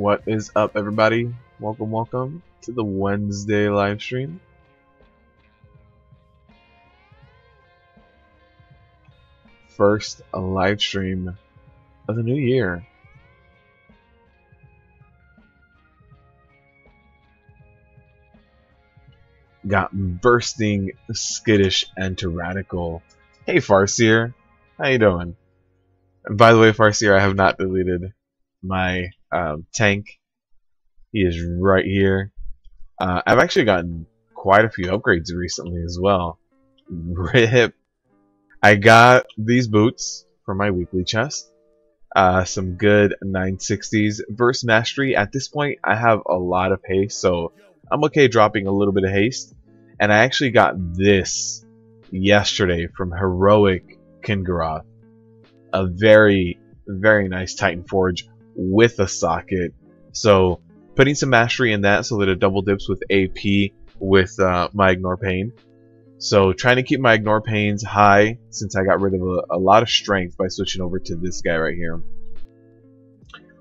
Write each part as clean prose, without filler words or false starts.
What is up, everybody? Welcome to the Wednesday live stream. First live stream of the new year. Got bursting, skittish, and tyrannical. Hey, Farseer, how you doing? And by the way, Farseer, I have not deleted my tank. He is right here. I've actually gotten quite a few upgrades recently as well. RIP. I got these boots for my weekly chest. Some good 960s. Burst Mastery. At this point, I have a lot of haste, so I'm okay dropping a little bit of haste. And I actually got this yesterday from Heroic Kingaroth. A very, very nice Titan Forge with a socket. So putting some mastery in that so that it double dips with AP with my Ignore Pain. So trying to keep my Ignore Pains high since I got rid of a lot of strength by switching over to this guy right here.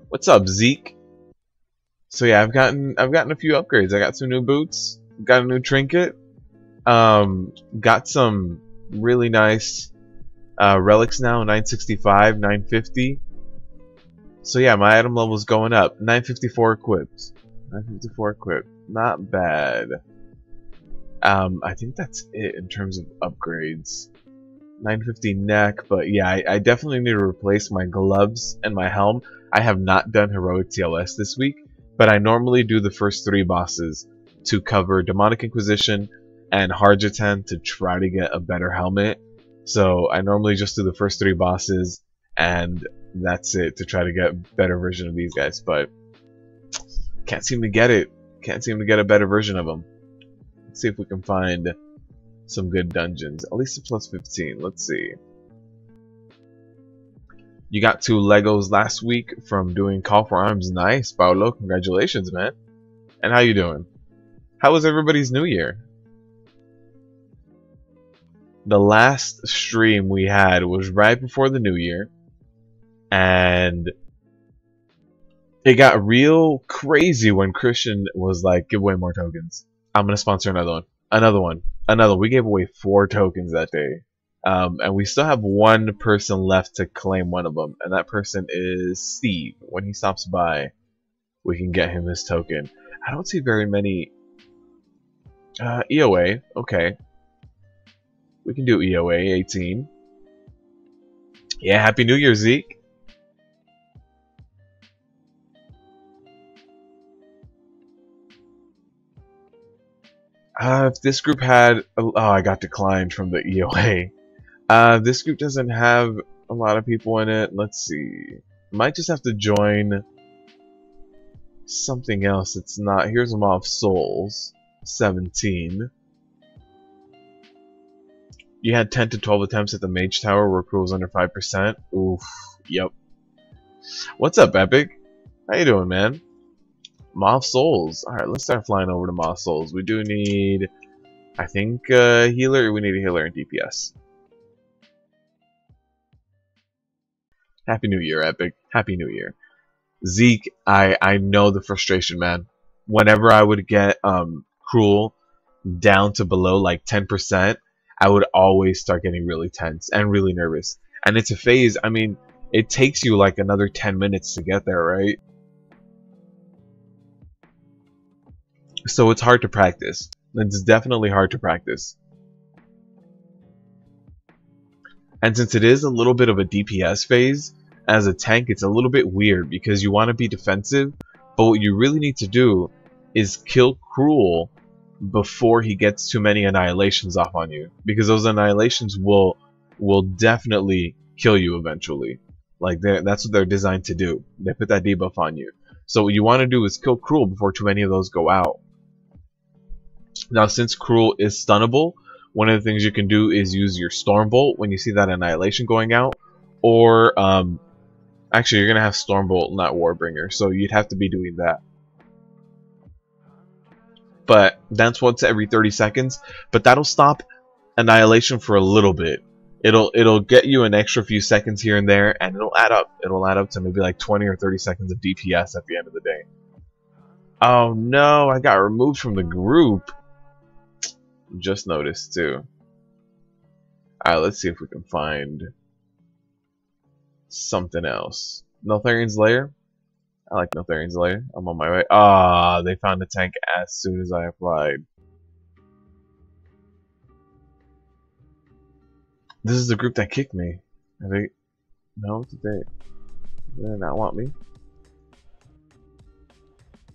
What's up, Zeke? So yeah, I've gotten a few upgrades. I got some new boots, got a new trinket, got some really nice relics now, 965, 950. So yeah, my item level is going up. 954 equipped. 954 equipped. Not bad. I think that's it in terms of upgrades. 950 neck, but yeah, I definitely need to replace my gloves and my helm. I have not done Heroic TLS this week, but I normally do the first 3 bosses to cover Demonic Inquisition and Harjatan to try to get a better helmet. So I normally just do the first 3 bosses and that's it to try to get a better version of these guys, but can't seem to get it. Can't seem to get a better version of them. Let's see if we can find some good dungeons. At least a plus 15. Let's see. You got 2 Legos last week from doing Call for Arms. Nice, Paolo. Congratulations, man. And how you doing? How was everybody's New Year? The last stream we had was right before the New Year. And it got real crazy when Christian was like, give away more tokens. I'm going to sponsor another one. We gave away 4 tokens that day. And we still have 1 person left to claim one of them. And that person is Steve. When he stops by, we can get him his token. I don't see very many... EOA. Okay. We can do EOA 18. Yeah, Happy New Year, Zeke. If this group had... Oh, I got declined from the EOA. This group doesn't have a lot of people in it. Let's see. Might just have to join something else. It's not... Here's a Maw of Souls. 17. You had 10 to 12 attempts at the Mage Tower where crew was under 5%. Oof. Yep. What's up, Epic? How you doing, man? Maw of Souls. Alright, let's start flying over to Maw of Souls. We do need, I think, healer. We need a healer and DPS. Happy New Year, Epic. Happy New Year. Zeke, I know the frustration, man. Whenever I would get Cruel down to below like 10%, I would always start getting really tense and really nervous. And it's a phase. I mean, it takes you like another 10 minutes to get there, right? So it's hard to practice. It's definitely hard to practice. And since it is a little bit of a DPS phase, as a tank it's a little bit weird because you want to be defensive, but what you really need to do is kill Cruel before he gets too many annihilations off on you. Because those annihilations will definitely kill you eventually. Like that's what they're designed to do. They put that debuff on you. So what you want to do is kill Cruel before too many of those go out. Now, since Cruel is stunnable, one of the things you can do is use your Stormbolt when you see that annihilation going out. Or, actually, you're going to have Stormbolt, not Warbringer, so you'd have to be doing that. But that's once every 30 seconds. But that'll stop annihilation for a little bit. It'll get you an extra few seconds here and there, and it'll add up. It'll add up to maybe like 20 or 30 seconds of DPS at the end of the day. Oh no, I got removed from the group. Just noticed too. Alright, let's see if we can find something else. Neltharian's Lair? I like Neltharian's Lair. I'm on my way. Ah, they found a tank as soon as I applied. This is the group that kicked me. Are they? No, did they not want me?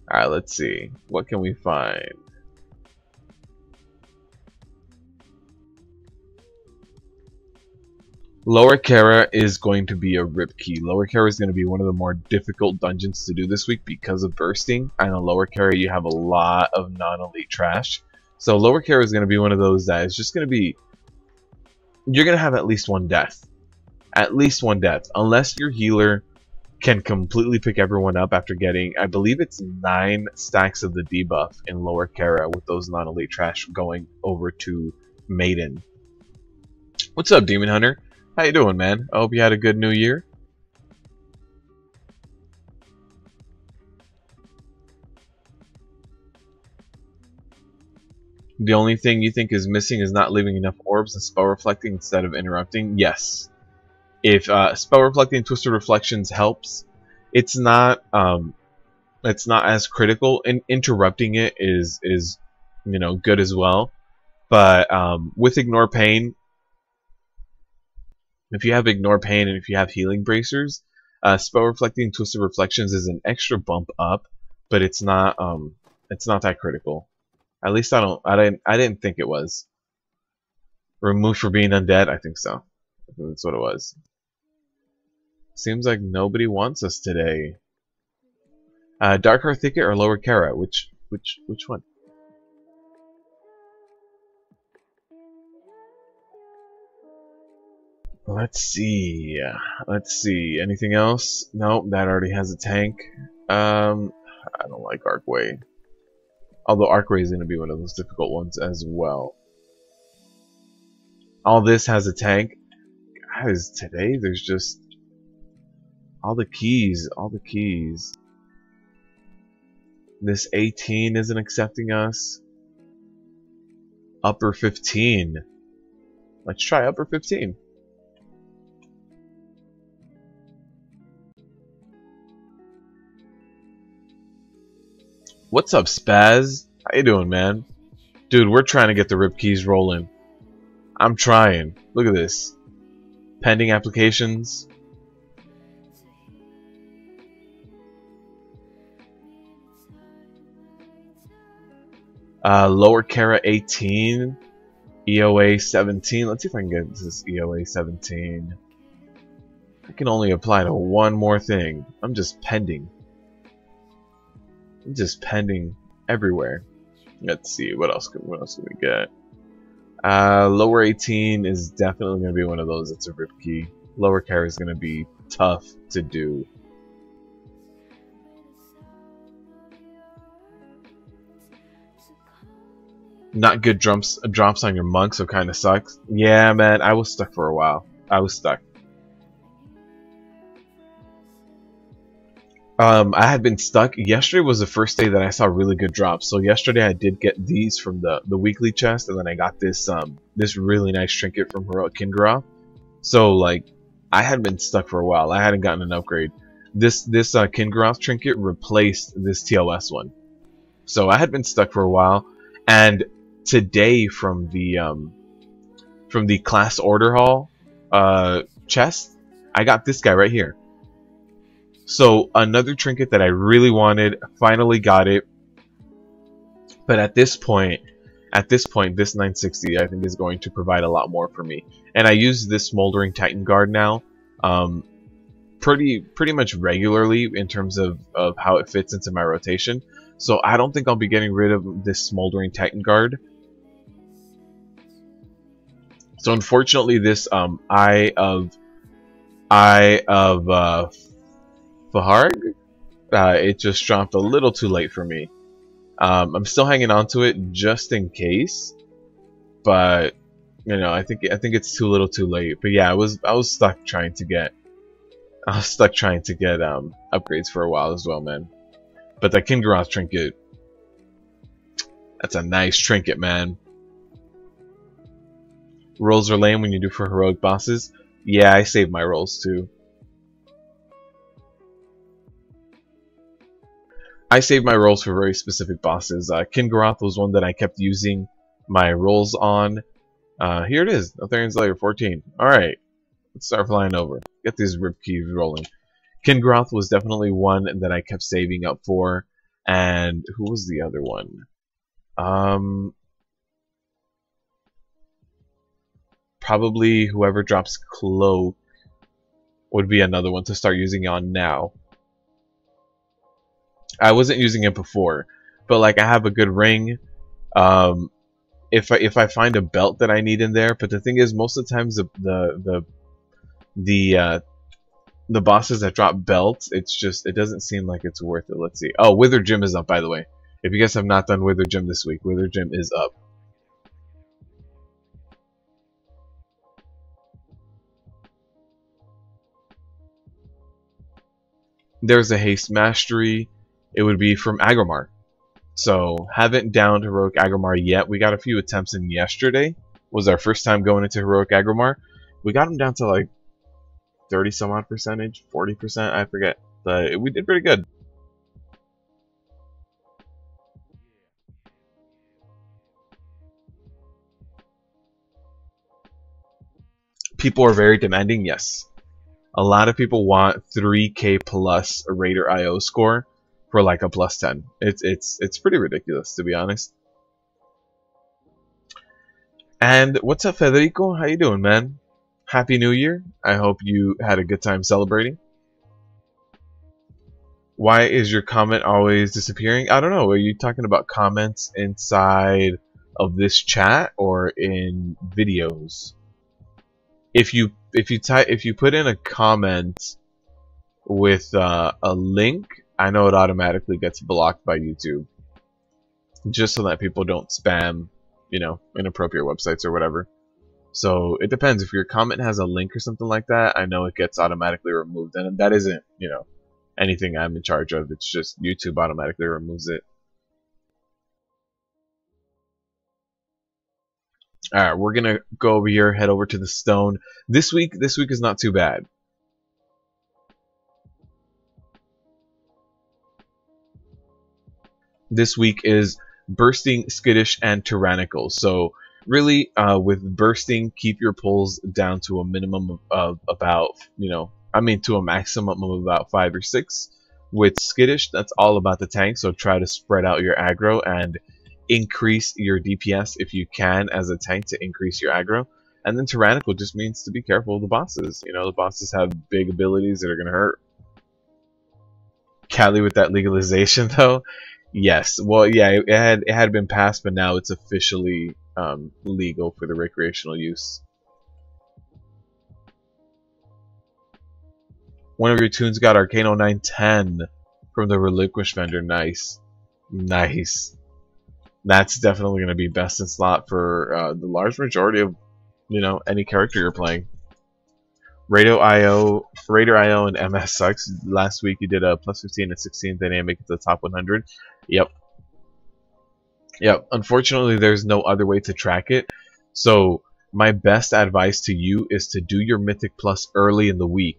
Alright, let's see. What can we find? Lower Kara is going to be a rip key. Lower Kara is going to be one of the more difficult dungeons to do this week because of bursting. And on Lower Kara you have a lot of non-elite trash. So Lower Kara is going to be one of those that is just going to be... You're going to have at least one death. At least one death. Unless your healer can completely pick everyone up after getting... I believe it's 9 stacks of the debuff in Lower Kara with those non-elite trash going over to Maiden. What's up, Demon Hunter? How you doing, man? I hope you had a good new year. The only thing you think is missing is not leaving enough orbs and spell reflecting instead of interrupting. Yes. If spell reflecting Twisted Reflections helps, it's not as critical. And interrupting it is you know, good as well. But with Ignore Pain, if you have Ignore Pain and if you have Healing Bracers, Spell Reflecting Twisted Reflections is an extra bump up, but it's not that critical. At least I didn't think it was. Removed for being undead? I think so. I think that's what it was. Seems like nobody wants us today. Darkheart Thicket or Lower Kara? Which one? Let's see. Anything else? Nope, that already has a tank. I don't like Arcway. Although Arcway is going to be one of those difficult ones as well. All this has a tank. Guys, today there's just all the keys. This 18 isn't accepting us. Upper 15. Let's try upper 15. What's up, Spaz? How you doing, man? Dude, we're trying to get the rip keys rolling. I'm trying. Look at this. Pending applications. Lower Kara 18. EOA 17. Let's see if I can get this EOA 17. I can only apply to one more thing. I'm just pending. Just pending everywhere. Let's see what else can we get. Lower 18 is definitely going to be one of those. It's a rip key. Lower Kara is going to be tough to do. Not good drops on your monk, so kind of sucks. Yeah, man, I was stuck for a while. I was stuck. I had been stuck. Yesterday was the first day that I saw really good drops. So yesterday I did get these from the weekly chest, and then I got this this really nice trinket from Heroic Kingaroth. So like, I had been stuck for a while. I hadn't gotten an upgrade. This Kingaroth trinket replaced this TLS one. So I had been stuck for a while, and today from the class order hall chest, I got this guy right here. So another trinket that I really wanted, finally got it. But at this point, this 960 I think is going to provide a lot more for me. And I use this Smoldering Titan Guard now, pretty much regularly in terms of how it fits into my rotation. So I don't think I'll be getting rid of this Smoldering Titan Guard. So unfortunately, this Eye of Faharg, it just dropped a little too late for me. I'm still hanging on to it just in case, but You know, I think it's too little, too late. But yeah, I was stuck trying to get upgrades for a while as well, man. But that Kingaroth trinket, that's a nice trinket, man. Rolls are lame when you do for heroic bosses. Yeah, I save my rolls too. I save my rolls for very specific bosses. Kingaroth was one that I kept using my rolls on. Here it is, Aetherian's Lair 14. Alright, let's start flying over. Get these rip keys rolling. Kingaroth was definitely one that I kept saving up for. And who was the other one? Probably whoever drops Cloak would be another one to start using on now. I wasn't using it before, but like I have a good ring. If I find a belt that I need in there, but the thing is, most of the times the bosses that drop belts, it doesn't seem like it's worth it. Let's see. Oh, Wither Gym is up, by the way. If you guys have not done Wither Gym this week, Wither Gym is up. There's a Haste Mastery. It would be from Agromar. So, haven't downed Heroic Agromar yet. We got a few attempts in yesterday. Was our first time going into Heroic Agromar. We got him down to like 30 some odd percentage, 40%, I forget. But we did pretty good. People are very demanding, yes. A lot of people want 3k plus a Raider IO score for like a plus 10. It's pretty ridiculous, to be honest. And what's up, Federico? How you doing, man? Happy New Year. I hope you had a good time celebrating. Why is your comment always disappearing? I don't know. Are you talking about comments inside of this chat or in videos? If you put in a comment with a link, I know it automatically gets blocked by YouTube, just so that people don't spam, you know, inappropriate websites or whatever. So it depends. If your comment has a link or something like that, I know it gets automatically removed, and that isn't, you know, anything I'm in charge of. It's just YouTube automatically removes it. Alright, we're gonna go over here, head over to the stone. This week is not too bad. This week is bursting, skittish, and tyrannical. So really, with bursting, keep your pulls down to a minimum of about, you know, to a maximum of about 5 or 6. With skittish, that's all about the tank. So try to spread out your aggro and increase your DPS if you can as a tank to increase your aggro. And then tyrannical just means to be careful of the bosses. You know, the bosses have big abilities that are gonna hurt. Cali with that legalization though. Yes, well, yeah, it had been passed, but now it's officially legal for the recreational use. One of your tunes got Arcano 910 from the Relinquish vendor. Nice, nice. That's definitely going to be best in slot for the large majority of, you know, any character you're playing. Raider IO and MS sucks. Last week you did a plus 15 and 16, then you make it to the top 100. Yep. Yep. Unfortunately, there's no other way to track it. So my best advice to you is to do your Mythic Plus early in the week.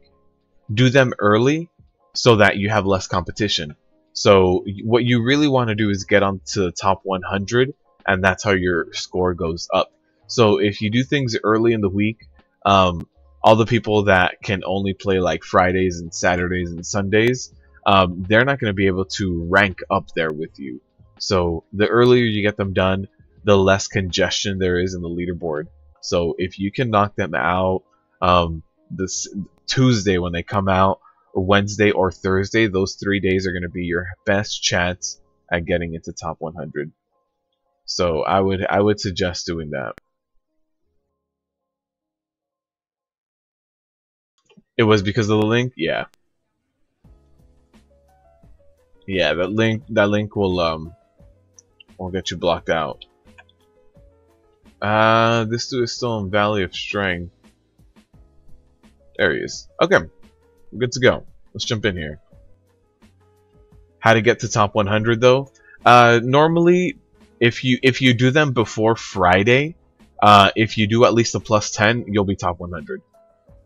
Do them early so that you have less competition. So what you really want to do is get onto the top 100, and that's how your score goes up. So if you do things early in the week, all the people that can only play like Fridays and Saturdays and Sundays, they're not going to be able to rank up there with you. So the earlier you get them done, the less congestion there is in the leaderboard. So if you can knock them out this Tuesday when they come out, or Wednesday or Thursday, those 3 days are going to be your best chance at getting into top 100. So I would suggest doing that. It was because of the link? Yeah. Yeah, that link will get you blocked out. This dude is still in Valley of Strength. There he is. Okay, we're good to go. Let's jump in here. How to get to top 100 though? Normally, if you do them before Friday, if you do at least a plus 10, you'll be top 100.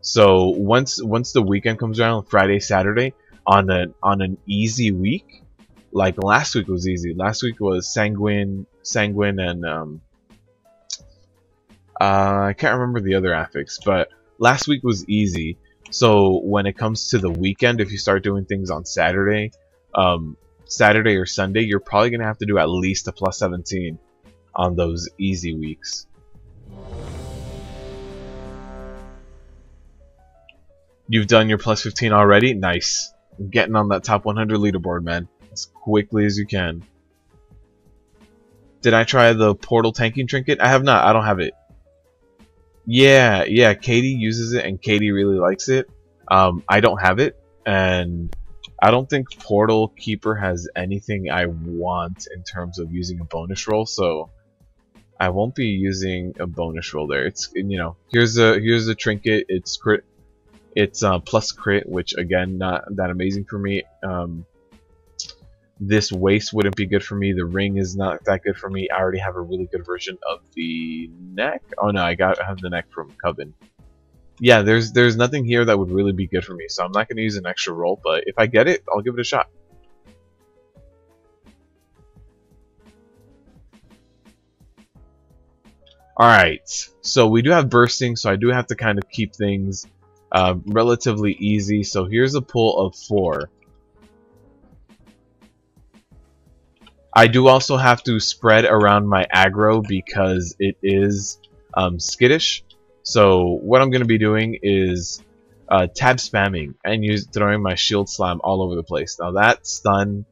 So once the weekend comes around, Friday, Saturday, on an easy week, like last week was easy. Last week was Sanguine, and I can't remember the other affix, but last week was easy. So when it comes to the weekend, if you start doing things on Saturday, Saturday or Sunday, you're probably gonna have to do at least a plus 17 on those easy weeks. You've done your plus 15 already? Nice. Getting on that top 100 leaderboard, man, as quickly as you can. Did I try the portal tanking trinket? I have not. I don't have it. Yeah, Katie uses it and Katie really likes it. I don't have it, and I don't think Portal Keeper has anything I want in terms of using a bonus roll, so I won't be using a bonus roll there. It's, you know, here's a trinket. It's crit. It's plus crit, which again not that amazing for me. This waist wouldn't be good for me. The ring is not that good for me. I already have a really good version of the neck. Oh no, I have the neck from Coven. Yeah, there's nothing here that would really be good for me, so I'm not going to use an extra roll, but if I get it, I'll give it a shot. Alright, so we do have bursting, so I do have to kind of keep things relatively easy. So here's a pull of 4. I do also have to spread around my aggro because it is skittish. So what I'm going to be doing is tab spamming and throwing my shield slam all over the place. Now that stun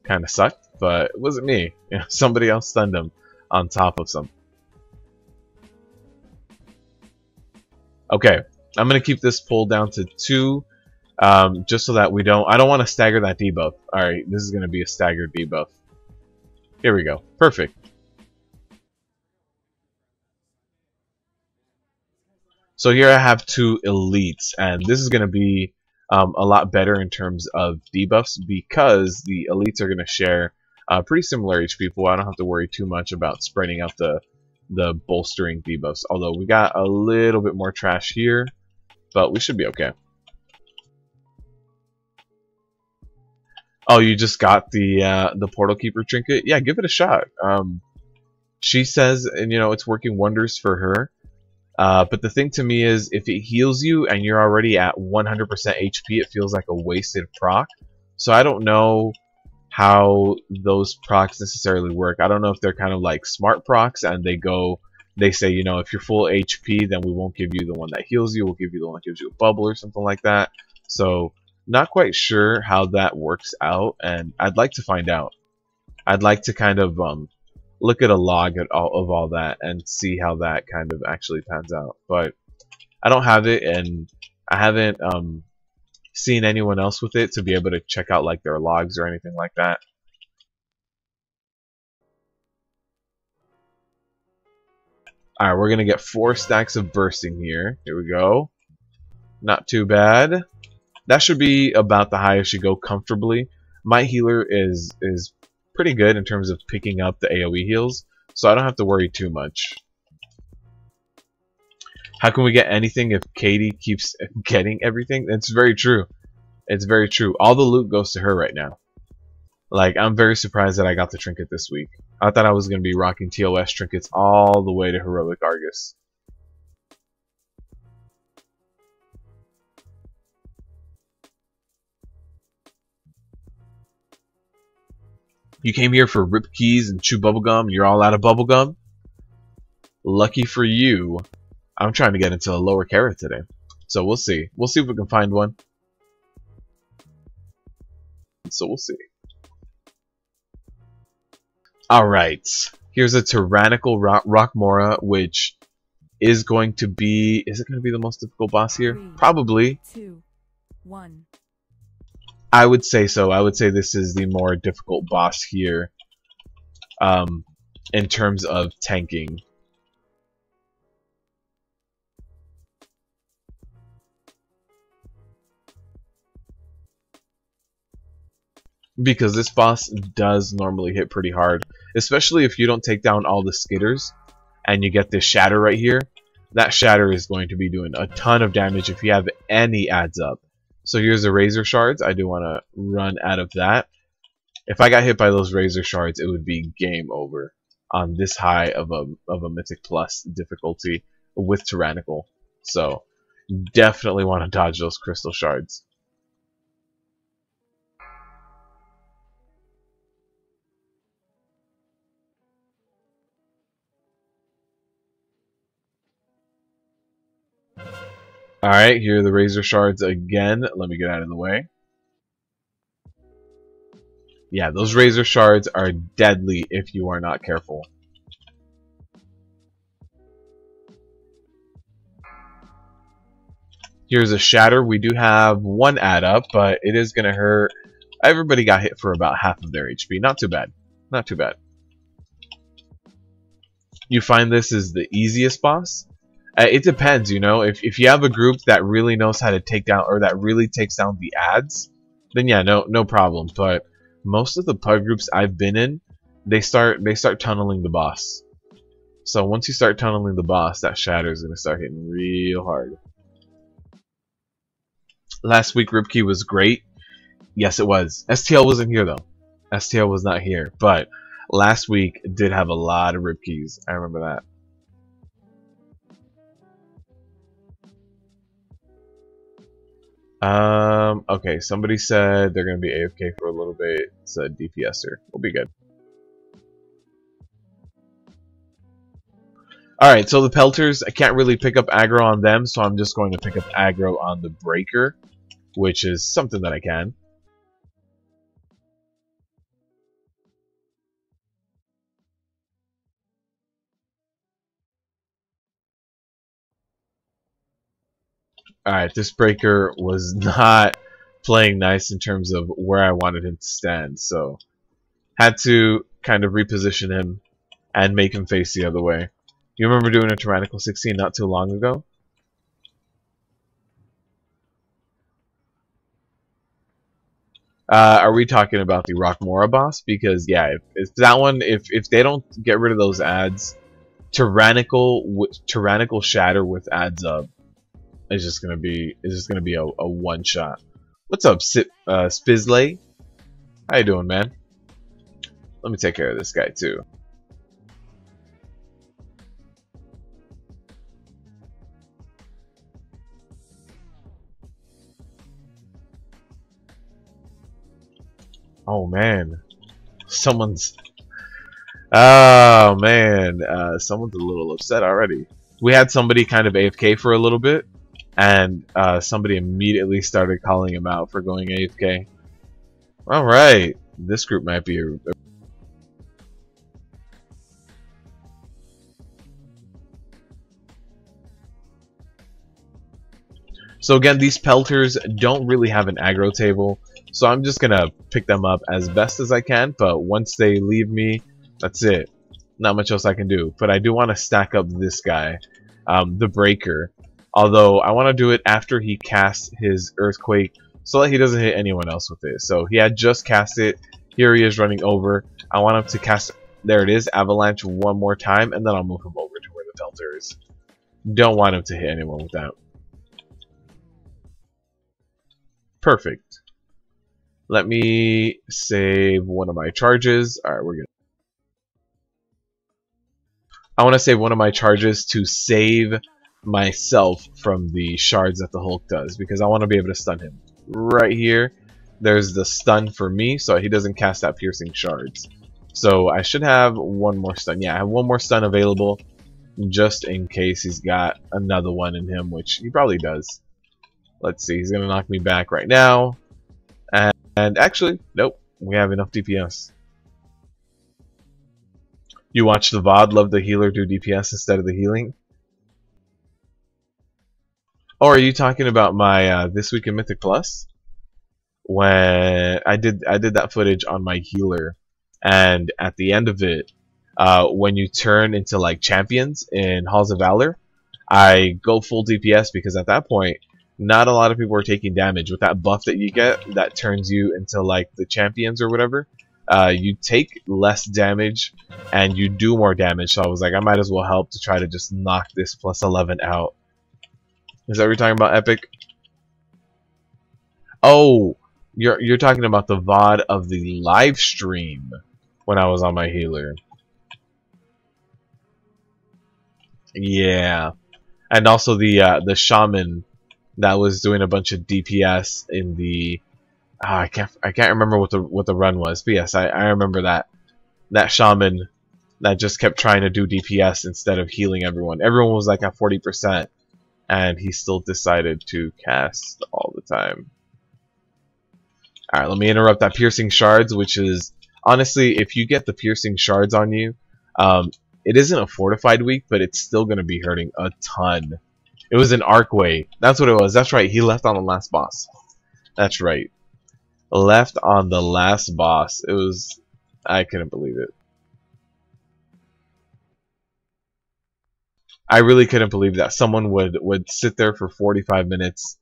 kind of sucked, but it wasn't me. You know, somebody else stunned him on top of some. Okay, I'm going to keep this pull down to 2, just so that I don't want to stagger that debuff. Alright, this is going to be a staggered debuff. Here we go. Perfect. So here I have 2 elites, and this is going to be a lot better in terms of debuffs because the elites are going to share pretty similar HP pool. I don't have to worry too much about spreading out the bolstering debuffs. Although we got a little bit more trash here, but we should be okay. Oh, you just got the Portal Keeper trinket? Yeah, give it a shot. She says, and you know, it's working wonders for her. But the thing to me is, if it heals you and you're already at 100% HP, it feels like a wasted proc. So I don't know how those procs necessarily work. I don't know if they're kind of like smart procs, and they say, you know, if you're full HP, then we won't give you the one that heals you. We'll give you the one that gives you a bubble or something like that. So not quite sure how that works out, and I'd like to find out. I'd like to kind of look at a log of all that and see how that kind of actually pans out. But I don't have it, and I haven't seen anyone else with it to be able to check out like their logs or anything like that. Alright, we're gonna get 4 stacks of bursting here. Here we go. Not too bad. That should be about the highest you go comfortably. My healer is pretty good in terms of picking up the AoE heals, so I don't have to worry too much. How can we get anything if Katie keeps getting everything? It's very true. It's very true. All the loot goes to her right now. Like, I'm very surprised that I got the trinket this week. I thought I was going to be rocking TOS trinkets all the way to Heroic Argus. You came here for rip keys and chew bubblegum, and you're all out of bubblegum? Lucky for you. I'm trying to get into a lower carrot today. So we'll see. We'll see if we can find one. So we'll see. Alright. Here's a tyrannical Rockmora, which is going to be... Is it going to be the most difficult boss here? 3, Probably. 2, 1. I would say so. I would say this is the more difficult boss here, in terms of tanking. because this boss does normally hit pretty hard, especially if you don't take down all the skitters and you get this shatter right here. That shatter is going to be doing a ton of damage if you have any adds up. So here's the razor shards. I do want to run out of that. If I got hit by those razor shards, it would be game over on this high of a Mythic Plus difficulty with Tyrannical. So definitely want to dodge those crystal shards. Alright, here are the razor shards again. Let me get out of the way. Yeah, those razor shards are deadly if you are not careful. Here's a shatter. We do have one add up, but it is going to hurt. Everybody got hit for about half of their HP. Not too bad. Not too bad. You find this is the easiest boss? It depends, you know. If you have a group that really knows how to take down, or that really takes down the ads, then yeah, no problem. But most of the PUG groups I've been in, they start tunneling the boss. So once you start tunneling the boss, that shatter is going to start hitting real hard. Last week Ripkey was great. Yes, it was. STL wasn't here though. STL was not here, but last week did have a lot of Ripkeys. I remember that. Okay, somebody said they're gonna be AFK for a little bit. It's a DPSer. We'll be good. Alright, so the Pelters, I can't really pick up aggro on them, so I'm just going to pick up aggro on the Breaker, which is something that I can. Alright, this Breaker was not playing nice in terms of where I wanted him to stand, so had to kind of reposition him and make him face the other way. You remember doing a Tyrannical 16 not too long ago? Are we talking about the Rockmora boss? Because yeah, if that one, if they don't get rid of those ads, Tyrannical Shatter with ads up is just gonna be a one shot. What's up, Spizley? How you doing, man? Let me take care of this guy too. Oh man, someone's a little upset already. We had somebody kind of AFK for a little bit, and somebody immediately started calling him out for going AFK. All right, this group might be So again, these Pelters don't really have an aggro table, so I'm just gonna pick them up as best as I can, but once they leave me, that's it. Not much else I can do. But I do want to stack up this guy, the Breaker. Although I want to do it after he casts his Earthquake, so that he doesn't hit anyone else with it. So he had just cast it. Here he is running over. I want him to cast, there it is, Avalanche one more time, and then I'll move him over to where the Pelter is. Don't want him to hit anyone with that. Perfect. Let me save one of my charges. Alright, we're good. I want to save one of my charges to save myself from the shards that the Hulk does, because I want to be able to stun him. Right here, there's the stun for me, so he doesn't cast that piercing shards. So I should have one more stun. Yeah, I have one more stun available, just in case he's got another one in him, which he probably does. Let's see, he's going to knock me back right now. And actually, nope, we have enough DPS. You watch the VOD, love the healer do DPS instead of the healing? Or are you talking about my This Week in Mythic Plus? When I did that footage on my healer, and at the end of it, when you turn into like champions in Halls of Valor, I go full DPS because at that point not a lot of people are taking damage. With that buff that you get, that turns you into like the champions or whatever, you take less damage and you do more damage. So I was like, I might as well help to try to just knock this plus 11 out. Is that what you're talking about, Epic? Oh, you're talking about the VOD of the live stream when I was on my healer. Yeah, and also the shaman that was doing a bunch of DPS in the I can't remember what the run was, but yes, I remember that shaman that just kept trying to do DPS instead of healing everyone. Everyone was like at 40%, and he still decided to cast all the time. All right, let me interrupt that piercing shards, which is honestly, if you get the piercing shards on you, it isn't a fortified weak, but it's still going to be hurting a ton. It was an Arcway. That's what it was. That's right. He left on the last boss. That's right. Left on the last boss. It was... I couldn't believe it. I really couldn't believe that someone would sit there for 45 minutes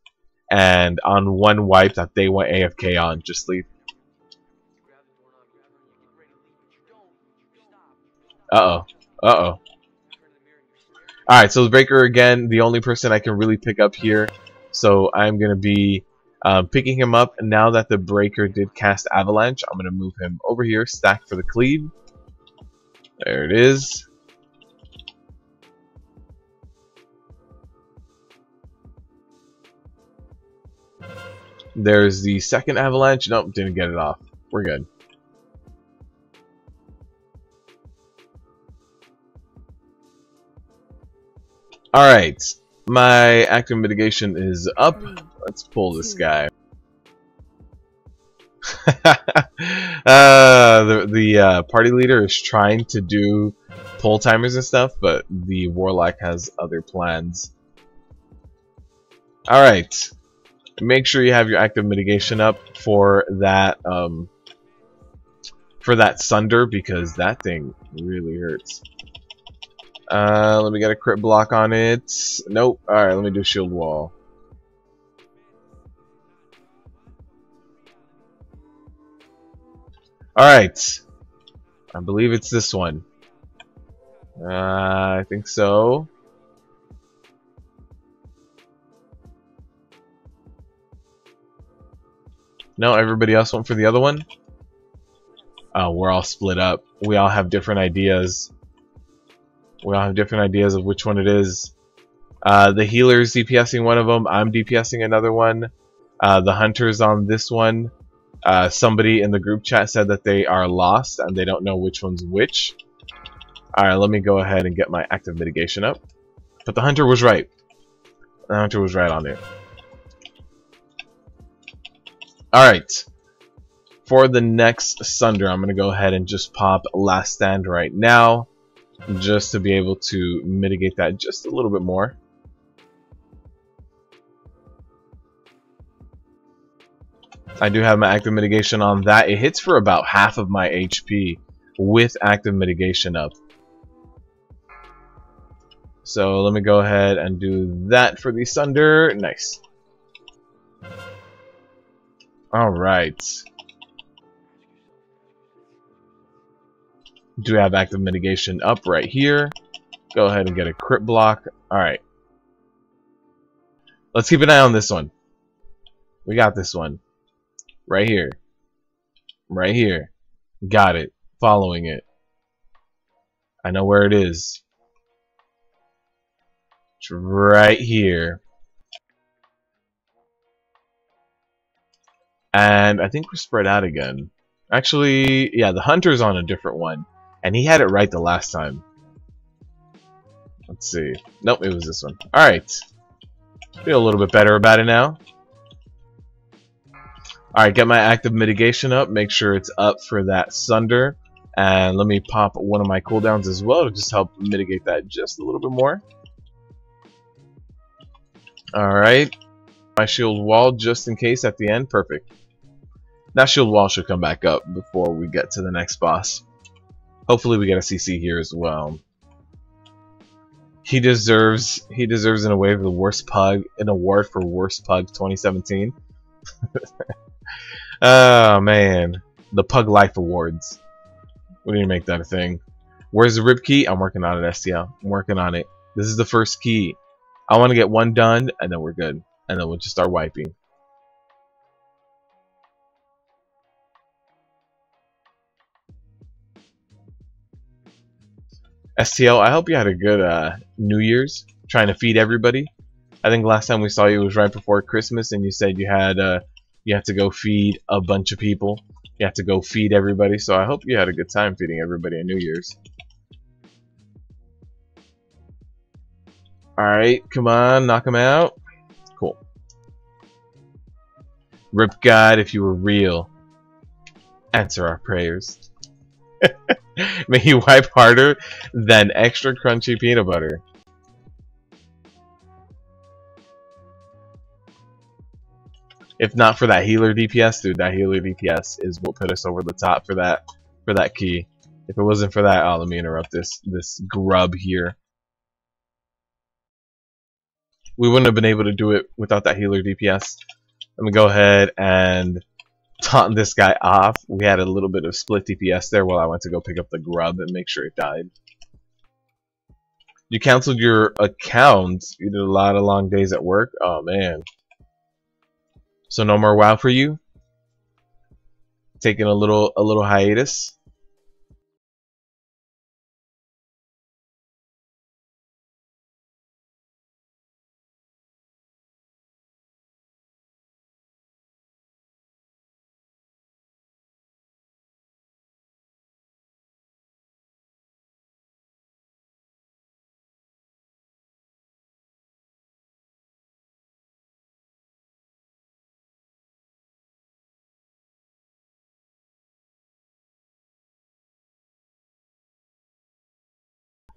and on one wipe that they went AFK on, just leave. Uh-oh. Uh-oh. Alright, so the Breaker again, the only person I can really pick up here. So I'm going to be picking him up. Now that the Breaker did cast Avalanche, I'm going to move him over here, stack for the cleave. There it is. There's the second Avalanche. Nope, didn't get it off. We're good. Alright, my active mitigation is up. Let's pull this guy. The party leader is trying to do pull timers and stuff, but the Warlock has other plans. Alright, make sure you have your active mitigation up for that Sunder, because that thing really hurts. Let me get a crit block on it. Nope. Alright, let me do shield wall. Alright. I believe it's this one. I think so. No, everybody else went for the other one? Oh, we're all split up. We all have different ideas. We all have different ideas of which one it is. The healer's DPSing one of them. I'm DPSing another one. The hunter's on this one. Somebody in the group chat said that they are lost and they don't know which one's which. Alright, let me go ahead and get my active mitigation up. But the hunter was right. The hunter was right on it. Alright. For the next Sunder, I'm going to go ahead and just pop Last Stand right now, just to be able to mitigate that just a little bit more. I do have my active mitigation on that. It hits for about half of my HP with active mitigation up. So let me go ahead and do that for the Sunder. Nice. Alright. Do have active mitigation up right here. Go ahead and get a crit block. Alright. Let's keep an eye on this one. We got this one. Right here. Right here. Got it. Following it. I know where it is. It's right here. And I think we're spread out again. Actually, yeah, the hunter's on a different one. And he had it right the last time. Let's see. Nope, it was this one. Alright. Feel a little bit better about it now. Alright, get my active mitigation up. Make sure it's up for that Sunder. And let me pop one of my cooldowns as well to just help mitigate that just a little bit more. Alright. My shield wall just in case at the end. Perfect. That shield wall should come back up before we get to the next boss. Hopefully we get a CC here as well. He deserves an award for the worst pug, an award for worst pug 2017. Oh man, the Pug Life Awards. We need to make that a thing. Where's the rib key? I'm working on it, STL. I'm working on it. This is the first key. I want to get one done, and then we're good. And then we'll just start wiping. STL, I hope you had a good New Year's, trying to feed everybody. I think last time we saw you was right before Christmas, and you said you had you have to go feed a bunch of people. You have to go feed everybody. So I hope you had a good time feeding everybody on New Year's. All right, come on, knock him out. Cool. Rip God, if you were real, answer our prayers. May you wipe harder than extra crunchy peanut butter. If not for that healer DPS, dude, that healer DPS is what put us over the top for that key. If it wasn't for that, oh, let me interrupt this grub here. We wouldn't have been able to do it without that healer DPS. Let me go ahead and taunt this guy off. We had a little bit of split DPS there while I went to go pick up the grub and make sure it died. You canceled your account. You did a lot of long days at work. Oh man. So no more WoW for you? Taking a little hiatus?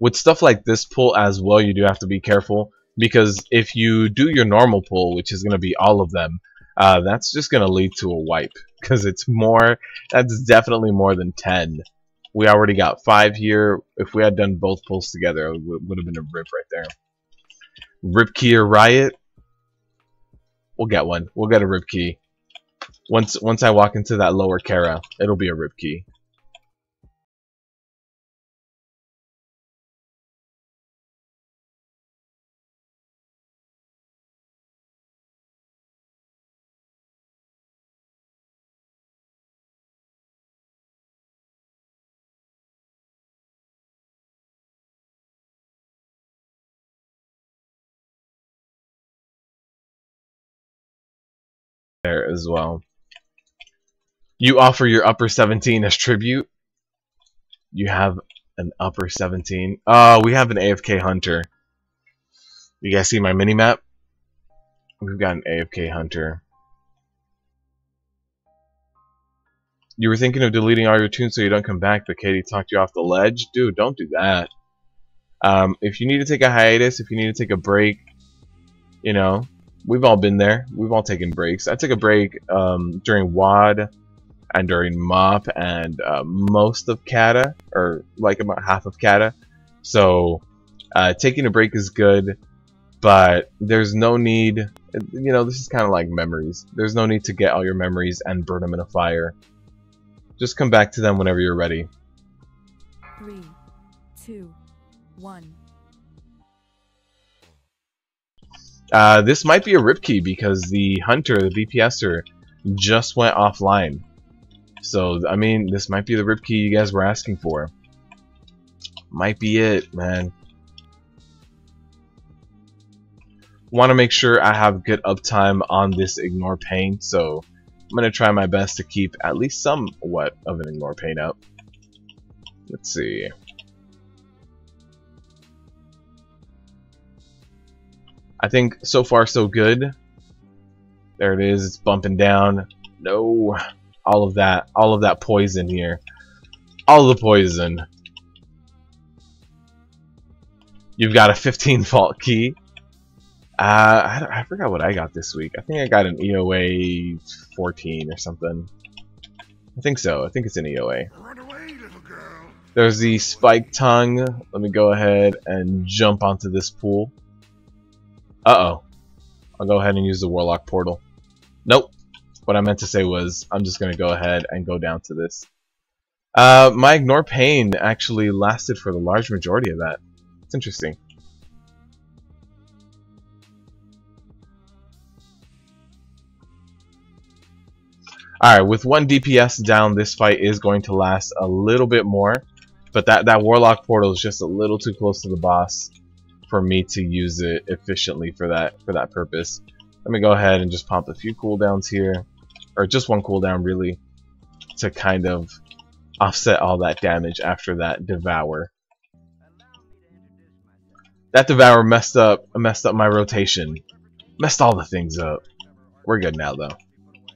With stuff like this pull as well, you do have to be careful, because if you do your normal pull, which is going to be all of them, that's just going to lead to a wipe, because it's more, that's definitely more than 10. We already got 5 here. If we had done both pulls together, it would have been a rip right there. Rip key or riot? We'll get one. We'll get a rip key. Once I walk into that lower Kara, it'll be a rip key. There as well. You offer your upper 17 as tribute. You have an upper 17. Oh, we have an AFK hunter. You guys see my mini map? We've got an AFK hunter. You were thinking of deleting all your tunes so you don't come back, but Katie talked you off the ledge? Dude, don't do that. If you need to take a hiatus, if you need to take a break, you know, we've all been there. We've all taken breaks. I took a break during WAD and during MOP and most of Kata, or like about half of Kata. So taking a break is good, but there's no need, you know, this is kind of like memories. There's no need to get all your memories and burn them in a fire. Just come back to them whenever you're ready. 3, 2, 1. This might be a rip key because the hunter, the DPSer, just went offline. So, I mean, this might be the rip key you guys were asking for. Might be it, man. Want to make sure I have good uptime on this ignore pain, so I'm going to try my best to keep at least somewhat of an ignore pain up. Let's see. I think so far so good. There it is, it's bumping down. No, all of that poison here. All the poison. You've got a 15 vault key. I forgot what I got this week. I think I got an EOA 14 or something. I think so. I think it's an EOA. Run away, little girl. There's the spike tongue. Let me go ahead and jump onto this pool. Uh-oh. I'll go ahead and use the warlock portal. Nope. What I meant to say was I'm just going to go ahead and go down to this. My ignore pain actually lasted for the large majority of that. It's interesting. Alright, with 1 DPS down, this fight is going to last a little bit more. But that warlock portal is just a little too close to the boss for me to use it efficiently for that purpose. Let me go ahead and just pump a few cooldowns here. Or just one cooldown really, to kind of offset all that damage after that devour. That devour messed up my rotation. Messed all the things up. We're good now though.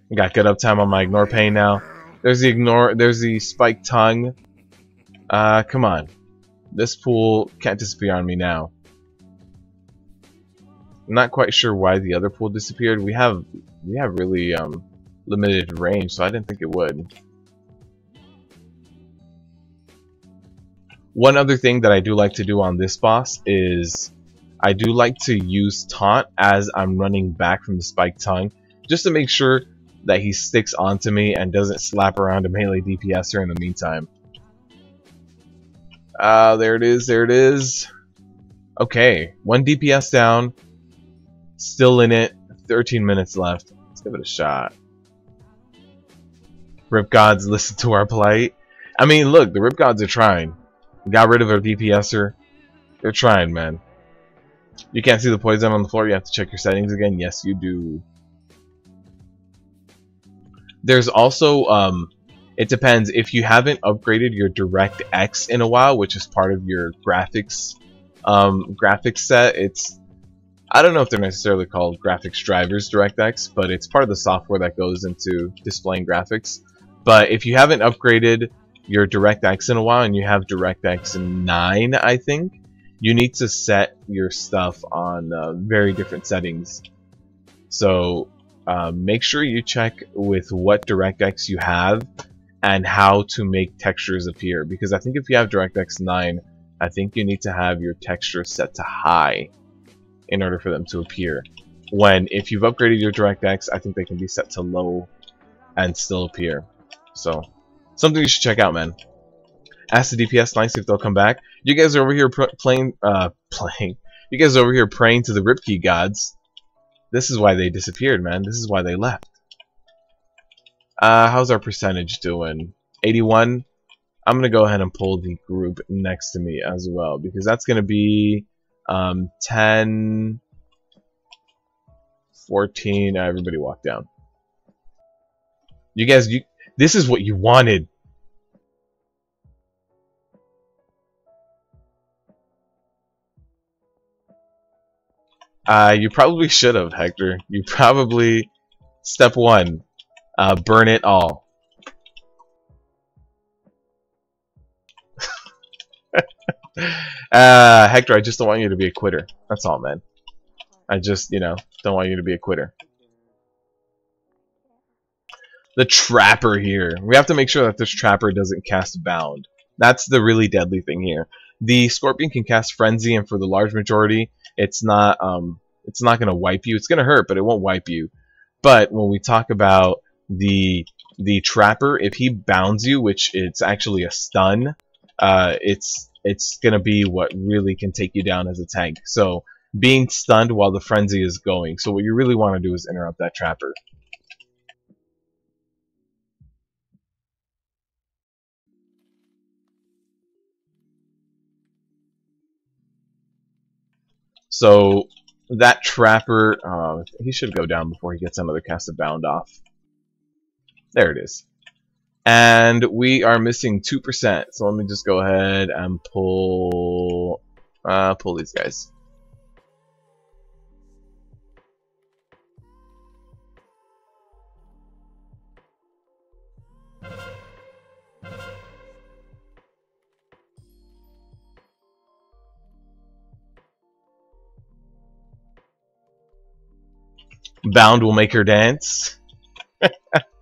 We got good uptime on my ignore pain now. There's the spike tongue. Come on. This pool can't disappear on me now. I'm not quite sure why the other pool disappeared. We have really limited range, so I didn't think it would. One other thing that I do like to do on this boss is I do like to use taunt as I'm running back from the spike tongue, just to make sure that he sticks onto me and doesn't slap around a melee DPSer in the meantime. There it is, there it is. Okay, 1 DPS down, still in it, 13 minutes left. Let's give it a shot. Rip Gods, listen to our plight. I mean, look, the Rip Gods are trying. Got rid of our DPSer. They're trying, man. You can't see the poison on the floor, you have to check your settings again. Yes, you do. There's also, it depends. If you haven't upgraded your DirectX in a while, which is part of your graphics set, I don't know if they're necessarily called graphics drivers DirectX, but it's part of the software that goes into displaying graphics. But if you haven't upgraded your DirectX in a while and you have DirectX 9, I think, you need to set your stuff on very different settings. So make sure you check with what DirectX you have and how to make textures appear, because I think if you have DirectX 9, I think you need to have your texture set to high in order for them to appear. When if you've upgraded your DirectX, I think they can be set to low and still appear. So something you should check out, man. Ask the DPS nice if they'll come back. You guys are over here playing. You guys are over here praying to the Ripkey gods. This is why they disappeared, man. This is why they left. How's our percentage doing? 81. I'm gonna go ahead and pull the group next to me as well, because that's gonna be 10, 14. Everybody walk down. You guys, this is what you wanted. You probably should have, Hector. You probably, step 1, burn it all. Hector, I just don't want you to be a quitter. That's all, man. I just, don't want you to be a quitter. The Trapper here. We have to make sure that this Trapper doesn't cast Bound. That's the really deadly thing here. The Scorpion can cast Frenzy, and for the large majority, it's not going to wipe you. It's going to hurt, but it won't wipe you. But when we talk about the Trapper, if he bounds you, which it's actually a stun, it's going to be what really can take you down as a tank. So being stunned while the Frenzy is going. So what you really want to do is interrupt that Trapper. So that Trapper, he should go down before he gets another cast of Bound off. There it is. And we are missing 2%. So let me just go ahead and pull these guys. Bound will make her dance.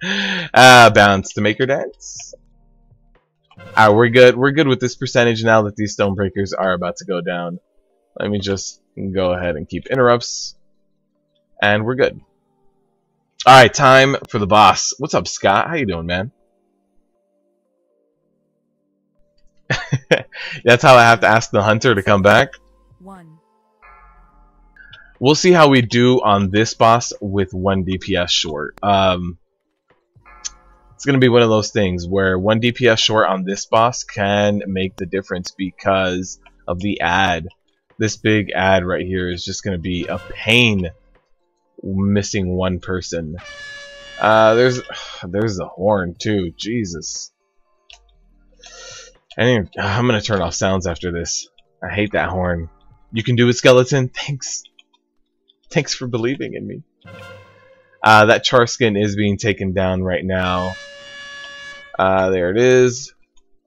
Bounds to make her dance. Alright, we're good. We're good with this percentage now that these Stonebreakers are about to go down. Let me just go ahead and keep interrupts. And we're good. Alright, time for the boss. What's up, Scott? How you doing, man? That's how I have to ask the hunter to come back. We'll see how we do on this boss with 1 DPS short. It's going to be one of those things where 1 DPS short on this boss can make the difference because of the ad. This big ad right here is just going to be a pain missing 1 person. There's the horn too. Jesus. I'm going to turn off sounds after this. I hate that horn. You can do it, skeleton. Thanks. Thanks for believing in me. That char skin is being taken down right now. There it is.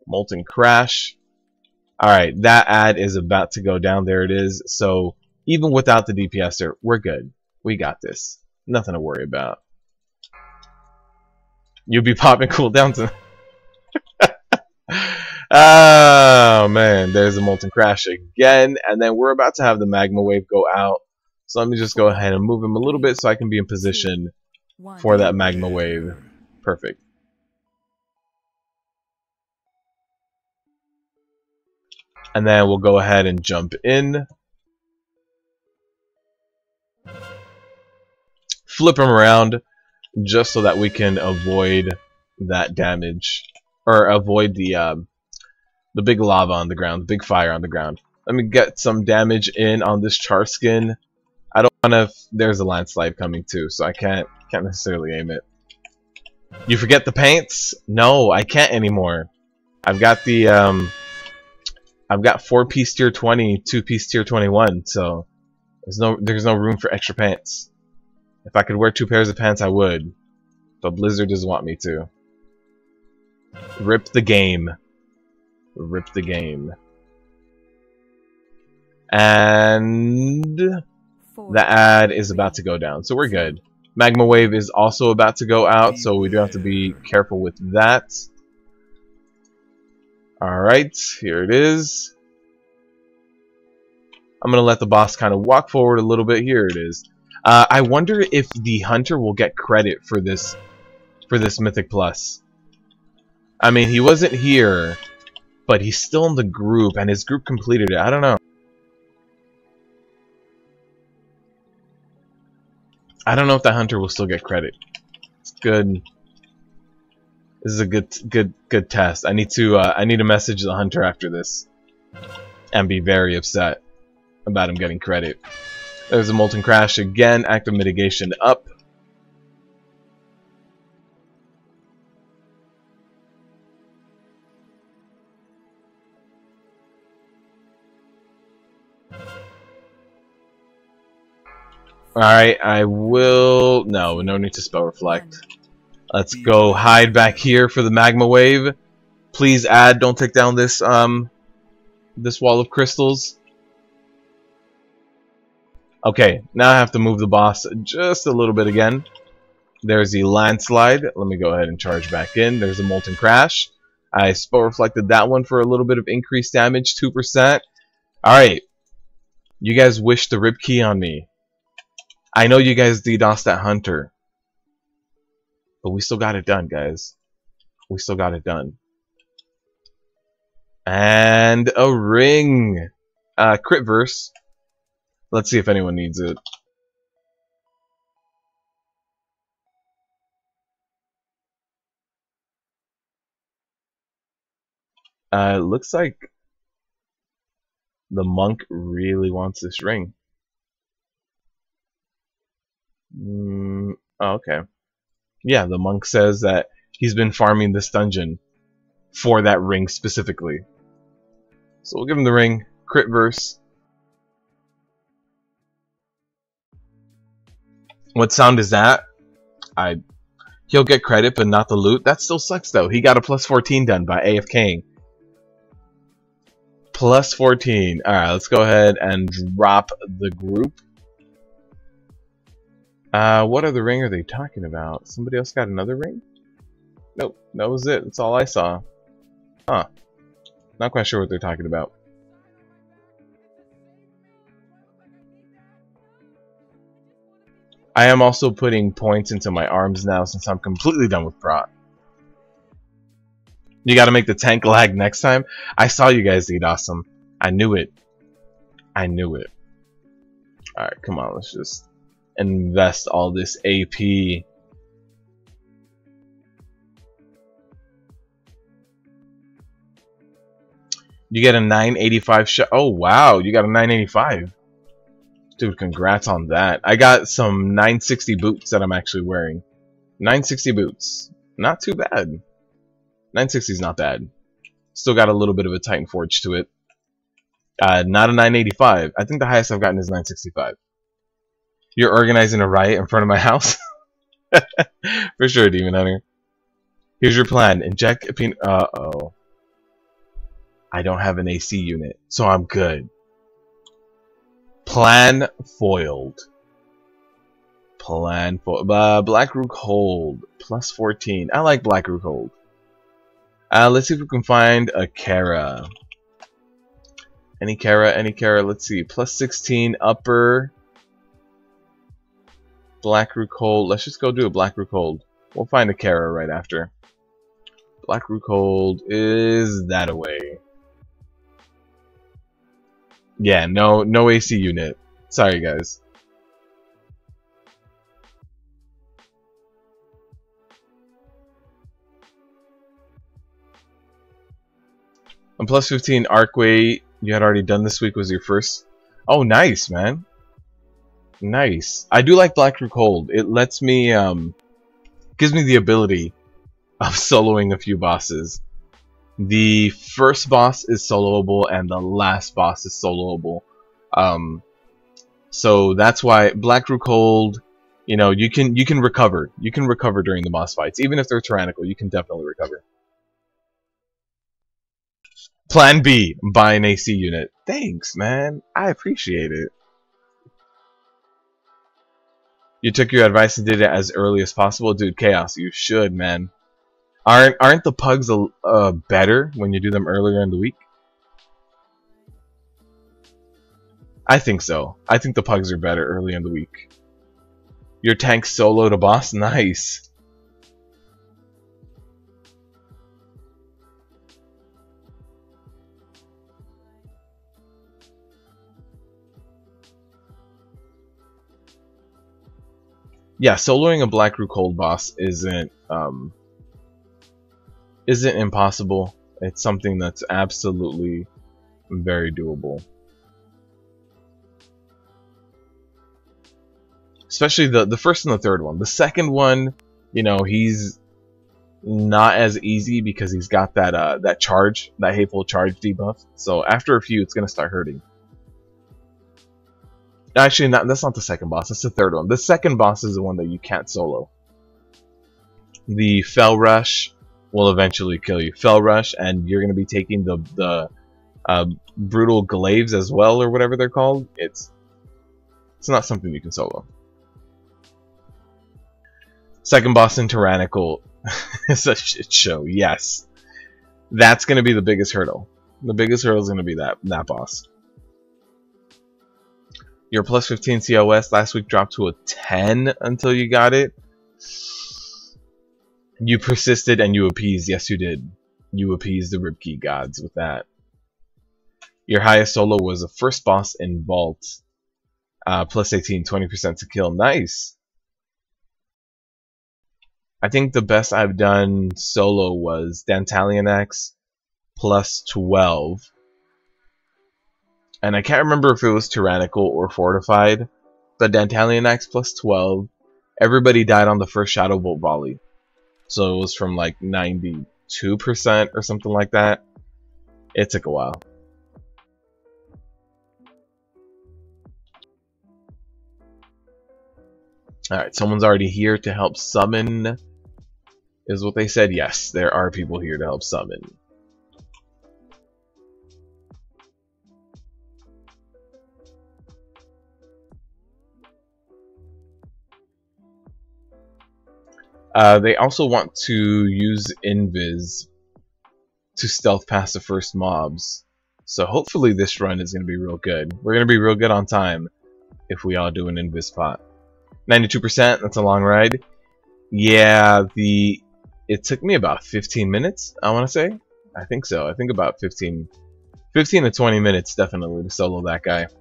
Molten Crash. Alright, that ad is about to go down. There it is. So, even without the DPSer, we're good. We got this. Nothing to worry about. You'll be popping cooldowns. Oh, man. There's a Molten Crash again. And then we're about to have the Magma Wave go out. So let me just go ahead and move him a little bit so I can be in position for that Magma Wave. Perfect. And then we'll go ahead and jump in. Flip him around just so that we can avoid that damage. Or avoid the big lava on the ground, the big fire on the ground. Let me get some damage in on this char skin. I don't want to. There's a landslide coming too, so I can't necessarily aim it. You forget the paints? No, I can't anymore. I've got the I've got 4-piece tier 20, 2-piece tier 21, so there's no room for extra pants. If I could wear 2 pairs of pants, I would, but Blizzard doesn't want me to. Rip the game. Rip the game. And the ad is about to go down, so we're good. Magma Wave is also about to go out, so we do have to be careful with that. Alright, here it is. I'm going to let the boss kind of walk forward a little bit. Here it is. I wonder if the hunter will get credit for this Mythic Plus. I mean, he wasn't here, but he's still in the group, and his group completed it. I don't know. I don't know if that hunter will still get credit. It's good. This is a good test. I need to message the hunter after this and be very upset about him getting credit. There's a Molten Crash again. Active mitigation up. Alright, I will... No need to spell reflect. Let's go hide back here for the Magma Wave. Please add, don't take down this this wall of crystals. Okay, now I have to move the boss just a little bit again. There's the landslide. Let me go ahead and charge back in. There's a Molten Crash. I spell reflected that one for a little bit of increased damage, 2%. Alright. You guys wish the rip key on me. I know you guys DDoS that hunter. But we still got it done, guys. We still got it done. And a ring. Crit verse. Let's see if anyone needs it. It looks like the monk really wants this ring. Oh, okay. Yeah, the monk says that he's been farming this dungeon for that ring specifically. So we'll give him the ring. Crit verse. What sound is that? He'll get credit, but not the loot. That still sucks, though. He got a plus 14 done by AFKing. Plus 14. Alright, let's go ahead and drop the group. What other ring are they talking about? Somebody else got another ring? Nope, that was it. That's all I saw. Huh. Not quite sure what they're talking about. I am also putting points into my arms now since I'm completely done with prot. You gotta make the tank lag next time. I saw you guys eat awesome. I knew it. I knew it. Alright, come on, let's just invest all this AP. You get a 985 shot. Oh wow, you got a 985. Dude, congrats on that. I got some 960 boots that I'm actually wearing. 960 boots. Not too bad. 960 is not bad. Still got a little bit of a Titan Forge to it. Not a 985. I think the highest I've gotten is 965. You're organizing a riot in front of my house? For sure, Demon Hunter. Here's your plan. Inject a peanut. Uh-oh. I don't have an AC unit, so I'm good. Plan foiled. Plan foiled. Blackrook hold. Plus 14. I like Blackrook hold. Let's see if we can find a Kara. Any Kara. Let's see. Plus 16 upper. Blackrook hold. Let's just go do a Blackrook hold. We'll find a Kara right after. Blackrook hold is that away. Yeah, no AC unit. Sorry, guys. And plus 15 Arcway, you had already done this week, was your first. Oh, nice, man. Nice. I do like Blackrook hold. It lets me, gives me the ability of soloing a few bosses. The first boss is soloable and the last boss is soloable. So that's why Blackrook hold, you know, you can recover. You can recover during the boss fights. Even if they're tyrannical, you can definitely recover. Plan B, buy an AC unit. Thanks, man. I appreciate it. You took your advice and did it as early as possible. Dude, Chaos, you should, man. Aren't the pugs better when you do them earlier in the week? I think so. I think the pugs are better early in the week. Your tank solo to boss? Nice. Yeah, soloing a Blackrook hold boss isn't impossible. It's something that's absolutely very doable. Especially the first and the third one. The second one, you know, he's not as easy because he's got that that charge, that hateful charge debuff. So after a few, it's gonna start hurting. Actually, that's not the second boss. That's the third one. The second boss is the one that you can't solo. The Fell Rush will eventually kill you. Fell Rush, and you're going to be taking the Brutal Glaives as well, or whatever they're called. It's not something you can solo. Second boss in Tyrannical is a shit show. Yes. That's going to be the biggest hurdle. The biggest hurdle is going to be that boss. Your plus 15 COS last week dropped to a 10 until you got it. You persisted and you appeased. Yes, you did. You appeased the Ripkey gods with that. Your highest solo was the first boss in Vault. Plus 18, 20% to kill. Nice. I think the best I've done solo was Dantalian X plus 12. And I can't remember if it was Tyrannical or Fortified, but Dantalian X plus 12, everybody died on the first Shadow Bolt volley. So it was from like 92% or something like that. It took a while. Alright, someone's already here to help summon, is what they said. Yes, there are people here to help summon. They also want to use Invis to stealth past the first mobs. So hopefully this run is going to be real good. We're going to be real good on time if we all do an invis spot. 92%, that's a long ride. Yeah, it took me about 15 minutes, I want to say. I think so. I think about 15 to 20 minutes definitely to solo that guy. It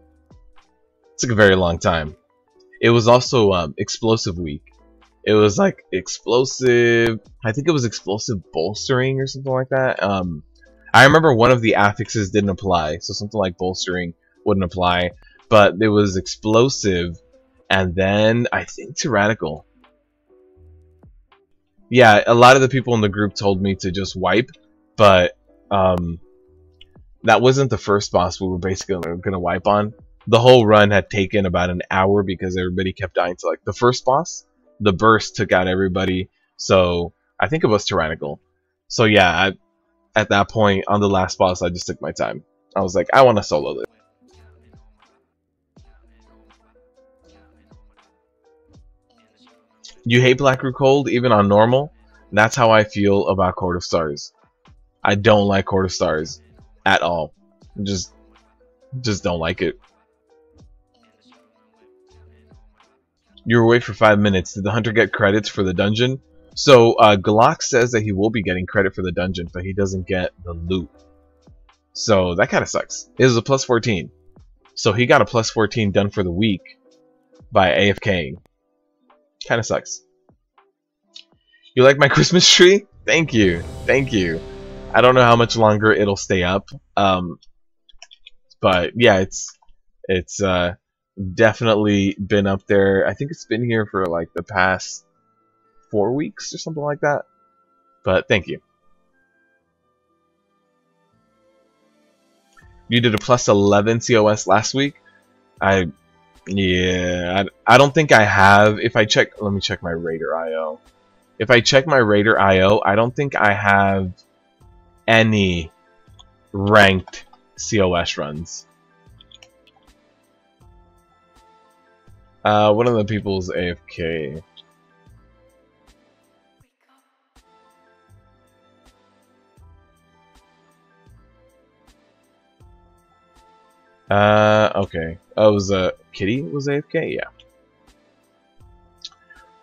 took a very long time. It was also explosive week. It was like explosive, I think it was explosive bolstering or something like that. I remember one of the affixes didn't apply, so something like bolstering wouldn't apply, but it was explosive, and then I think tyrannical. Yeah, a lot of the people in the group told me to just wipe, but that wasn't the first boss we were basically going to wipe on. The whole run had taken about an hour because everybody kept dying to like the first boss. The burst took out everybody, so I think it was tyrannical. So yeah, at that point on the last boss, I just took my time. I was like, I want to solo this. You hate Black Root Cold even on normal? That's how I feel about Court of Stars. I don't like Court of Stars at all. Just don't like it. You were away for 5 minutes. Did the hunter get credits for the dungeon? So Glock says that he will be getting credit for the dungeon, but he doesn't get the loot. So that kind of sucks. It was a plus 14. So he got a plus 14 done for the week by AFKing. Kind of sucks. You like my Christmas tree? Thank you. Thank you. I don't know how much longer it'll stay up. But yeah, it's definitely been up there. I think it's been here for like the past 4 weeks or something like that. But thank you. You did a plus 11 COS last week. I don't think I have. If I check, let me check my Raider IO. If I check my Raider IO, I don't think I have any ranked COS runs. One of the people's AFK. Okay. Oh, it was Kitty was AFK? Yeah.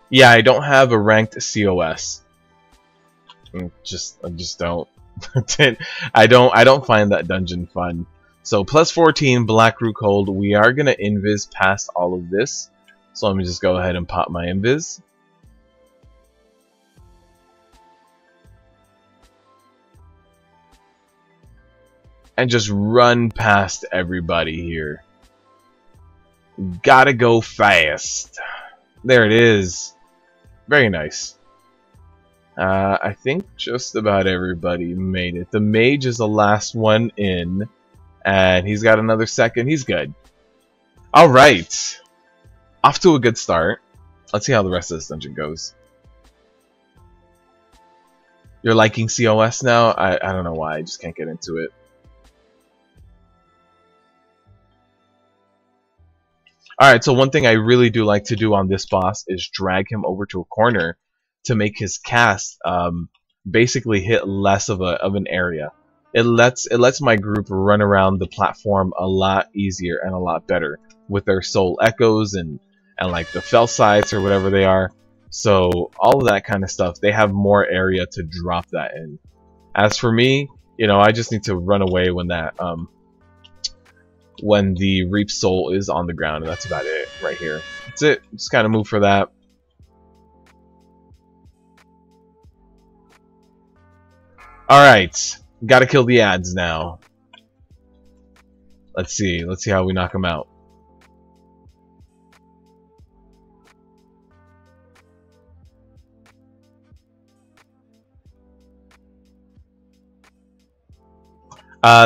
Yeah, I don't have a ranked COS. I just don't. I don't find that dungeon fun. So plus 14 Black Root Cold. We are gonna invis past all of this. So let me just go ahead and pop my invis. And just run past everybody here. Gotta go fast. There it is. Very nice. I think just about everybody made it. The mage is the last one in. And he's got another second. He's good. Alright. Off to a good start. Let's see how the rest of this dungeon goes. You're liking COS now? I don't know why. I just can't get into it. Alright, so one thing I really do like to do on this boss is drag him over to a corner to make his cast basically hit less of an area. It lets my group run around the platform a lot easier and a lot better with their soul echoes and like the fell sights or whatever they are. So all of that kind of stuff, they have more area to drop that in. As for me, you know, I just need to run away when that when the Reap Soul is on the ground, and that's about it right here. That's it. Just kind of move for that. Alright. Gotta kill the ads now. Let's see. Let's see how we knock them out.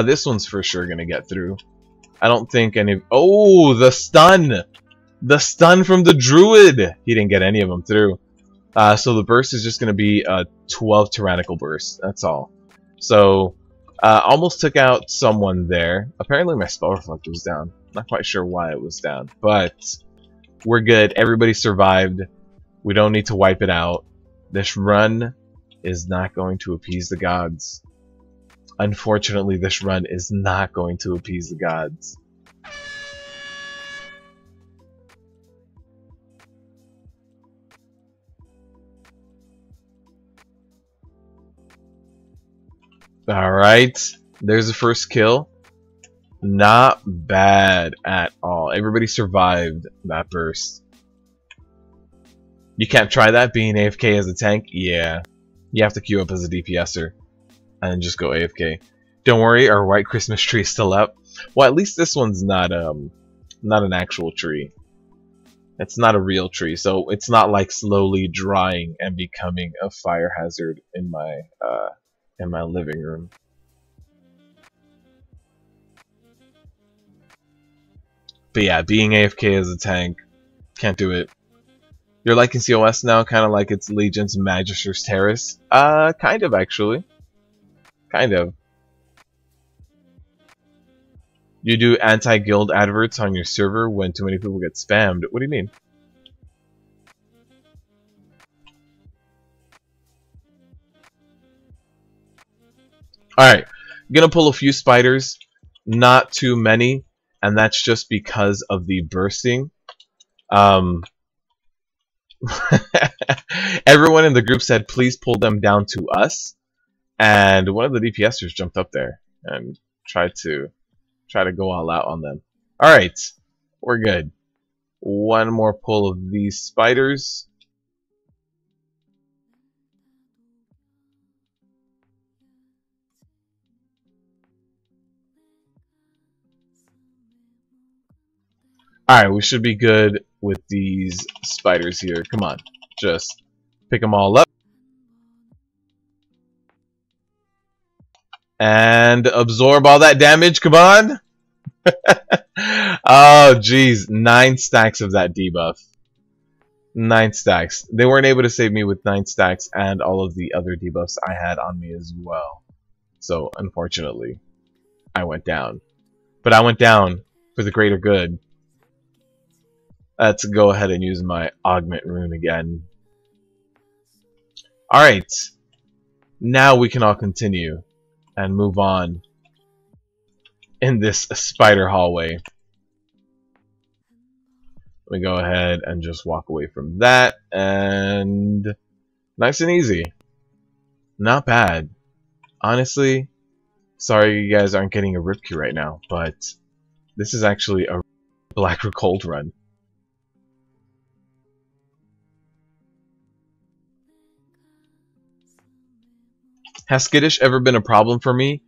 This one's for sure gonna get through. I don't think any... Oh, the stun! The stun from the druid! He didn't get any of them through. So the burst is just going to be a 12 tyrannical burst. That's all. So, almost took out someone there. Apparently my spell reflect was down. Not quite sure why it was down. But, we're good. Everybody survived. We don't need to wipe it out. This run is not going to appease the gods. Unfortunately, this run is not going to appease the gods. Alright, there's the first kill. Not bad at all. Everybody survived that burst. You can't try that being AFK as a tank? Yeah. You have to queue up as a DPSer and just go AFK. Don't worry, our white Christmas tree is still up. Well, at least this one's not an actual tree. It's not a real tree, so it's not like slowly drying and becoming a fire hazard in my living room. But yeah, being AFK as a tank, can't do it. You're liking COS now, kind of like it's Legion's Magister's Terrace? Kind of, actually. Kind of. You do anti-guild adverts on your server when too many people get spammed. What do you mean? Alright, gonna pull a few spiders. Not too many. And that's just because of the bursting. Everyone in the group said, please pull them down to us. And one of the DPSers jumped up there and tried to go all out on them. Alright, we're good. One more pull of these spiders. Alright, we should be good with these spiders here. Come on, just pick them all up. And absorb all that damage, come on! Oh, jeez, 9 stacks of that debuff. 9 stacks. They weren't able to save me with 9 stacks and all of the other debuffs I had on me as well. So, unfortunately, I went down. But I went down for the greater good. Let's go ahead and use my augment rune again. Alright. Now we can all continue and move on in this spider hallway. Let me go ahead and just walk away from that, and nice and easy. Not bad. Honestly, sorry you guys aren't getting a rip queue right now, but this is actually a Black Cold run. Has skittish ever been a problem for me?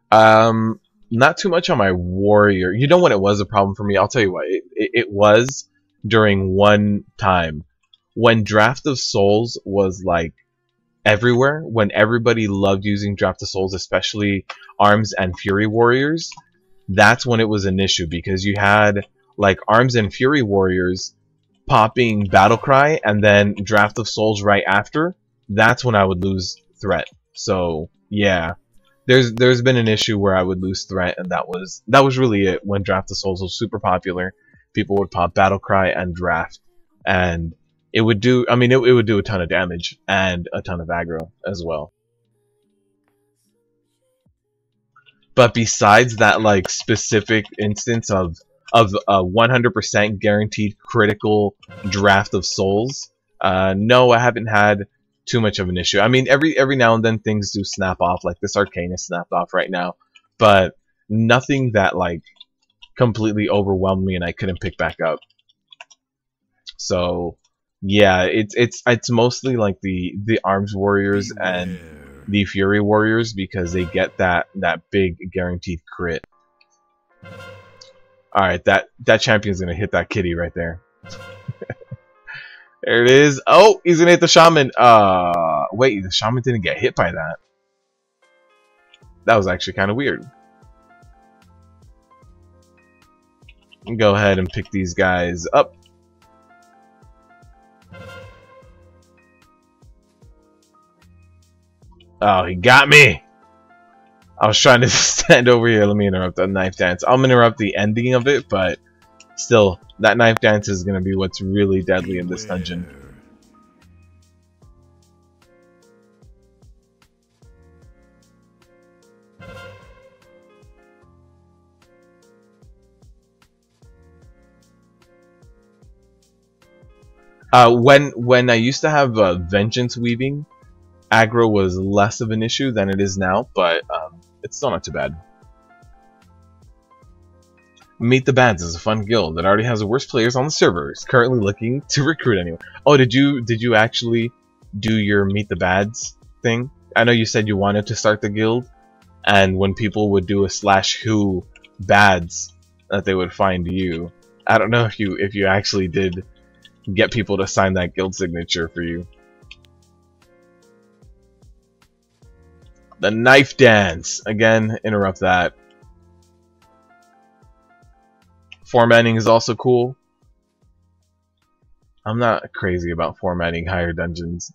Not too much on my warrior. You know when it was a problem for me? I'll tell you what. It was during one time when Draft of Souls was like everywhere. When everybody loved using Draft of Souls, especially Arms and Fury Warriors. That's when it was an issue because you had like Arms and Fury Warriors popping Battlecry and then Draft of Souls right after. That's when I would lose threat. So yeah, there's been an issue where I would lose threat, and that was really it. When Draft of Souls was super popular, people would pop Battlecry and Draft, and it would do. I mean, it would do a ton of damage and a ton of aggro as well. But besides that, like specific instance of a 100% guaranteed critical Draft of Souls, no, I haven't had too much of an issue. I mean, every now and then things do snap off, like this Arcane is snapped off right now, but nothing that like completely overwhelmed me and I couldn't pick back up. So yeah, it's mostly like the Arms Warriors and the Fury Warriors because they get that big guaranteed crit. All right, that champion's gonna hit that kitty right there. There it is. Oh, he's gonna hit the shaman. Wait, the shaman didn't get hit by that. That was actually kind of weird. Go ahead and pick these guys up. Oh, he got me. I was trying to stand over here. Let me interrupt the knife dance. I'm gonna interrupt the ending of it, but still, that knife dance is going to be what's really deadly in this dungeon. When I used to have Vengeance Weaving, aggro was less of an issue than it is now, but it's still not too bad. Meet the Bads is a fun guild that already has the worst players on the server. It's currently looking to recruit anyone. Oh, did you actually do your Meet the Bads thing? I know you said you wanted to start the guild, and when people would do a /who bads, that they would find you. I don't know if you actually did get people to sign that guild signature for you. The knife dance again. Interrupt that. Formatting is also cool. I'm not crazy about formatting higher dungeons,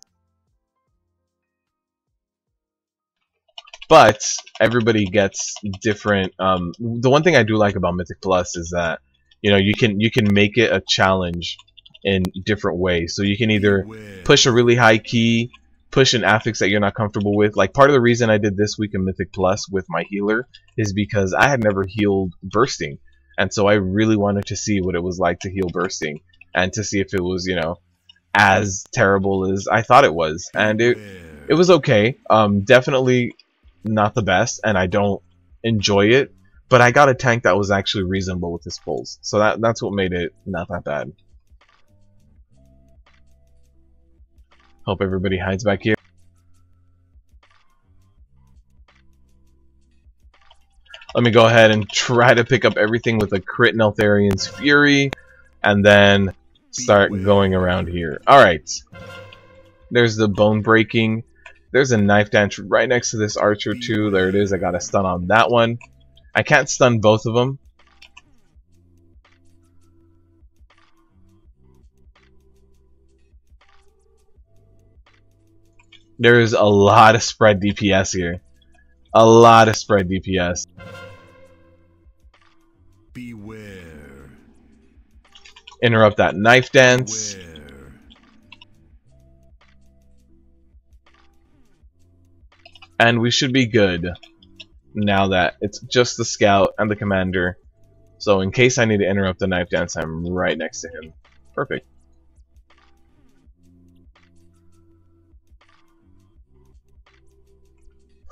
but everybody gets different. The one thing I do like about Mythic Plus is that you can make it a challenge in different ways. So you can either push a really high key, push an affix that you're not comfortable with. Like, part of the reason I did this week in Mythic Plus with my healer is because I had never healed bursting, and so I really wanted to see what it was like to heal bursting and to see if it was as terrible as I thought it was. And it was okay. Definitely not the best, and I don't enjoy it, but I got a tank that was actually reasonable with his pulls, so that's what made it not that bad. Hope everybody hides back here. Let me go ahead and try to pick up everything with a crit Neltharian's Fury, and then start going around here. Alright. There's the bone breaking. There's a knife dance right next to this archer too. There it is. I got a stun on that one. I can't stun both of them. There's a lot of spread DPS here. A lot of spread DPS. Beware. Interrupt that knife dance. Beware. And we should be good now that it's just the scout and the commander. So in case I need to interrupt the knife dance, I'm right next to him. Perfect.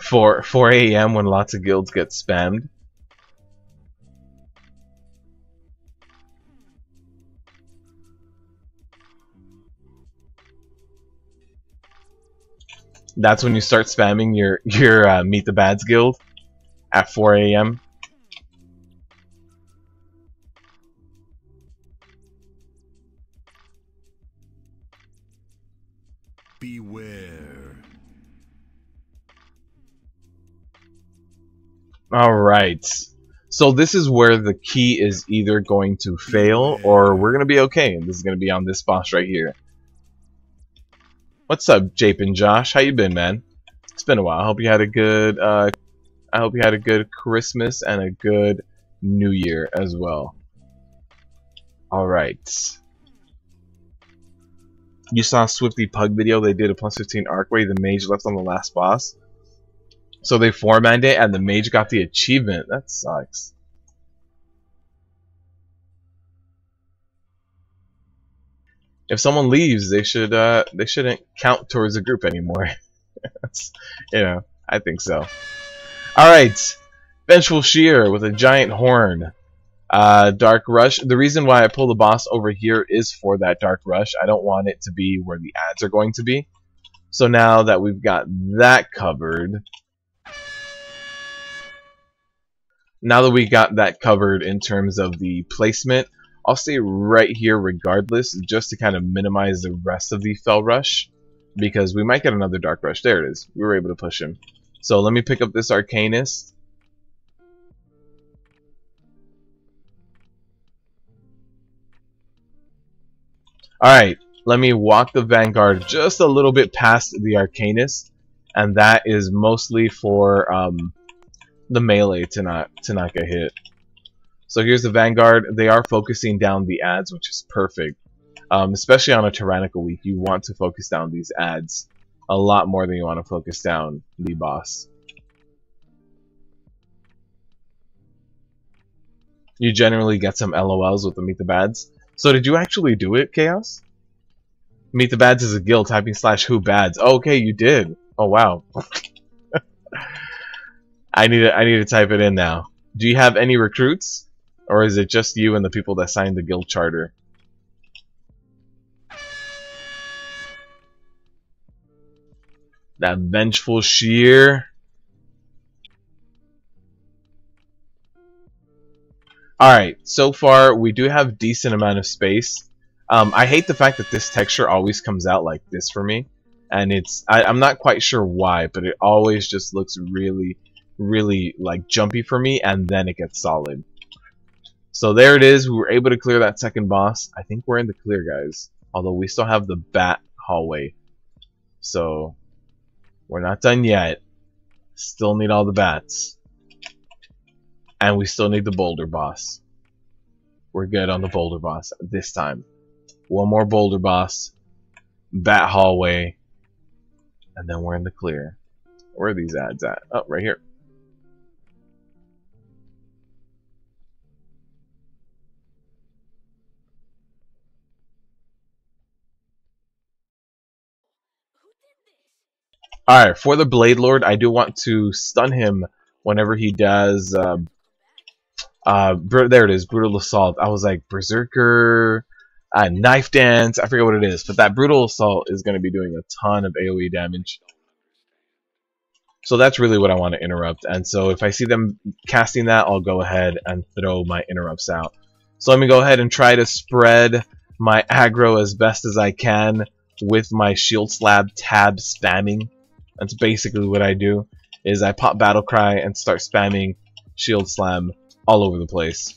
For 4 AM when lots of guilds get spammed. That's when you start spamming your Meet the Bads guild at 4 AM. Beware. Alright. So this is where the key is either going to fail or we're going to be okay. And this is going to be on this boss right here. What's up, Jape and Josh? How you been, man? It's been a while. I hope you had a good Christmas and a good New Year as well. All right. You saw Swifty Pug video. They did a +15 arc way. The mage left on the last boss, so they formatted it, and the mage got the achievement. That sucks. If someone leaves, they shouldn't count towards the group anymore. That's, I think so. All right, Vengeful Shear with a giant horn. Dark Rush. The reason why I pull the boss over here is for that Dark Rush. I don't want it to be where the ads are going to be. So now that we've got that covered, in terms of the placement, I'll stay right here regardless, just to kind of minimize the rest of the Fell Rush, because we might get another Dark Rush. There it is. We were able to push him. So let me pick up this Arcanist. Alright, let me walk the Vanguard just a little bit past the Arcanist, and that is mostly for the melee to not get hit. So here's the Vanguard. They are focusing down the ads, which is perfect. Especially on a Tyrannical week, you want to focus down these ads a lot more than you want to focus down the boss. You generally get some LOLs with the Meet the Bads. So did you actually do it, Chaos? Meet the Bads is a guild. Typing /who bads. Oh, okay, you did. Oh wow. I need to type it in now. Do you have any recruits, or is it just you and the people that signed the guild charter? That vengeful shear. Alright, so far we do have decent amount of space. I hate the fact that this texture always comes out like this for me. And I'm not quite sure why, but it always just looks really, really like jumpy for me, and then it gets solid. So there it is. We were able to clear that second boss. I think we're in the clear, guys. Although we still have the bat hallway. So we're not done yet. Still need all the bats. And we still need the boulder boss. We're good on the boulder boss this time. One more boulder boss. Bat hallway. And then we're in the clear. Where are these ads at? Oh, right here. Alright, for the Blade Lord, I do want to stun him whenever he does there it is, Brutal Assault. I was like, Berserker, Knife Dance, I forget what it is, but that Brutal Assault is going to be doing a ton of AoE damage. So that's really what I want to interrupt, and so if I see them casting that, I'll go ahead and throw my interrupts out. So let me go ahead and try to spread my aggro as best as I can with my Shield Slab tab spamming. That's basically what I do, is I pop Battle Cry and start spamming Shield Slam all over the place.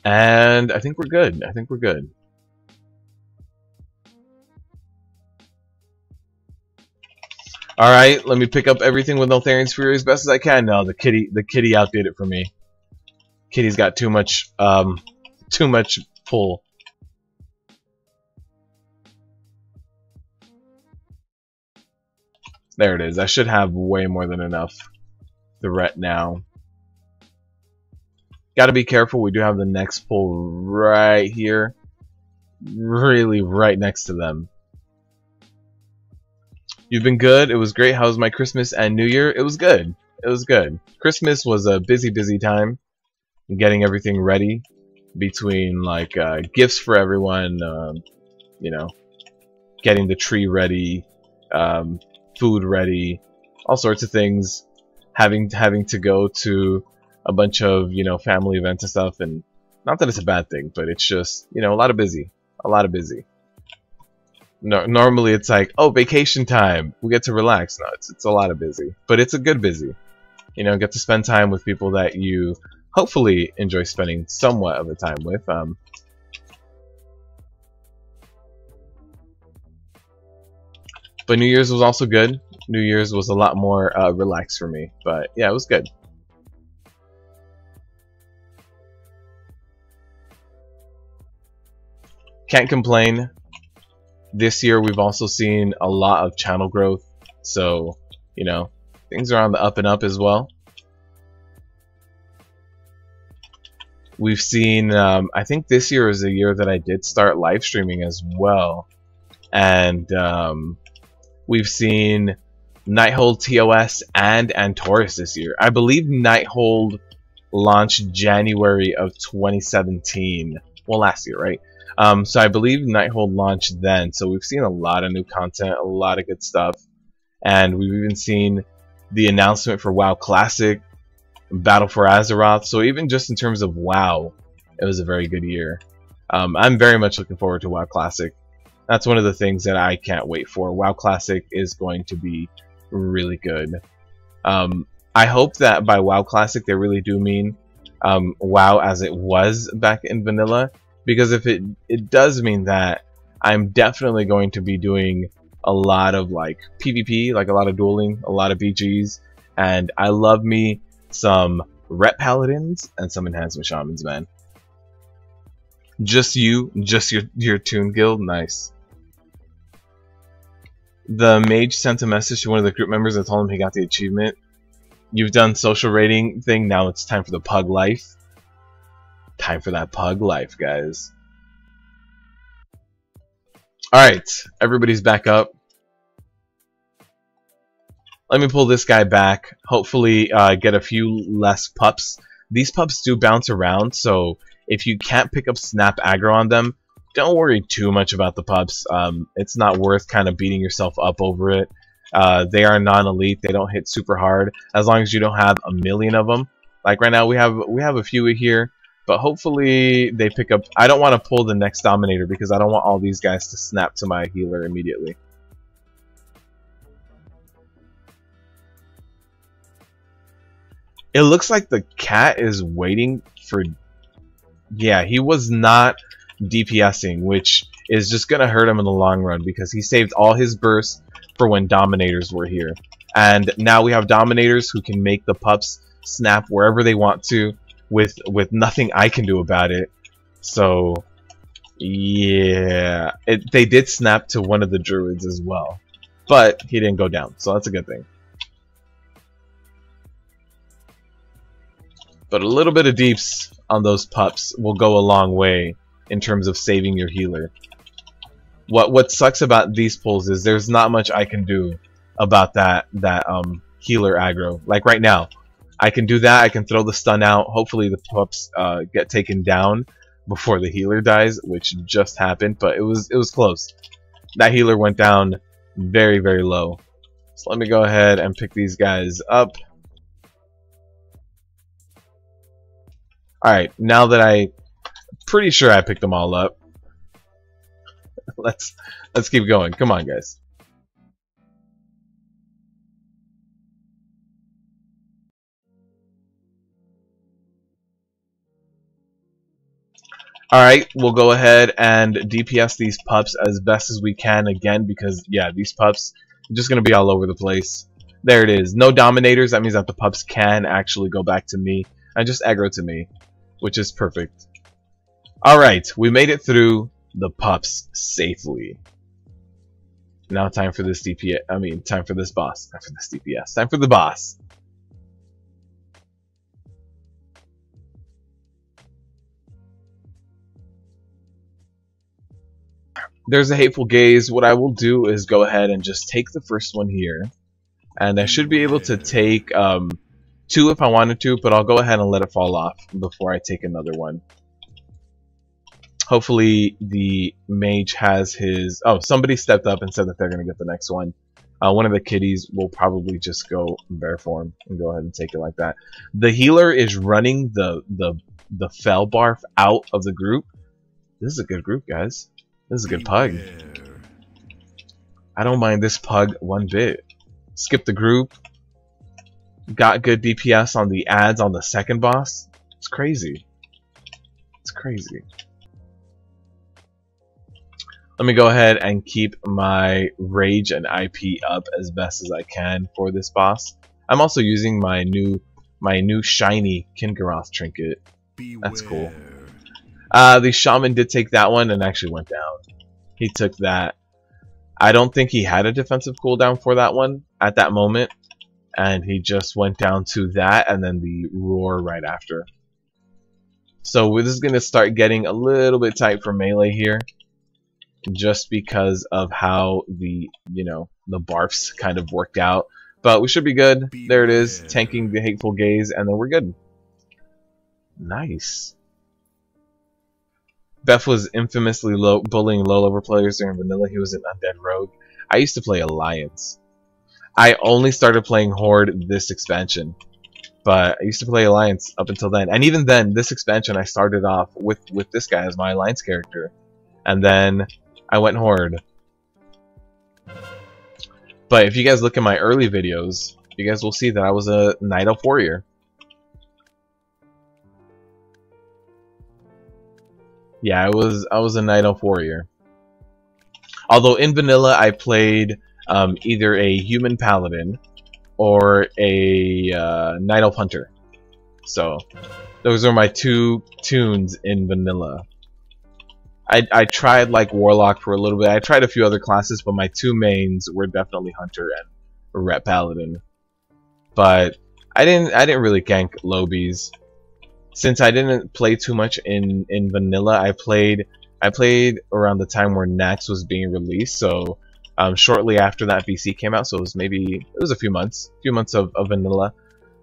And I think we're good. I think we're good. Alright, let me pick up everything with Neltharian's Fury as best as I can. No, the kitty outdid it for me. Kitty's got too much pull. There it is. I should have way more than enough threat now. Gotta be careful, we do have the next pull right here. Really right next to them. You've been good. It was great. How was my Christmas and New Year? It was good. It was good. Christmas was a busy time. Getting everything ready between like gifts for everyone, you know, getting the tree ready, food ready, all sorts of things. Having to go to a bunch of, you know, family events and stuff, and not that it's a bad thing, but it's just, you know, a lot of busy. No, normally it's like, oh, vacation time, we get to relax. No, it's a lot of busy, but it's a good busy. You know, get to spend time with people that you hopefully enjoy spending somewhat of a time with. But New Year's was also good. New Year's was a lot more relaxed for me, but yeah, it was good. Can't complain. This year we've also seen a lot of channel growth, so you know, things are on the up and up as well. We've seen, I think this year is a year that I did start live streaming as well, and we've seen Nighthold TOS and Antorus this year. I believe Nighthold launched January of 2017, well, last year, right? So I believe Nighthold launched then, so we've seen a lot of new content, a lot of good stuff, and we've even seen the announcement for WoW Classic, Battle for Azeroth, so even just in terms of WoW, it was a very good year. I'm very much looking forward to WoW Classic. That's one of the things that I can't wait for. WoW Classic is going to be really good. I hope that by WoW Classic they really do mean WoW as it was back in vanilla, because if it does mean that, I'm definitely going to be doing a lot of like PvP, like a lot of dueling, a lot of BGs, and I love me some Rep Paladins and some Enhancement Shamans, man. Just your Toon Guild, nice. The mage sent a message to one of the group members and told him he got the achievement. You've done social rating thing, now it's time for the pug life. Time for that pug life, guys. Alright, everybody's back up. Let me pull this guy back. Hopefully get a few less pups. These pups do bounce around, so if you can't pick up snap aggro on them, don't worry too much about the pups. It's not worth kind of beating yourself up over it. They are non-elite. They don't hit super hard as long as you don't have a million of them. Like right now, we have a few here, but hopefully they pick up. I don't want to pull the next Dominator because I don't want all these guys to snap to my healer immediately. It looks like the cat is waiting for... Yeah, he was not DPSing, which is just going to hurt him in the long run because he saved all his bursts for when Dominators were here. And now we have Dominators who can make the pups snap wherever they want to with nothing I can do about it. So, yeah. They did snap to one of the Druids as well. But he didn't go down, so that's a good thing. But a little bit of deeps on those pups will go a long way in terms of saving your healer. What sucks about these pulls is there's not much I can do about that healer aggro. Like right now, I can do that. I can throw the stun out. Hopefully the pups get taken down before the healer dies, which just happened, but it was close. That healer went down very, very low. So let me go ahead and pick these guys up. Alright, now that pretty sure I picked them all up. Let's keep going. Come on, guys. Alright, we'll go ahead and DPS these pups as best as we can again because, yeah, these pups are just going to be all over the place. There it is. No Dominators. That means that the pups can actually go back to me and just aggro to me, which is perfect. Alright, we made it through the pups safely. Now time for this DPS. I mean, time for this boss. Time for this DPS. Time for the boss. There's a Hateful Gaze. What I will do is go ahead and just take the first one here. And I should be able to take 2 if I wanted to, but I'll go ahead and let it fall off before I take another one. Hopefully the mage has his... Oh, somebody stepped up and said that they're going to get the next one. One of the kitties will probably just go bear form and go ahead and take it like that. The healer is running the Fell Barf out of the group. This is a good group, guys. This is a good pug. I don't mind this pug one bit. Skip the group. Got good DPS on the ads on the second boss. It's crazy. It's crazy. Let me go ahead and keep my rage and IP up as best as I can for this boss. I'm also using my new shiny Kingaroth trinket. That's cool. The shaman did take that one and actually went down. He took that. I don't think he had a defensive cooldown for that one at that moment. And he just went down to that and then the roar right after. So this is going to start getting a little bit tight for melee here. Just because of how the barfs kind of worked out. But we should be good. There it is. Tanking the Hateful Gaze and then we're good. Nice. Beth was infamously bullying low-level players during vanilla. He was an undead rogue. I used to play Alliance. I only started playing Horde this expansion. But I used to play Alliance up until then. And even then, this expansion, I started off with this guy as my Alliance character. And then I went Horde. But if you guys look at my early videos, you guys will see that I was a Night Elf Warrior. Yeah, I was a Night Elf Warrior. Although in vanilla I played either a human paladin or a Night Elf Hunter. So those are my two tunes in vanilla. I tried like Warlock for a little bit. I tried a few other classes, but my two mains were definitely Hunter and Ret Paladin. But I didn't really gank Lobies. Since I didn't play too much in vanilla, I played around the time where Nax was being released, so shortly after that VC came out, so it was a few months of vanilla.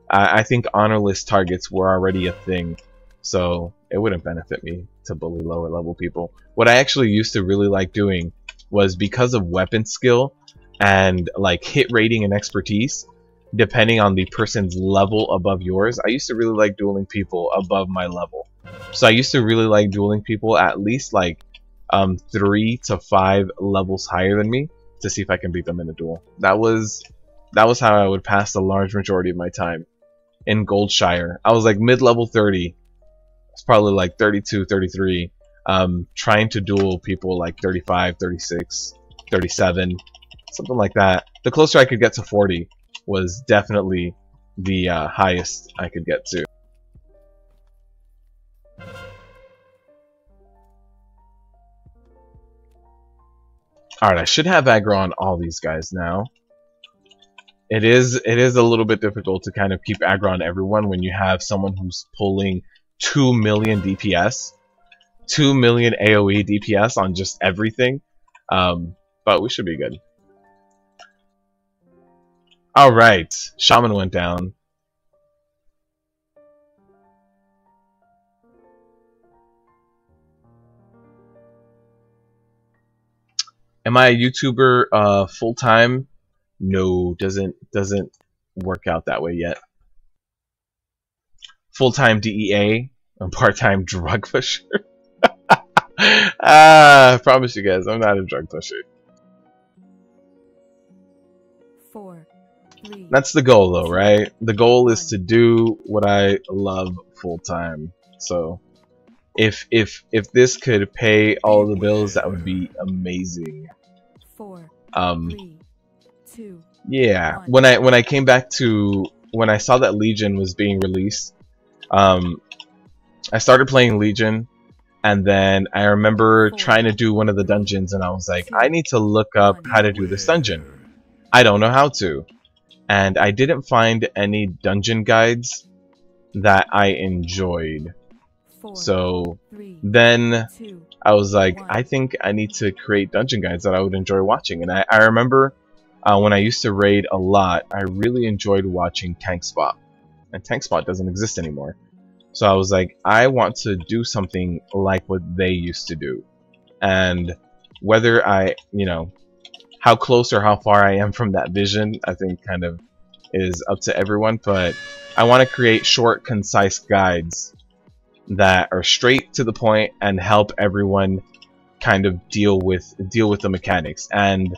I think honorless targets were already a thing, so it wouldn't benefit me to bully lower level people. What I actually used to really like doing was, because of weapon skill and like hit rating and expertise, depending on the person's level above yours, I used to really like dueling people above my level. So I used to really like dueling people at least like 3 to 5 levels higher than me to see if I can beat them in a duel. That was how I would pass the large majority of my time in Goldshire. I was like mid-level 30. It's probably like 32, 33, trying to duel people like 35, 36, 37, something like that. The closer I could get to 40 was definitely the highest I could get to. Alright, I should have aggro on all these guys now. It is a little bit difficult to kind of keep aggro on everyone when you have someone who's pulling 2 million DPS, 2 million AoE DPS on just everything. But we should be good. Alright, Shaman went down. Am I a YouTuber full time? No, doesn't work out that way yet. Full-time DEA, I'm part-time drug pusher. I promise you guys, I'm not a drug pusher. 4, 3. That's the goal though, right? The goal is to do what I love full-time. So if this could pay all the bills, that would be amazing. 4, 3, 2. Yeah, when I came back to, when I saw that Legion was being released, I started playing Legion, and then I remember trying to do one of the dungeons, and I was like, I need to look up how to do this dungeon. I don't know how to. And I didn't find any dungeon guides that I enjoyed. So then I was like, I think I need to create dungeon guides that I would enjoy watching. And I remember when I used to raid a lot, I really enjoyed watching Tank Spot. And Tank Spot doesn't exist anymore. So I was like, I want to do something like what they used to do. And whether I, you know, how close or how far I am from that vision, I think kind of is up to everyone. But I want to create short, concise guides that are straight to the point and help everyone kind of deal with the mechanics, and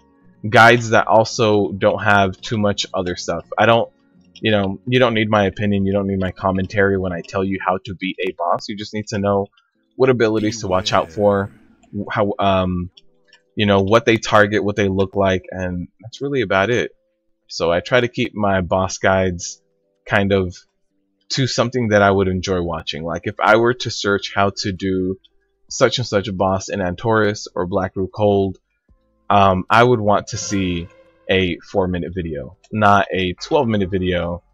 guides that also don't have too much other stuff. I don't, you know, you don't need my opinion, you don't need my commentary when I tell you how to beat a boss. You just need to know what abilities to watch out for, how you know, what they target, what they look like, and that's really about it. So I try to keep my boss guides kind of to something that I would enjoy watching. Like if I were to search how to do such and such a boss in Antorus or Blackroot Cold, I would want to see a 4-minute video, not a 12-minute video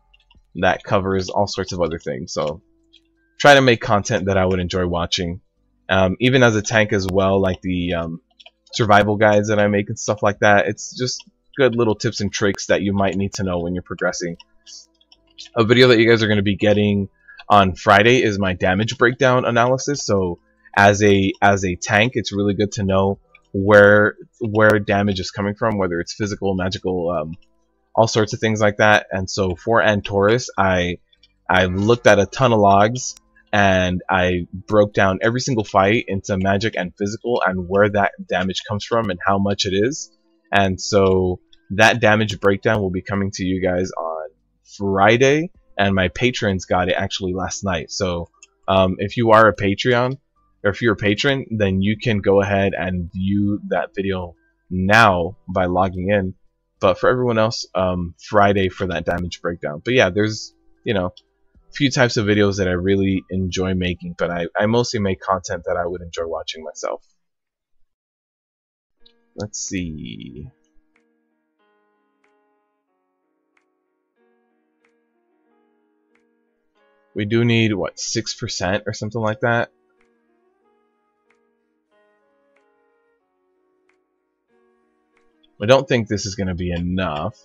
that covers all sorts of other things. So try to make content that I would enjoy watching. Even as a tank as well, like the survival guides that I make and stuff like that. It's just good little tips and tricks that you might need to know when you're progressing. A video that you guys are going to be getting on Friday is my damage breakdown analysis. So as a tank, it's really good to know where damage is coming from, whether it's physical, magical, all sorts of things like that. And so for Antorus, I looked at a ton of logs and I broke down every single fight into magic and physical and where that damage comes from and how much it is. And so that damage breakdown will be coming to you guys on Friday, and my patrons got it actually last night. So if you are a Patreon, or if you're a patron, then you can go ahead and view that video now by logging in. But for everyone else, Friday for that damage breakdown. But yeah, there's, you know, a few types of videos that I really enjoy making, but I mostly make content that I would enjoy watching myself. Let's see. We do need, what, 6% or something like that? I don't think this is going to be enough.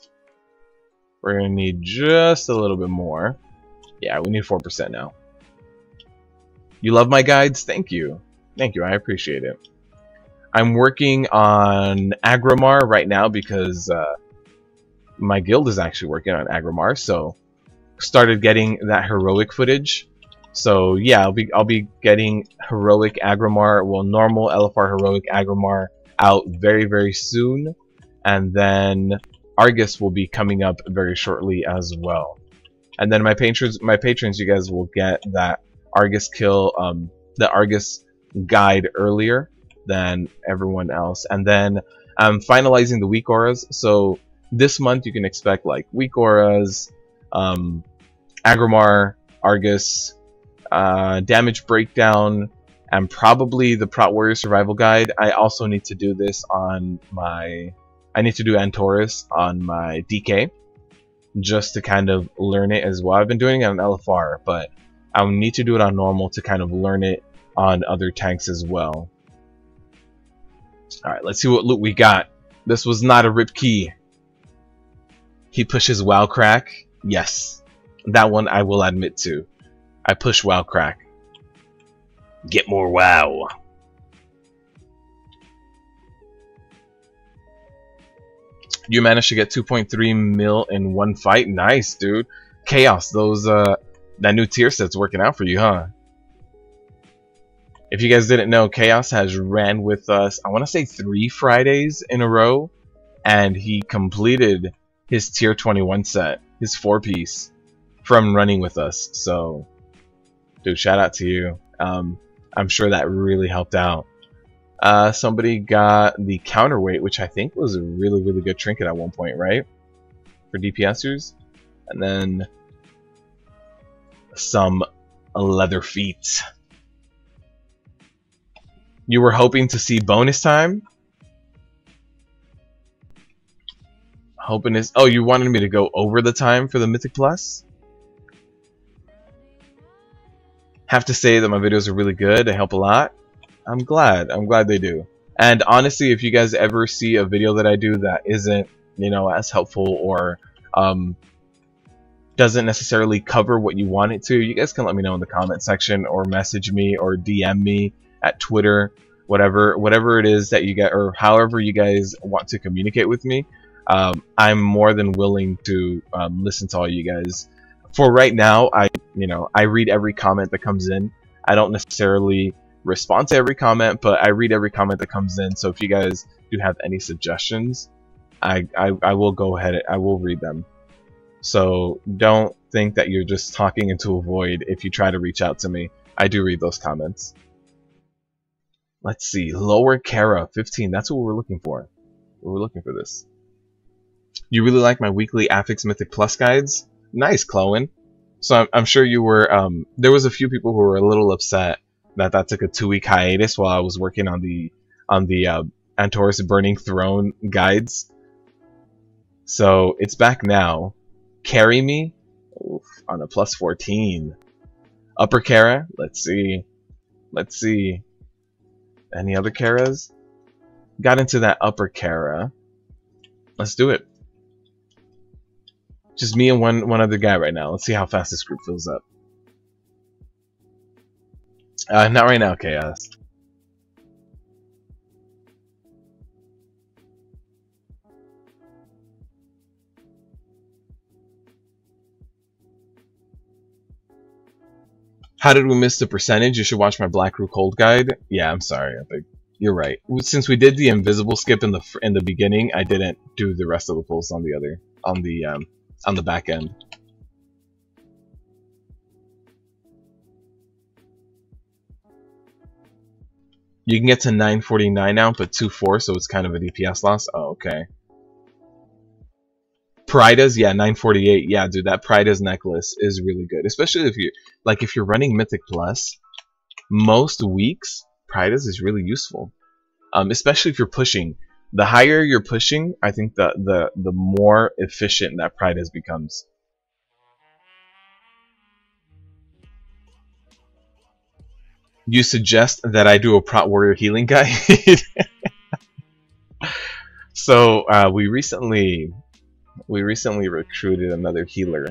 We're going to need just a little bit more. Yeah, we need 4% now. You love my guides? Thank you. Thank you, I appreciate it. I'm working on Agromar right now because my guild is actually working on Agromar, so started getting that heroic footage. So yeah, I'll be getting heroic Agromar, well, normal LFR heroic Agromar out very, very soon, and then Argus will be coming up very shortly as well. And then my patrons, you guys will get that Argus kill, the Argus guide earlier than everyone else. And then I'm finalizing the weak auras, so this month you can expect like weak auras, Agromar, Argus, damage breakdown, and probably the Prot Warrior survival guide. I also need to do this on my, I need to do Antorus on my DK just to kind of learn it as well. I've been doing it on LFR, but I'll need to do it on normal to kind of learn it on other tanks as well. Alright, let's see what loot we got. This was not a rip key. He pushes WoW crack. Yes. That one I will admit to. I push WoW crack. Get more WoW. You managed to get 2.3 mil in one fight. Nice, dude. Chaos, those that new tier set's working out for you, huh? If you guys didn't know, Chaos has ran with us, I want to say 3 Fridays in a row, and he completed his tier 21 set, his 4-piece, from running with us. So, dude, shout out to you. I'm sure that really helped out. Somebody got the counterweight, which I think was a really, really good trinket at one point, right? For DPSers. And then some leather feet. You were hoping to see bonus time? Hoping is, oh, you wanted me to go over the time for the Mythic Plus? Have to say that my videos are really good. They help a lot. I'm glad they do. And honestly, if you guys ever see a video that I do that isn't, you know, as helpful or doesn't necessarily cover what you want it to, you guys can let me know in the comment section or message me or DM me at Twitter, whatever it is that you get, or however you guys want to communicate with me. I'm more than willing to listen to all you guys. For right now, I read every comment that comes in. I don't necessarily respond to every comment, but I read every comment that comes in. So if you guys do have any suggestions, I will go ahead. I will read them. So don't think that you're just talking into a void if you try to reach out to me. I do read those comments. Let's see, lower Kara 15. That's what we're looking for. We're looking for this. You really like my weekly Affix Mythic Plus guides? Nice, Chloe. So I'm sure you were. There was a few people who were a little upset that took a 2-week hiatus while I was working on the Antorus Burning Throne guides. So it's back now. Carry me. Oof, on a plus 14. Upper Kara. Let's see. Let's see. Any other Karas? Got into that upper Kara. Let's do it. Just me and one other guy right now. Let's see how fast this group fills up. Not right now, Chaos. How did we miss the percentage? You should watch my Black Root Cold guide. Yeah, I'm sorry. I think you're right. Since we did the invisible skip in the beginning, I didn't do the rest of the pulse on the back end. You can get to 949 now, but 2-4, so it's kind of a DPS loss. Oh, okay. Prida's, yeah, 948. Yeah, dude, that Prida's necklace is really good, especially if you're running Mythic Plus. Most weeks, Prida's is really useful, especially if you're pushing. the higher you're pushing, I think the more efficient that pride has becomes. You suggest that I do a Prot Warrior healing guide? So we recently recruited another healer,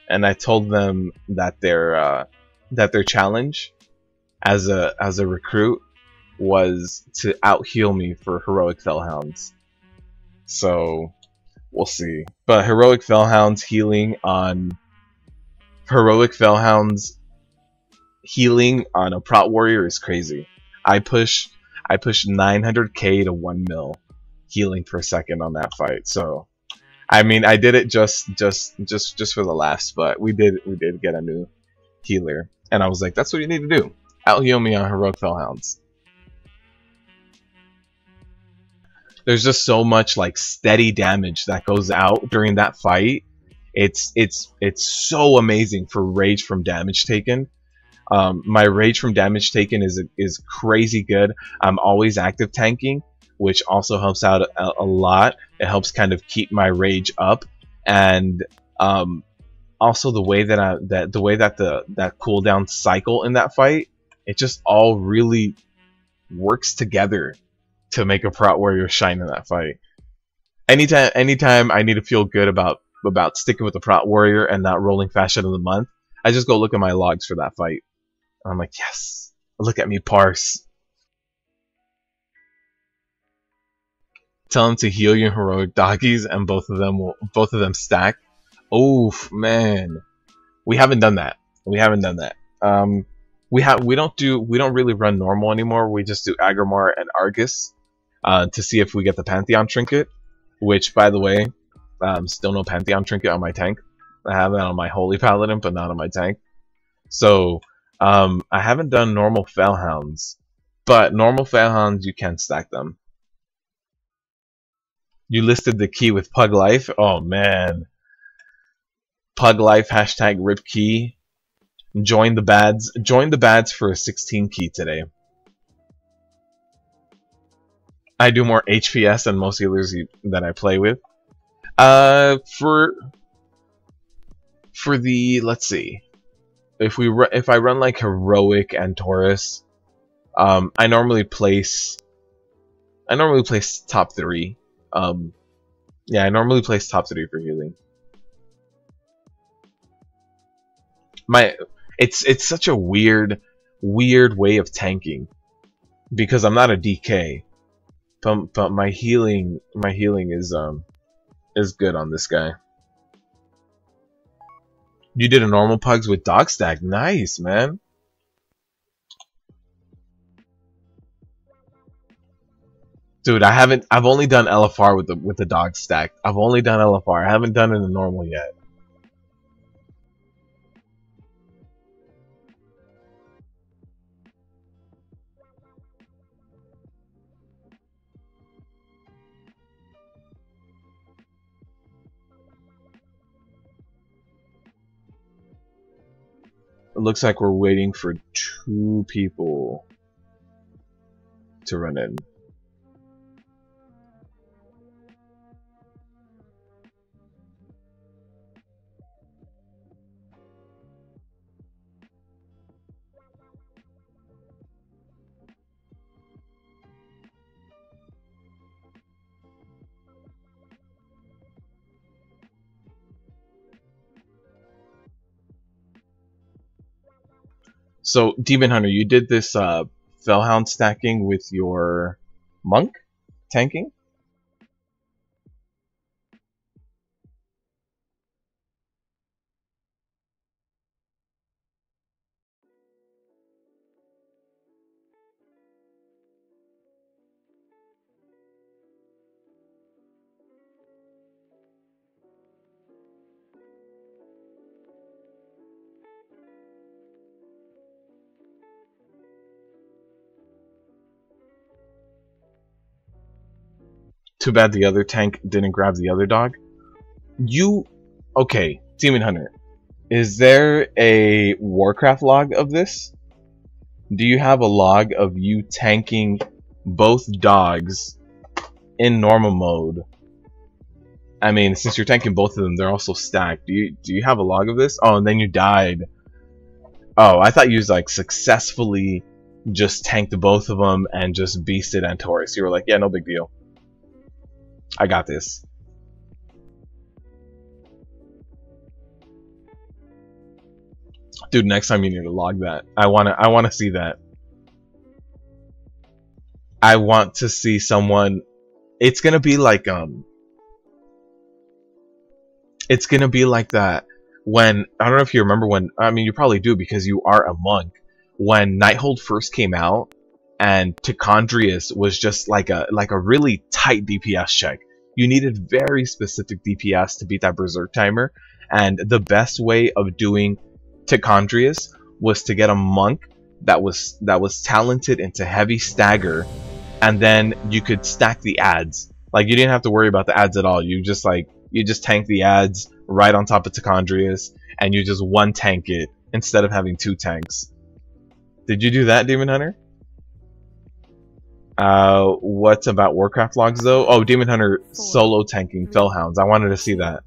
and I told them that their challenge as a recruit was to out heal me for heroic Fellhounds. So we'll see. But heroic Fellhounds healing on a Prot Warrior is crazy. I push 900k to 1 mil healing per second on that fight. So I mean, I did it just for the laughs, but we did get a new healer, and I was like, that's what you need to do. Out heal me on heroic Fellhounds. There's just so much like steady damage that goes out during that fight. It's so amazing for rage from damage taken. My rage from damage taken is crazy good. I'm always active tanking, which also helps out a lot. It helps kind of keep my rage up, and also the way that that cooldown cycle in that fight, it just all really works together to make a Prot Warrior shine in that fight. Anytime I need to feel good about sticking with the Prot Warrior and not rolling Fashion of the Month, I just go look at my logs for that fight. And I'm like, yes, look at me parse. Tell them to heal your heroic doggies, and both of them stack. Oh man, we haven't done that. We don't really run normal anymore. We just do Agrimar and Argus to see if we get the Pantheon trinket. Which, by the way, still no Pantheon trinket on my tank. I have that on my Holy Paladin, but not on my tank. So I haven't done normal Fellhounds, but normal Fellhounds you can stack them. You listed the key with Pug Life. Oh man, Pug Life hashtag rip key. Join the bads. Join the bads for a 16 key today. I do more HPS than most healers that I play with. For the, let's see, if I run like heroic Antorus, I normally place top 3. Yeah, I normally place top 3 for healing. It's such a weird way of tanking because I'm not a DK, but my healing is good on this guy. You did a normal pugs with dog stack. Nice, man. Dude, I've only done LFR with the dog stack. I've only done LFR. I haven't done it in normal yet. It looks like we're waiting for 2 people to run in. So, Demon Hunter, you did this Fellhound stacking with your monk tanking? Too bad the other tank didn't grab the other dog. Okay, Demon Hunter. Is there a Warcraft log of this? Do you have a log of you tanking both dogs in normal mode. I mean, since you're tanking both of them, they're also stacked. Do you have a log of this? Oh, and then you died. Oh, I thought you like successfully just tanked both of them and just beasted Antorus. You were like, yeah, no big deal. I got this. Dude, next time you need to log that. I wanna see that. I want to see someone. It's gonna be like it's gonna be like that when, I don't know if you remember when, I mean you probably do because you are a monk, when Nighthold first came out and Tichondrius was just like a really tight DPS check. You needed very specific DPS to beat that berserk timer, and the best way of doing Tichondrius was to get a monk that was talented into heavy stagger, and then you could stack the adds. Like, you didn't have to worry about the adds at all. You just tank the adds right on top of Tichondrius, and you just one tank it instead of having two tanks. Did you do that, Demon Hunter? What about Warcraft logs though? Oh, Demon Hunter solo tanking Fellhounds. I wanted to see that.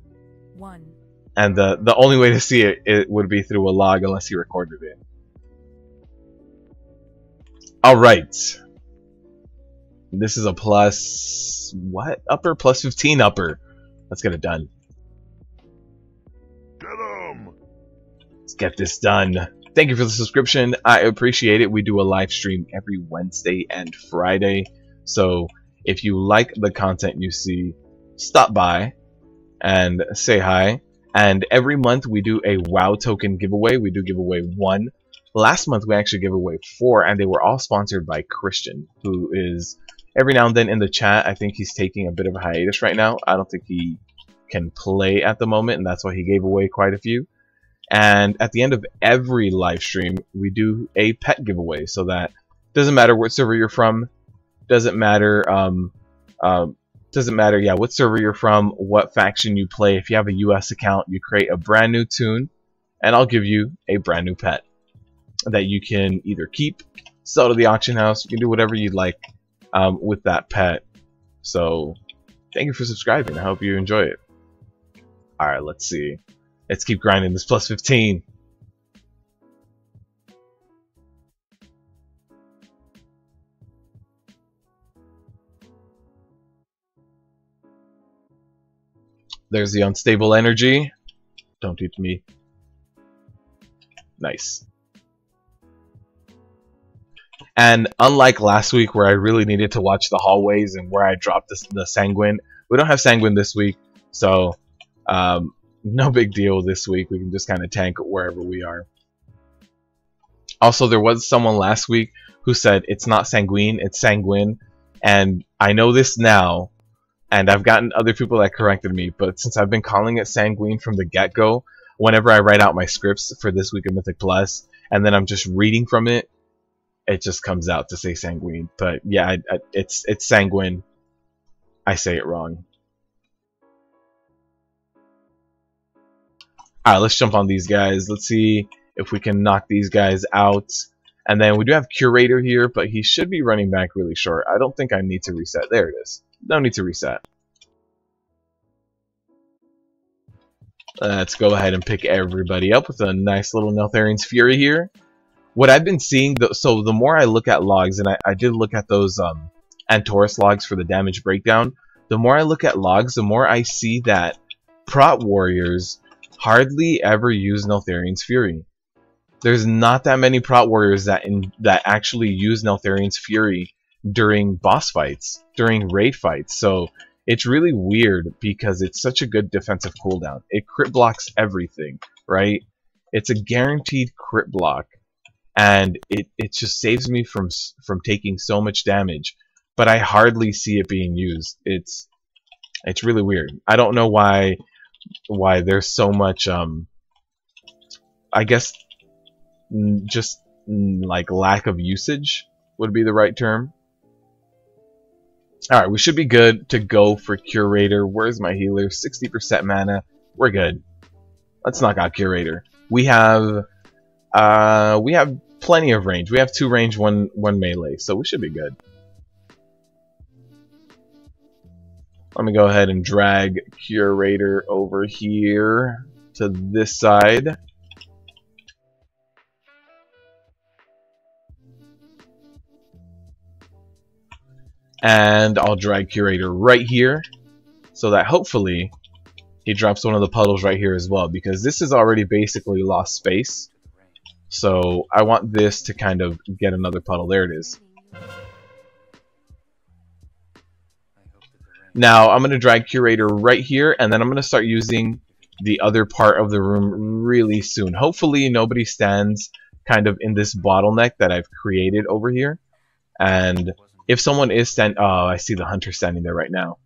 And the only way to see it would be through a log unless he recorded it. Alright. This is a plus... what? Upper? Plus 15 upper. Let's get it done. Get 'em! Let's get this done. Thank you for the subscription. I appreciate it. We do a live stream every Wednesday and Friday. So if you like the content you see, stop by and say hi. And every month we do a WoW token giveaway. We do give away 1. Last month we actually gave away 4, and they were all sponsored by Christian, who is every now and then in the chat. I think he's taking a bit of a hiatus right now. I don't think he can play at the moment, and that's why he gave away quite a few. And at the end of every live stream, we do a pet giveaway, so that doesn't matter what server you're from, doesn't matter what server you're from, what faction you play. If you have a US account, you create a brand new toon, and I'll give you a brand new pet that you can either keep, sell to the auction house. You can do whatever you'd like with that pet. So thank you for subscribing. I hope you enjoy it. Alright, let's see. Let's keep grinding this plus 15. There's the unstable energy. Don't teach me. Nice. And unlike last week where I really needed to watch the hallways and where I dropped the Sanguine, we don't have Sanguine this week, so no big deal this week. We can just kind of tank wherever we are. Also, there was someone last week who said it's not Sanguine, it's Sanguine, and I know this now, and I've gotten other people that corrected me, but since I've been calling it Sanguine from the get-go, whenever I write out my scripts for this week of Mythic Plus, and then I'm just reading from it, it just comes out to say Sanguine. But yeah, it's Sanguine. I say it wrong. Alright, let's jump on these guys. Let's see if we can knock these guys out. And then we do have Curator here, but he should be running back really short. I don't think I need to reset. There it is. No need to reset. Let's go ahead and pick everybody up with a nice little Neltharian's Fury here. What I've been seeing, so the more I look at logs, and I did look at those Antorus logs for the damage breakdown, the more I look at logs, the more I see that prot warriors hardly ever use Neltharian's Fury. There's not that many prot warriors that actually use Neltharian's Fury during boss fights, during raid fights. So it's really weird because it's such a good defensive cooldown. It crit blocks everything, right? It's a guaranteed crit block, and it just saves me from taking so much damage. But I hardly see it being used. It's really weird. I don't know why there's so much I guess just like lack of usage would be the right term. Alright, we should be good to go for Curator. Where's my healer? 60% mana. We're good. Let's knock out Curator. We have plenty of range. We have 2 range, 1 melee, so we should be good. Let me go ahead and drag Curator over here to this side. And I'll drag Curator right here so that hopefully he drops one of the puddles right here as well, because this is already basically lost space. So I want this to kind of get another puddle. There it is. Now I'm going to drag Curator right here, and then I'm going to start using the other part of the room really soon. Hopefully nobody stands kind of in this bottleneck that I've created over here. And if someone is standing... Oh, I see the hunter standing there right now.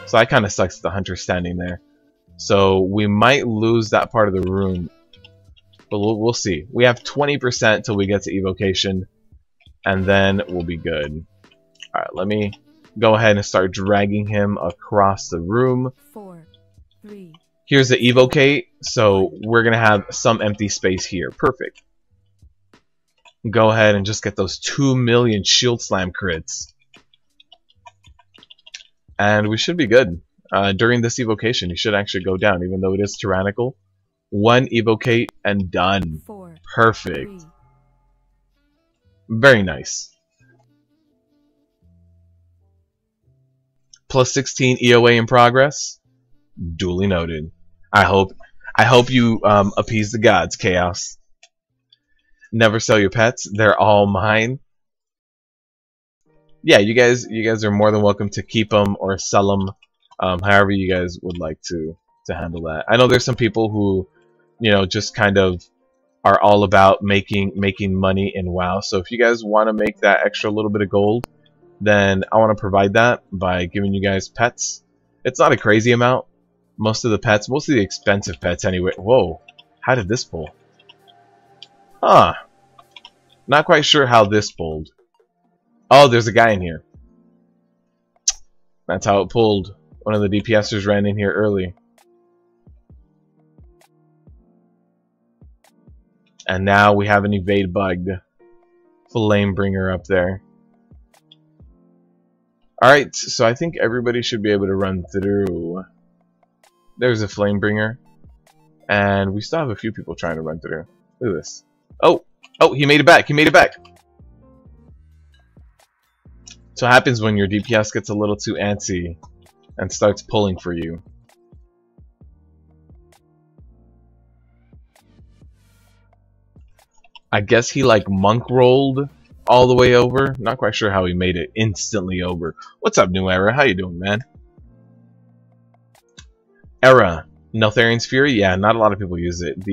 So that kind of sucks, the hunter standing there. So we might lose that part of the room. But we'll see. We have 20% till we get to evocation. And then we'll be good. Alright, let me go ahead and start dragging him across the room. 4, 3. Here's the evocate. So we're going to have some empty space here. Perfect. Go ahead and just get those 2 million shield slam crits. And we should be good. During this evocation, he should actually go down, even though it is tyrannical. 1 evocate and done. 4, Perfect. 3. Very nice. Plus 16 EOA in progress. Duly noted. I hope you appease the gods, Chaos. Never sell your pets. They're all mine. Yeah, you guys are more than welcome to keep them or sell them, however you guys would like to handle that. I know there's some people who, you know, just kind of are all about making money in WoW. So if you guys want to make that extra little bit of gold, then I want to provide that by giving you guys pets. It's not a crazy amount. Most of the expensive pets anyway. Whoa, how did this pull? Huh. Not quite sure how this pulled. Oh, there's a guy in here. That's how it pulled. One of the DPSers ran in here early. And now we have an evade bugged Flamebringer up there. Alright, so I think everybody should be able to run through. There's a Flamebringer. And we still have a few people trying to run through. Look at this. Oh, he made it back. He made it back. So what happens when your DPS gets a little too antsy and starts pulling for you. I guess he like monk rolled all the way over. Not quite sure how he made it instantly over. What's up, New Era? How you doing, man? Era. Neltharian's Fury? Yeah, not a lot of people use it.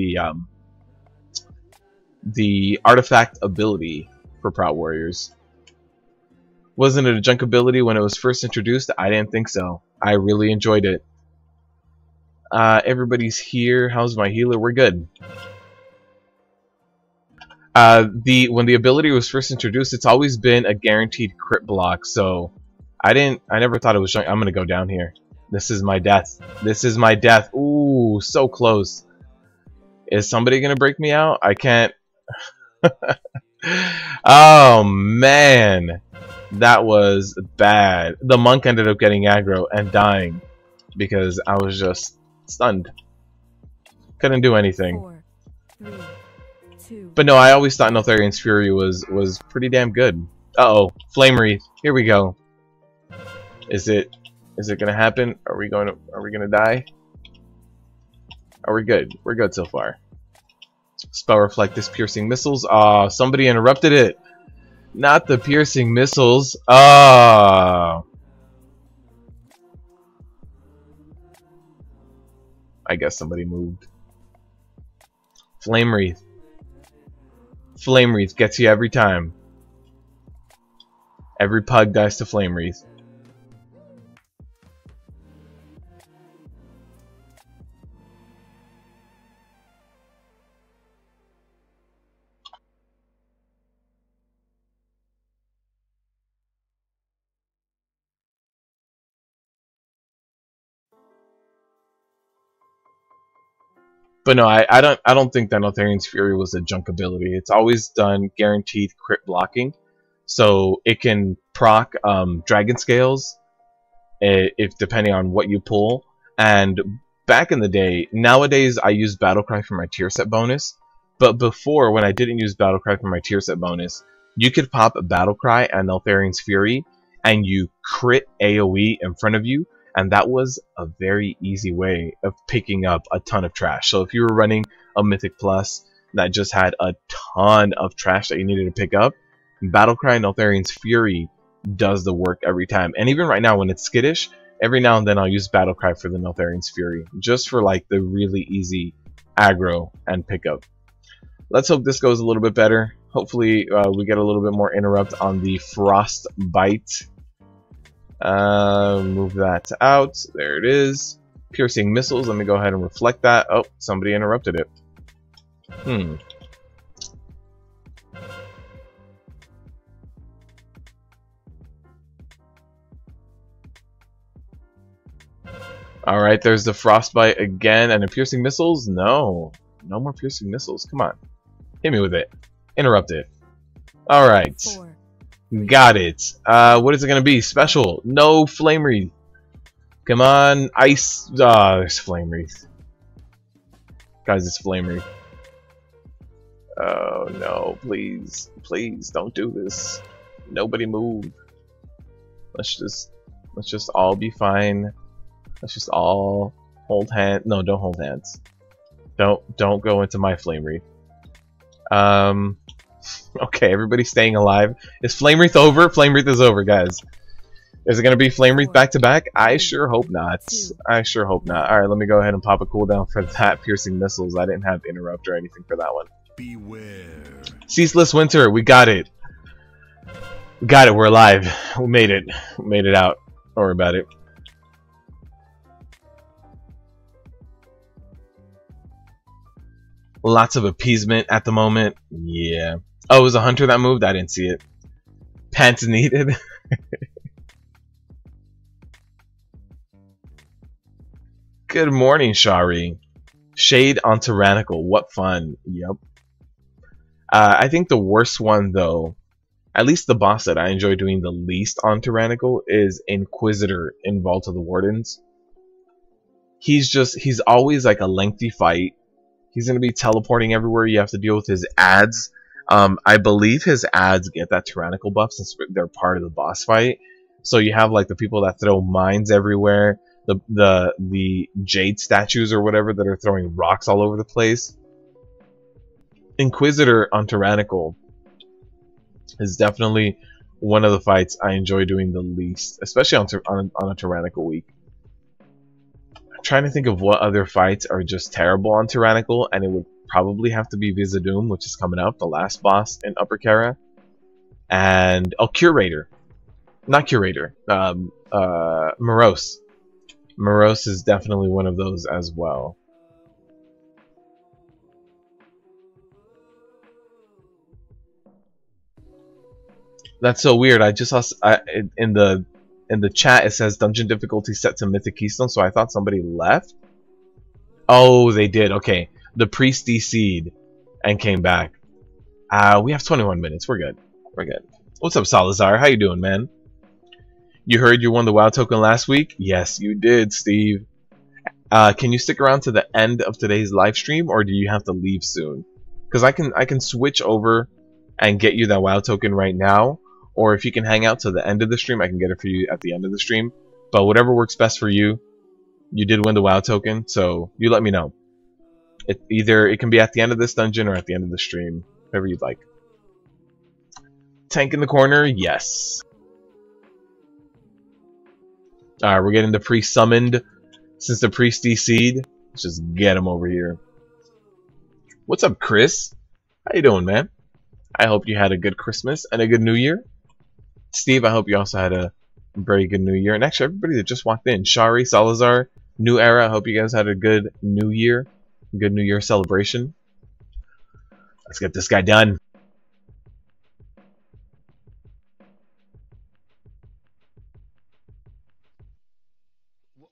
The artifact ability for Proud Warriors. Wasn't it a junk ability when it was first introduced? I didn't think so. I really enjoyed it. Everybody's here. How's my healer? We're good. When the ability was first introduced, it's always been a guaranteed crit block. So I never thought it was junk. I'm gonna go down here. This is my death. This is my death. Ooh, so close. Is somebody gonna break me out? I can't. Oh man, that was bad. The monk ended up getting aggro and dying because I was just stunned. Couldn't do anything. 4, 3, 2. But no, I always thought Neltharian's Fury was pretty damn good. Uh-oh, Flame Wreath. Here we go. Is it gonna happen? Are we gonna die? Are we good? We're good so far. Spell Reflect this piercing missiles. Ah, somebody interrupted it. Not the piercing missiles. Ah. I guess somebody moved. Flame Wreath. Flame Wreath gets you every time. Every pug dies to Flame Wreath. But no, I don't think that Neltharian's Fury was a junk ability. It's always done guaranteed crit blocking, so it can proc Dragon Scales if depending on what you pull. And back in the day, nowadays I use Battlecry for my tier set bonus, but before, when I didn't use Battlecry for my tier set bonus, you could pop Battlecry and Neltharion's Fury and you crit AoE in front of you, and that was a very easy way of picking up a ton of trash. So if you were running a Mythic Plus that just had a ton of trash that you needed to pick up, Battlecry and Neltharion's Fury does the work every time. And even right now when it's skittish, every now and then I'll use Battlecry for the Neltharion's Fury, just for like the really easy aggro and pickup. Let's hope this goes a little bit better. Hopefully we get a little bit more interrupt on the Frostbite. Move that out. There it is. Piercing missiles. Let me go ahead and reflect that. Oh, somebody interrupted it. Alright, there's the Frostbite again. And the piercing missiles? No. No more piercing missiles. Come on. Hit me with it. Interrupt it. Alright. 4, Got it. What is it going to be? Special. No Flame Wreath. Come on. Ice. There's Flame Wreath. Guys, it's Flame Wreath. Oh, no. Please. Please, don't do this. Nobody move. Let's just all be fine. Let's just all hold hands. No, don't hold hands. Don't go into my Flame Wreath. Okay, everybody's staying alive. Is Flame Wreath over? Flame Wreath is over, guys. Is it gonna be Flame Wreath back to back? I sure hope not. I sure hope not. Alright, let me go ahead and pop a cooldown for that piercing missiles. I didn't have interrupt or anything for that one. Beware. Ceaseless Winter, we got it. We got it, we're alive. We made it. We made it out. Don't worry about it. Lots of appeasement at the moment. Yeah. Oh, it was a hunter that moved? I didn't see it. Pants needed. Good morning, Shari. Shade on Tyrannical. What fun. Yep. I think the worst one, though, at least the boss that I enjoy doing the least on Tyrannical, is Inquisitor in Vault of the Wardens. He's always like a lengthy fight. He's going to be teleporting everywhere. You have to deal with his ads. I believe his ads get that tyrannical buff since they're part of the boss fight. So you have like the people that throw mines everywhere, the jade statues or whatever that are throwing rocks all over the place. Inquisitor on tyrannical is definitely one of the fights I enjoy doing the least, especially on a tyrannical week. Trying to think of what other fights are just terrible on tyrannical, and it would probably have to be Vizadum, which is coming up, the last boss in Upper Kara, and Curator, not Curator, Morose. Morose is definitely one of those as well. That's so weird. I just saw in the chat it says dungeon difficulty set to Mythic Keystone, so I thought somebody left. Oh, they did. Okay, the priest DC'd and came back. We have 21 minutes. We're good. We're good. What's up, Salazar? How you doing, man? You heard you won the WoW token last week? Yes, you did, Steve. Can you stick around to the end of today's live stream, or do you have to leave soon? Because I can switch over and get you that WoW token right now. Or if you can hang out to the end of the stream, I can get it for you at the end of the stream. But whatever works best for you. You did win the WoW token, so you let me know. It can be at the end of this dungeon or at the end of the stream, whatever you'd like. Tank in the corner, yes. Alright, we're getting the priest summoned. Since the priest DC'd, let's just get him over here. What's up, Chris? How you doing, man? I hope you had a good Christmas and a good New Year. Steve, I hope you also had a very good New Year. And actually, everybody that just walked in, Shari, Salazar, New Era, I hope you guys had a good New Year. Good New Year celebration. Let's get this guy done.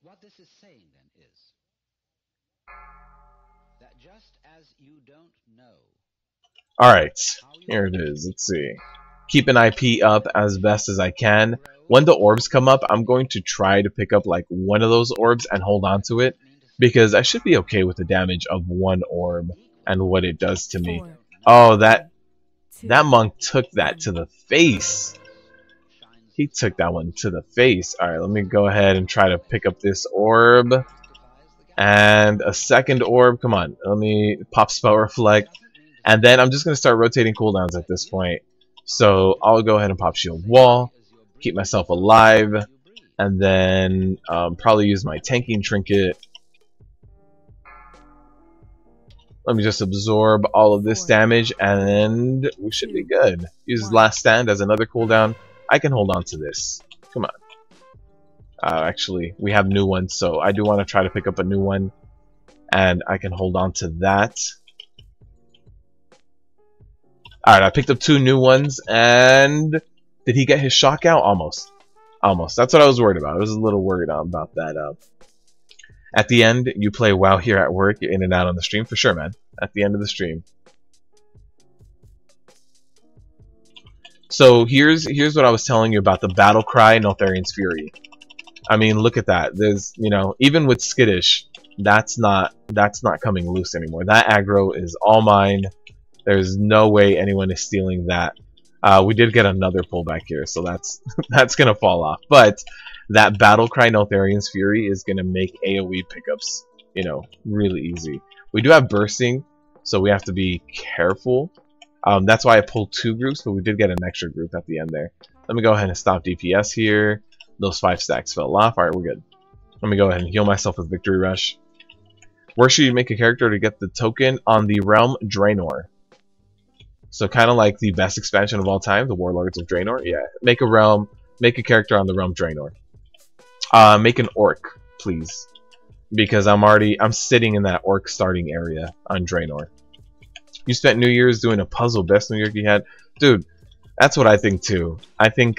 What this is saying then is that just as you don't know. Alright, here it is. Let's see. keep an IP up as best as I can. When the orbs come up, I'm going to try to pick up like one of those orbs and hold on to it, because I should be okay with the damage of one orb and what it does to me. 4, Oh, that 2, monk took that to the face. He took that one to the face. Alright, let me go ahead and try to pick up this orb. And a second orb. Come on. Let me pop Spell Reflect. And then I'm just going to start rotating cooldowns at this point. So I'll go ahead and pop Shield Wall. Keep myself alive. And then probably use my tanking trinket. Let me just absorb all of this damage and we should be good. Use Last Stand as another cooldown. I can hold on to this. Come on. Actually, we have new ones, so I do want to try to pick up a new one. And I can hold on to that. Alright, I picked up 2 new ones, and did he get his shock out? Almost. Almost. That's what I was worried about. I was a little worried about that. At the end, you play WoW here at work, you're in and out on the stream, for sure, man. At the end of the stream. So here's what I was telling you about the battle cry, Notharian's Fury. I mean, look at that. There's, you know, even with Skittish, that's not coming loose anymore. That aggro is all mine. There's no way anyone is stealing that. We did get another pullback here, so that's gonna fall off. But that battle cry, Notharian's Fury, is gonna make AoE pickups, you know, really easy. We do have bursting, so we have to be careful. That's why I pulled 2 groups, but we did get an extra group at the end there. Let me go ahead and stop DPS here. Those 5 stacks fell off. Alright, we're good. Let me go ahead and heal myself with Victory Rush. Where should you make a character to get the token? On the realm Draenor. So kind of like the best expansion of all time, the Warlords of Draenor. Yeah, make a character on the realm Draenor. Make an orc, please. Because I'm sitting in that orc starting area on Draenor. You spent New Year's doing a puzzle, best New Year you had. Dude, that's what I think too. I think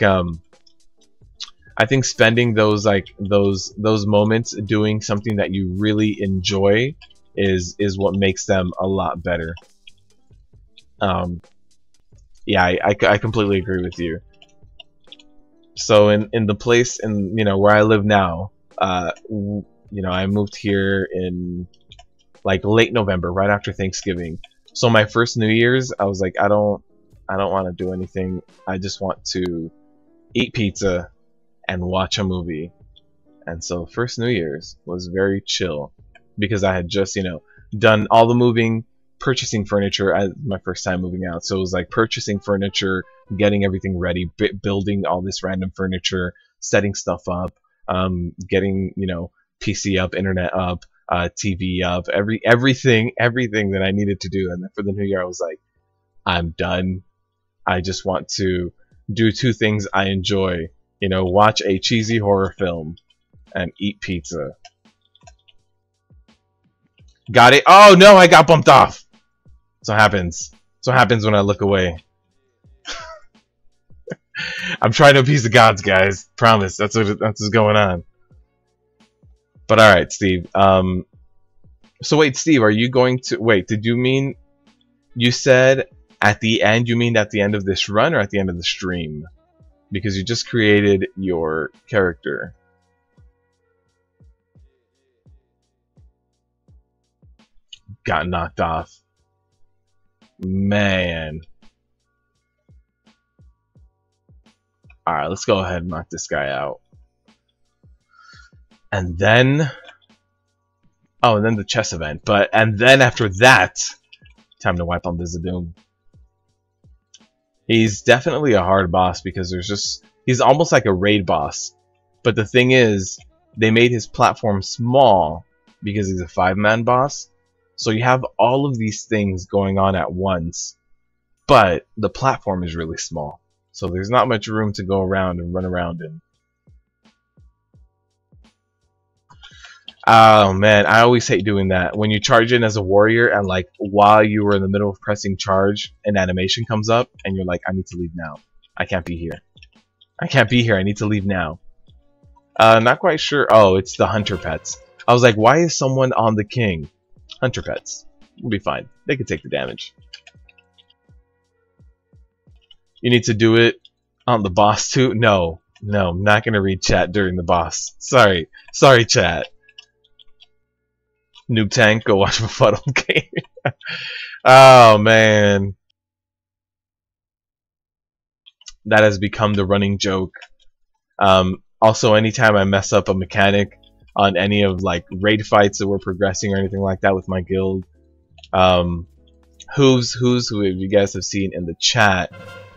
spending those moments doing something that you really enjoy is what makes them a lot better. Yeah, I completely agree with you. So in the place where I live now, you know, I moved here in like late November, right after Thanksgiving. So my first New Year's, I was like, I don't want to do anything. I just want to eat pizza and watch a movie. And so first New Year's was very chill because I had just, you know, done all the moving, purchasing furniture as my first time moving out. So it was like purchasing furniture, getting everything ready, building all this random furniture, setting stuff up, getting, you know, PC up, internet up, TV up, everything that I needed to do. And then for the new year, I was like, I'm done. I just want to do 2 things I enjoy. You know, watch a cheesy horror film and eat pizza. Got it? Oh no, I got bumped off. That's what happens. That's what happens when I look away. I'm trying to appease the gods, guys. Promise. That's what's going on. But alright, Steve. So wait, Steve, are you going to... Wait, did you mean... You said at the end, you mean at the end of this run or at the end of the stream? Because you just created your character. Got knocked off. Man. Alright, let's go ahead and knock this guy out. And then... Oh, and then the chess event. And then after that, time to wipe on Vizadum. He's definitely a hard boss because he's almost like a raid boss. But the thing is, they made his platform small because he's a 5-man boss. So you have all of these things going on at once, but the platform is really small. So there's not much room to go around and run around in. Oh man, I always hate doing that. When you charge in as a warrior and like while you were in the middle of pressing charge, an animation comes up and you're like, I need to leave now. I can't be here. I can't be here. I need to leave now. Not quite sure. Oh, it's the hunter pets. I was like, why is someone on the king? Hunter pets. We'll be fine. They can take the damage. You need to do it on the boss too. No, I'm not gonna read chat during the boss. Sorry, chat. Noob Tank, go watch Befuddled Game. Oh man, that has become the running joke. Also, anytime I mess up a mechanic on any of like raid fights that we're progressing or anything like that with my guild, who you guys have seen in the chat,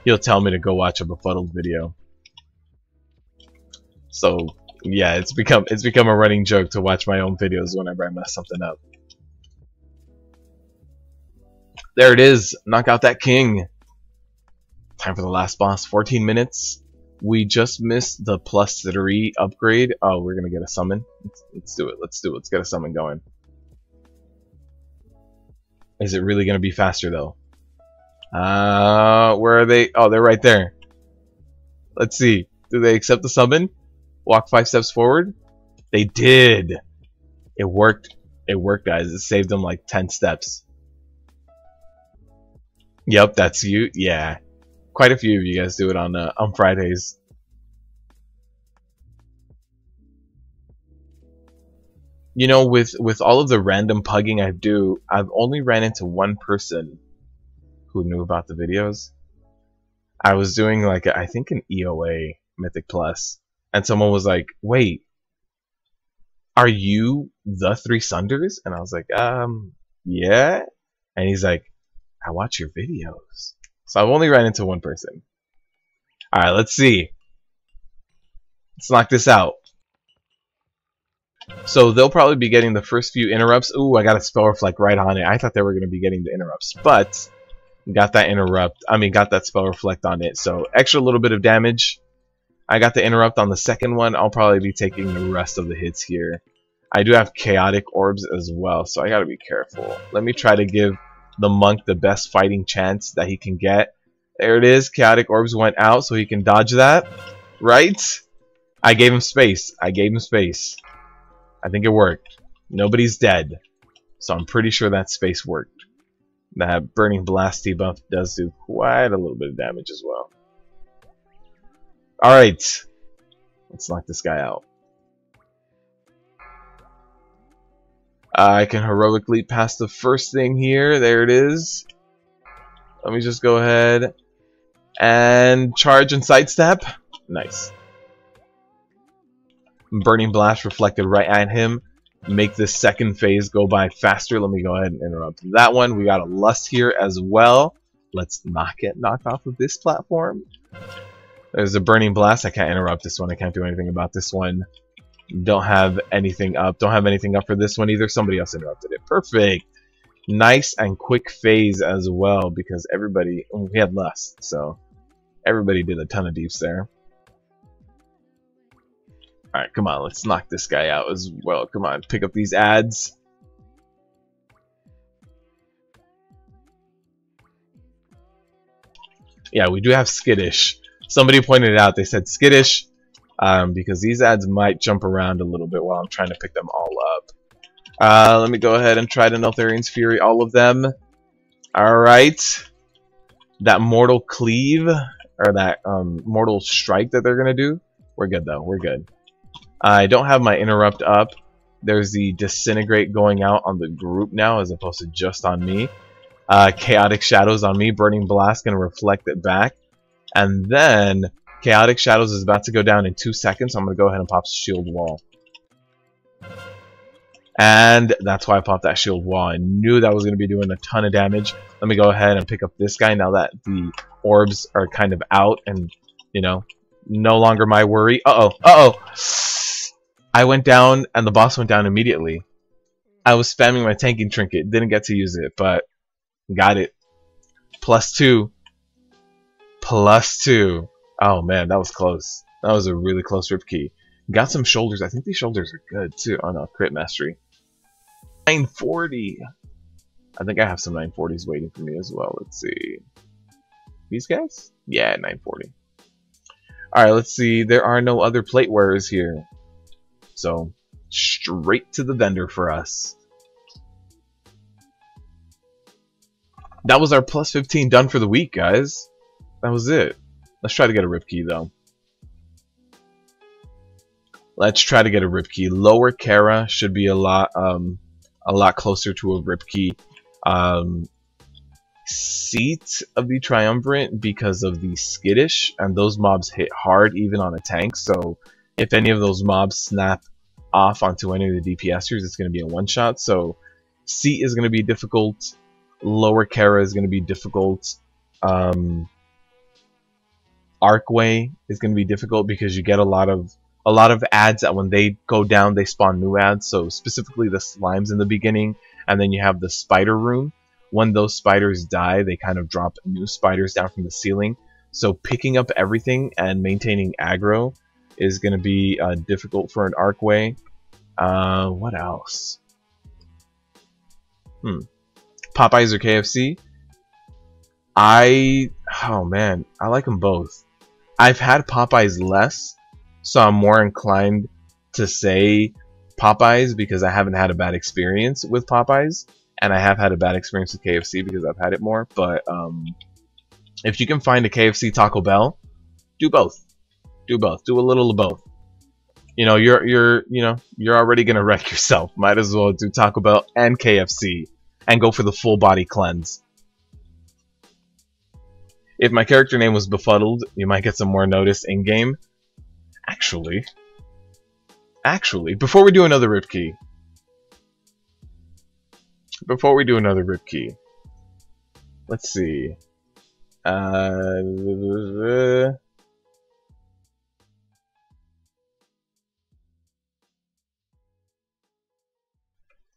he'll tell me to go watch a Befuddled video. So yeah, it's become a running joke to watch my own videos whenever I mess something up. There it is, knock out that king. Time for the last boss. 14 minutes. We just missed the +3 upgrade. Oh, we're gonna get a summon. Let's do it. Let's get a summon going. Is it really gonna be faster though? Where are they? Oh, they're right there. Let's see. Do they accept the summon? Walk 5 steps forward. They did. It worked. It worked, guys. It saved them like 10 steps. Yep, that's you. Yeah. Quite a few of you guys do it on Fridays. You know, with all of the random pugging I do, I've only ran into one person who knew about the videos. I was doing like I think an EOA Mythic Plus, and someone was like, "Wait, are you the 3 Sunders?" And I was like, yeah." And he's like, "I watch your videos." So I've only ran into one person. Alright, let's see. Let's knock this out. So they'll probably be getting the first few interrupts. Ooh, I got a spell reflect right on it. I thought they were going to be getting the interrupts, but got that spell reflect on it. So extra little bit of damage. I got the interrupt on the second one. I'll probably be taking the rest of the hits here. I do have chaotic orbs as well, so I got to be careful. Let me try to give the monk the best fighting chance that he can get. There it is. Chaotic orbs went out so he can dodge that. Right? I gave him space. I think it worked. Nobody's dead. So I'm pretty sure that space worked. That burning blast debuff does do quite a little bit of damage as well. Alright. Let's knock this guy out. I can heroically pass the first thing here. There it is. Let me just go ahead and charge and sidestep. Nice. Burning blast reflected right at him. Make this second phase go by faster. Let me go ahead and interrupt that one. We got a lust here as well. Let's not get knocked off of this platform. There's a burning blast. I can't interrupt this one. I can't do anything about this one. Don't have anything up. Don't have anything up for this one either. Somebody else interrupted it. Perfect. Nice and quick phase as well, because everybody, we had lust, so everybody did a ton of deeps there. Alright, come on, let's knock this guy out as well. Come on, pick up these ads. Yeah, we do have skittish. Somebody pointed it out. They said skittish because these ads might jump around a little bit while I'm trying to pick them all up. Let me go ahead and try to Neltharian's Fury all of them. Alright. That Mortal Cleave, or that Mortal Strike that they're going to do. We're good though, we're good. I don't have my interrupt up. There's the Disintegrate going out on the group now as opposed to just on me. Chaotic Shadows on me. Burning Blast going to reflect it back. And then Chaotic Shadows is about to go down in 2 seconds. So I'm going to go ahead and pop Shield Wall. And that's why I popped that Shield Wall. I knew that was going to be doing a ton of damage. Let me go ahead and pick up this guy now that the orbs are kind of out and, you know, no longer my worry. Uh-oh, uh-oh. I went down and the boss went down immediately. I was spamming my tanking trinket. Didn't get to use it, but got it. +2. +2. Oh man, that was close. That was a really close rip key. Got some shoulders. I think these shoulders are good too. Oh no, crit mastery. 940. I think I have some 940s waiting for me as well. Let's see. These guys? Yeah, 940. Alright, let's see. There are no other plate wearers here. So, straight to the vendor for us. That was our +15 done for the week, guys. That was it. Let's try to get a rip key though. Let's try to get a rip key. Lower Kara should be a lot closer to a rip key. Seat of the Triumvirate because of the skittish, and those mobs hit hard even on a tank. So if any of those mobs snap off onto any of the DPSers, it's going to be a one shot. So Seat is going to be difficult. Lower Kara is going to be difficult. Arcway is going to be difficult because you get a lot of ads that when they go down they spawn new ads. So specifically the slimes in the beginning, and then you have the spider room. When those spiders die, they kind of drop new spiders down from the ceiling. So picking up everything and maintaining aggro is going to be difficult for an Arcway. What else? Popeyes or KFC? Oh man, I like them both. I've had Popeyes less, so I'm more inclined to say Popeyes because I haven't had a bad experience with Popeyes, and I have had a bad experience with KFC because I've had it more. But if you can find a KFC Taco Bell, do both. Do both. Do a little of both. You know, you're already gonna wreck yourself. Might as well do Taco Bell and KFC and go for the full body cleanse. If my character name was Befuddled, you might get some more notice in game. Actually, before we do another rip key. Let's see.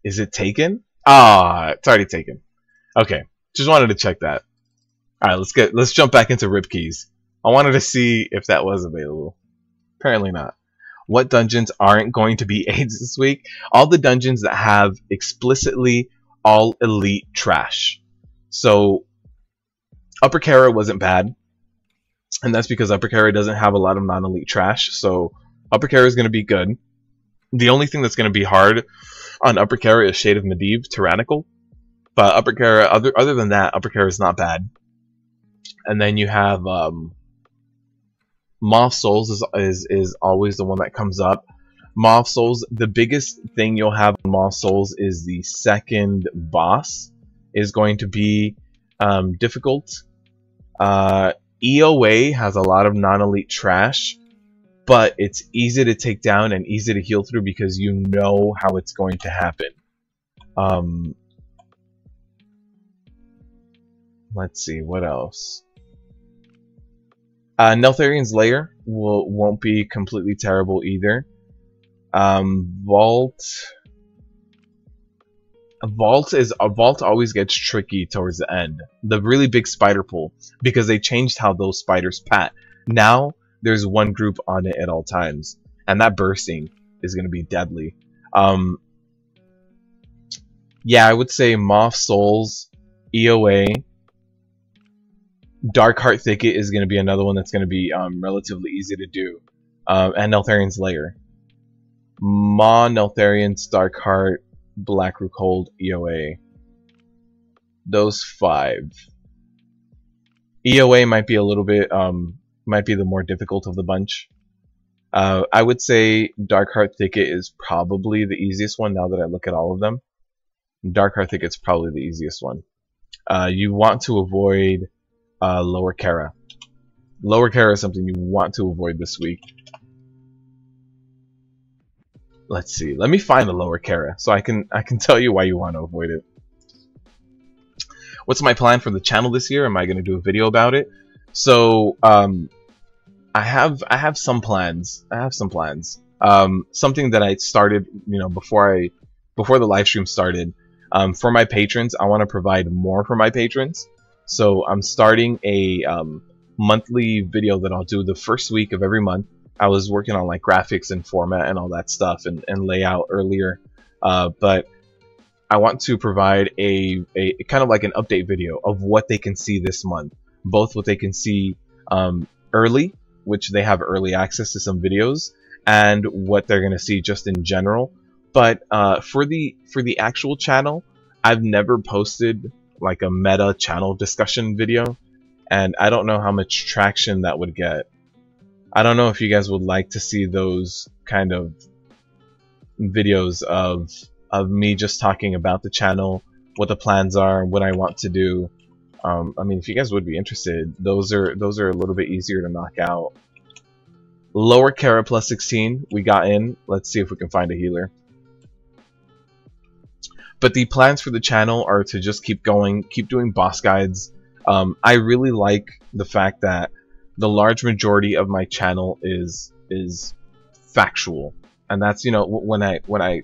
Is it taken? Ah, it's already taken. Okay, just wanted to check that. All right, let's jump back into rip keys. I wanted to see if that was available. Apparently not. What dungeons aren't going to be AIDS this week? All the dungeons that have explicitly all elite trash. So Upper Kara wasn't bad, and that's because Upper Kara doesn't have a lot of non-elite trash. So Upper Kara is going to be good. The only thing that's going to be hard on Upper Kara is Shade of Medivh, Tyrannical. But Upper Kara, other than that, Upper Kara is not bad. And then you have Moth Souls is always the one that comes up. Moth Souls, the biggest thing you'll have on Moth Souls is the second boss is going to be difficult. EOA has a lot of non-elite trash, but it's easy to take down and easy to heal through because you know how it's going to happen. Let's see, what else? Neltharian's Lair won't be completely terrible either. Vault always gets tricky towards the end. The really big spider pool, because they changed how those spiders pat. Now there's one group on it at all times, and that bursting is going to be deadly. Yeah, I would say Moth Souls, EOA. Darkheart Thicket is going to be another one that's going to be relatively easy to do. And Neltharian's Lair. Maw, Neltharian's, Darkheart, Blackroot Hold, EOA. Those 5. EOA might be a little bit, might be the more difficult of the bunch. I would say Darkheart Thicket is probably the easiest one now that I look at all of them. Darkheart Thicket's probably the easiest one. You want to avoid Lower Kara. Lower Kara is something you want to avoid this week. Let's see. Let me find the Lower Kara so I can tell you why you want to avoid it. What's my plan for the channel this year? Am I going to do a video about it? So I have some plans. Something that I started, before the live stream started. For my patrons, I want to provide more for my patrons. So I'm starting a monthly video that I'll do the first week of every month. I was working on like graphics and format and all that stuff and layout earlier, but I want to provide a kind of like an update video of what they can see this month, both what they can see early, which they have early access to some videos, and what they're going to see just in general. But for the actual channel, I've never posted like a meta channel discussion video, and I don't know how much traction that would get. I don't know if you guys would like to see those kind of videos of me just talking about the channel, what the plans are, what I want to do. I mean, if you guys would be interested, those are a little bit easier to knock out. Lower Kara plus 16, we got in. Let's see if we can find a healer. But the plans for the channel are to just keep going, keep doing boss guides. I really like the fact that the large majority of my channel is factual, and that's, you know, when I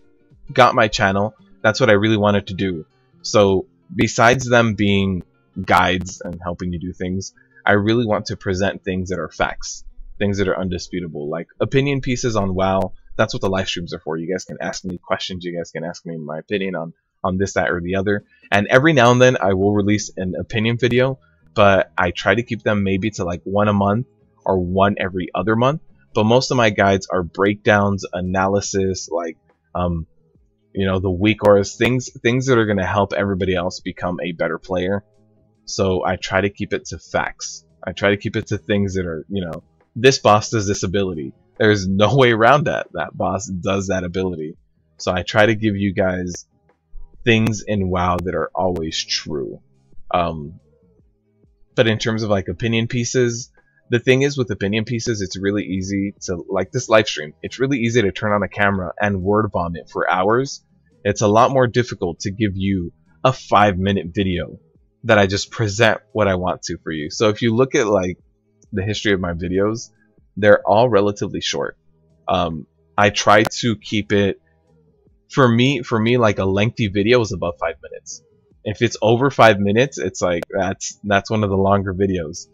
got my channel, that's what I really wanted to do. So besides them being guides and helping you do things, I really want to present things that are facts, things that are undisputable, like opinion pieces on WoW. That's what the live streams are for. You guys can ask me questions, you guys can ask me my opinion on this, that, or the other, and every now and then I will release an opinion video, but I try to keep them maybe to like one a month or one every other month. But most of my guides are breakdowns, analysis, like you know, the weak auras, things that are going to help everybody else become a better player. So I try to keep it to facts. I try to keep it to things that are, you know, this boss does this ability. There's no way around that. That boss does that ability. So I try to give you guys things in WoW that are always true. But in terms of like opinion pieces, the thing is with opinion pieces, it's really easy to, like this live stream, it's really easy to turn on a camera and word bomb it for hours. It's a lot more difficult to give you a 5-minute video that I just present what I want to for you. So if you look at like the history of my videos, they're all relatively short. I try to keep it, for me, like a lengthy video is above 5 minutes. If it's over 5 minutes, it's like that's one of the longer videos.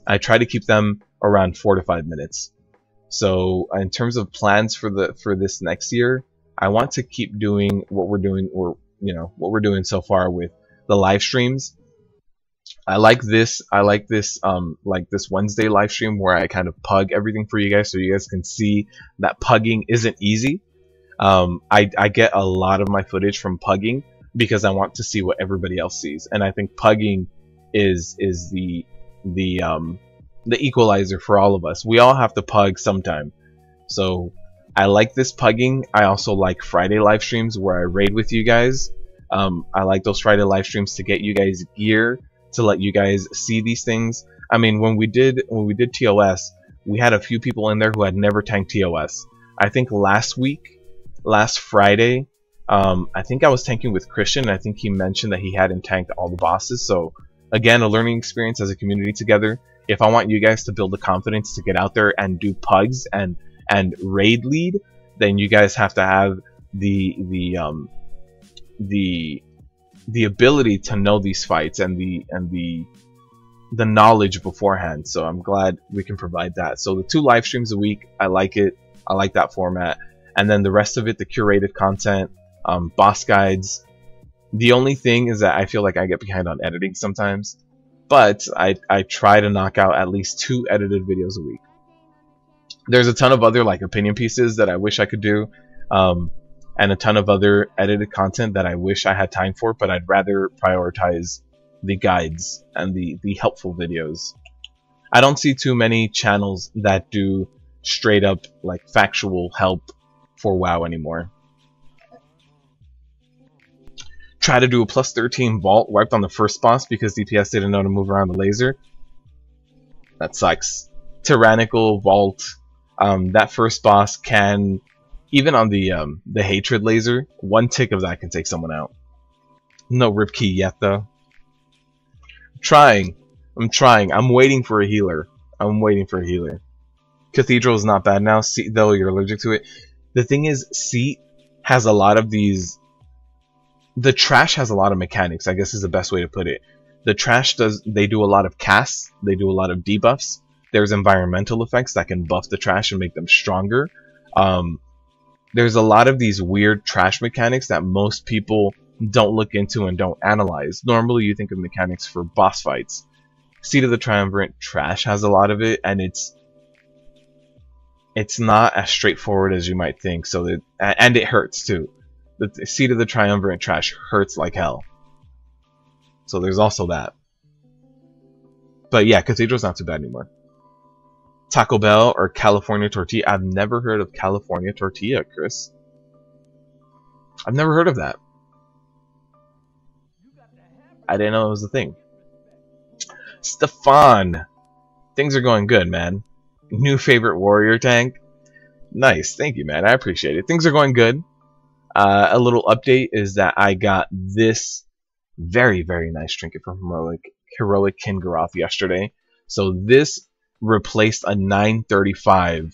I try to keep them around 4 to 5 minutes. So in terms of plans for this next year, I want to keep doing what we're doing, or you know, what we're doing so far with the live streams. I like this like this Wednesday live stream where I kind of pug everything for you guys, so you guys can see that pugging isn't easy. I get a lot of my footage from pugging because I want to see what everybody else sees, and I think pugging is the equalizer for all of us. We all have to pug sometime. So I like this pugging. I also like Friday live streams where I raid with you guys. I like those Friday live streams to get you guys gear, to let you guys see these things. I mean, when we did TOS, we had a few people in there who had never tanked TOS. I think last Friday, I think I was tanking with Christian, and I think he mentioned that he hadn't tanked all the bosses. So again, a learning experience as a community together. If I want you guys to build the confidence to get out there and do pugs and raid lead, then you guys have to have the ability to know these fights and the knowledge beforehand. So I'm glad we can provide that. So the 2 live streams a week, I like it. I like that format. And then the rest of it, the curated content, boss guides. The only thing is that I feel like I get behind on editing sometimes, but I try to knock out at least 2 edited videos a week. There's a ton of other like opinion pieces that I wish I could do, and a ton of other edited content that I wish I had time for, but I'd rather prioritize the guides and the helpful videos. I don't see too many channels that do straight up like factual help for WoW anymore. Try to do a plus 13 vault, wiped on the first boss because DPS didn't know to move around the laser. That sucks. Tyrannical vault. That first boss can, even on the hatred laser, 1 tick of that can take someone out. No rip key yet though. I'm trying. I'm waiting for a healer. Cathedral is not bad now. Seat, though, you're allergic to it. The thing is, Seat has a lot of these. The trash has a lot of mechanics, I guess is the best way to put it. The trash they do a lot of casts, they do a lot of debuffs. There's environmental effects that can buff the trash and make them stronger. There's a lot of these weird trash mechanics that most people don't look into and don't analyze. Normally you think of mechanics for boss fights. Seat of the Triumvirate trash has a lot of it, and it's not as straightforward as you might think. So and it hurts too. The Seat of the Triumvirate trash hurts like hell. So there's also that. But yeah, Cathedral's not too bad anymore. Taco Bell or California Tortilla? I've never heard of California Tortilla, Chris. I've never heard of that. I didn't know it was a thing. Stefan, things are going good, man. New favorite warrior tank. Nice, thank you, man. I appreciate it. Things are going good. A little update is that I got this very, very nice trinket from Heroic Kingaroth yesterday. So this replaced a 935,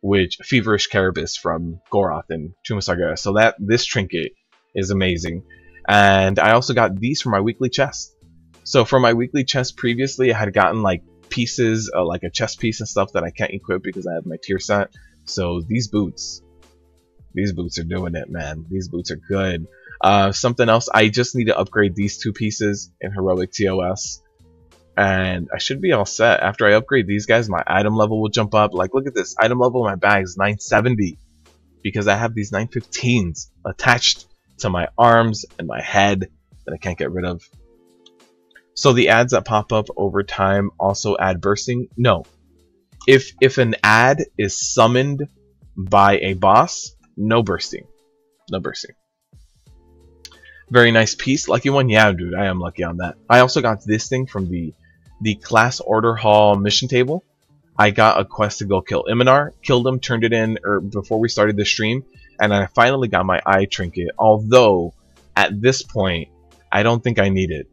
which Feverish Carabus from Goroth and Tomb of Sargeras. So this trinket is amazing. And I also got these for my weekly chest. So for my weekly chest previously, I had gotten like pieces, like a chest piece and stuff that I can't equip because I have my tier set. So these boots are doing it, man. These boots are good. Something else, I just need to upgrade these two pieces in Heroic TOS. And I should be all set. After I upgrade these guys, my item level will jump up. Like, look at this. Item level in my bag is 970. Because I have these 915s attached to my arms and my head that I can't get rid of. So the ads that pop up over time also add bursting. No. If an ad is summoned by a boss, no bursting. No bursting. Very nice piece. Lucky one? Yeah, dude. I am lucky on that. I also got this thing from the class order hall mission table. I got a quest to go kill Iminar. Killed him, turned it in before we started the stream. And I finally got my eye trinket. Although, at this point, I don't think I need it.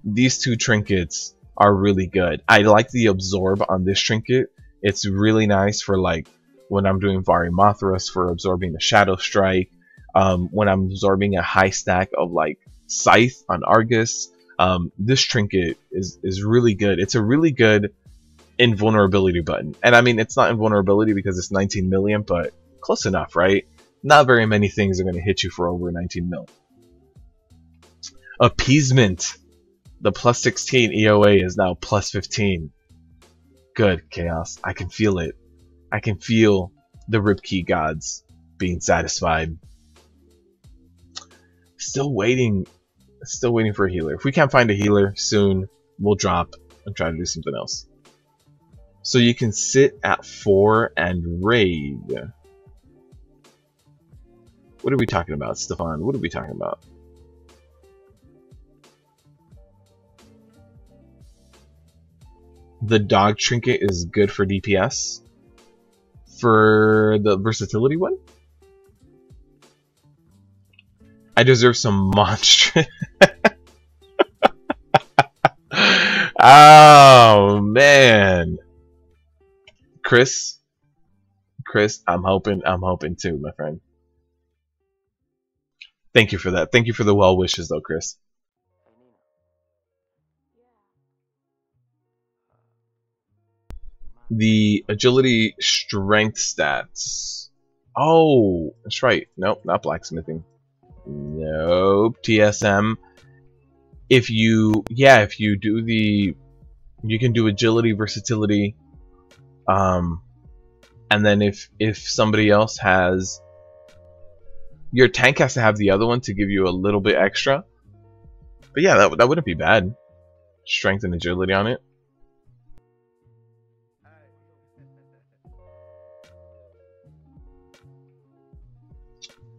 These two trinkets are really good. I like the absorb on this trinket. It's really nice for like when I'm doing Vari Mothras for absorbing the Shadow Strike. When I'm absorbing a high stack of like Scythe on Argus. This trinket is really good. It's a really good invulnerability button. And I mean, it's not invulnerability because it's 19 million, but close enough, right? Not very many things are going to hit you for over 19 mil. Appeasement. The plus 16 EOA is now plus 15. Good, Chaos. I can feel it. I can feel the Ripkey gods being satisfied. Still waiting for a healer. If we can't find a healer soon, we'll drop and try to do something else. So you can sit at 4 and raid. What are we talking about, Stefan? What are we talking about? The dog trinket is good for DPS. For the versatility one? I deserve some monster. Oh man, Chris, I'm hoping too, my friend. Thank you for that. Thank you for the well wishes, though, Chris. The agility strength stats. Oh, that's right. Nope, not blacksmithing. Nope, TSM. If you do you can do agility, versatility, and then if somebody else has, your tank has to have the other one to give you a little bit extra. But yeah, that wouldn't be bad. Strength and agility on it.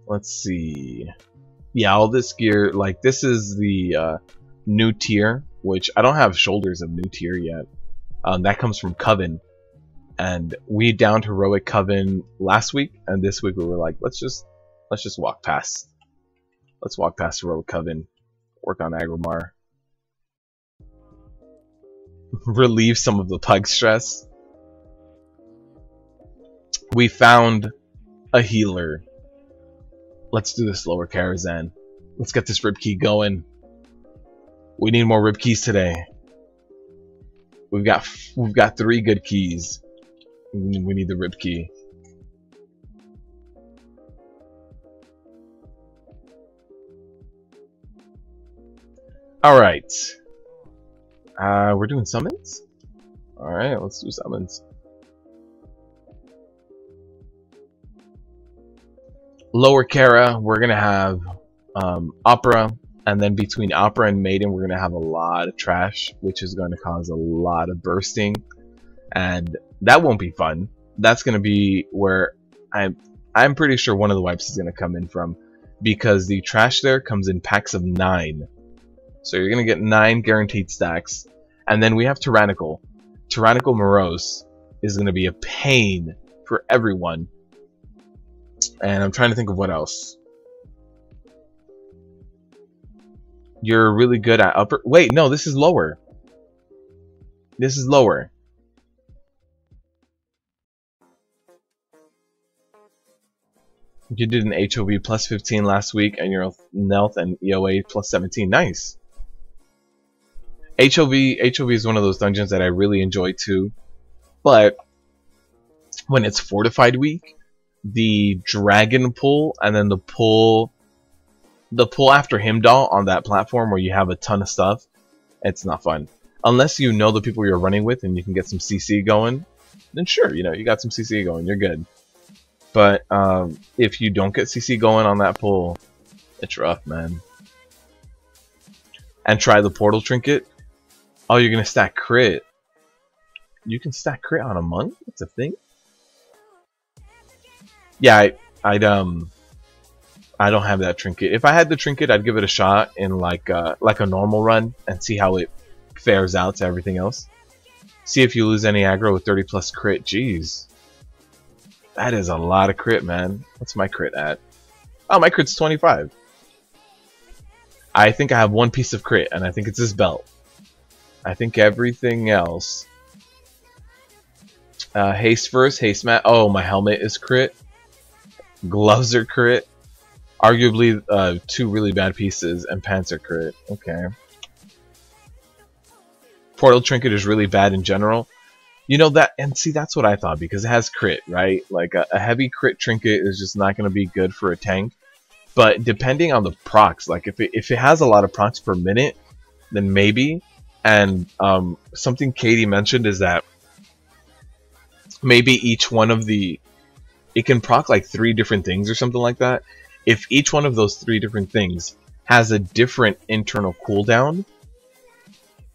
Let's see. Yeah, all this gear, like this is the new tier, which I don't have shoulders of new tier yet. That comes from Coven, and we downed Heroic Coven last week, and this week we were like, let's just walk past. Let's walk past Heroic Coven, work on Agromar, relieve some of the Pug stress. We found a healer. Let's do this lower Karazhan. Let's get this rib key going. We need more rib keys today. We've got 3 good keys. We need the rib key. All right. We're doing summons. All right, let's do summons. Lower Kara, we're gonna have Opera, And then between Opera and Maiden, we're going to have a lot of trash, which is going to cause a lot of bursting. And that won't be fun. That's going to be where I'm pretty sure one of the wipes is going to come in from, because the trash there comes in packs of 9. So you're going to get 9 guaranteed stacks. And then we have Tyrannical. Tyrannical Morose is going to be a pain for everyone. And I'm trying to think of what else. You're really good at upper. Wait, no, this is lower. This is lower. You did an HOV plus 15 last week, and your Nelth and EOA plus 17. Nice. HOV is one of those dungeons that I really enjoy too. But when it's fortified week, the dragon pull and then the pull after Himdall on that platform where you have a ton of stuff, it's not fun. Unless you know the people you're running with and you can get some CC going, then sure, you know, you got some CC going, you're good. But if you don't get CC going on that pull, it's rough, man. And try the portal trinket. Oh, you're gonna stack crit. You can stack crit on a monk? That's a thing? Yeah, I don't have that trinket. If I had the trinket, I'd give it a shot in like a normal run and see how it fares out to everything else. See if you lose any aggro with 30 plus crit. Jeez. That is a lot of crit, man. What's my crit at? Oh, my crit's 25. I think I have one piece of crit, and I think it's this belt. I think everything else... haste first, haste mat. Oh, my helmet is crit. Gloves are crit. Arguably 2 really bad pieces, and pants are crit. Okay. Portal trinket is really bad in general. You know that, and see, that's what I thought, because it has crit, right? Like a heavy crit trinket is just not going to be good for a tank. But depending on the procs, like if it has a lot of procs per minute, then maybe. And something Katie mentioned is that maybe each one of it can proc like 3 different things or something like that. If each one of those 3 different things has a different internal cooldown,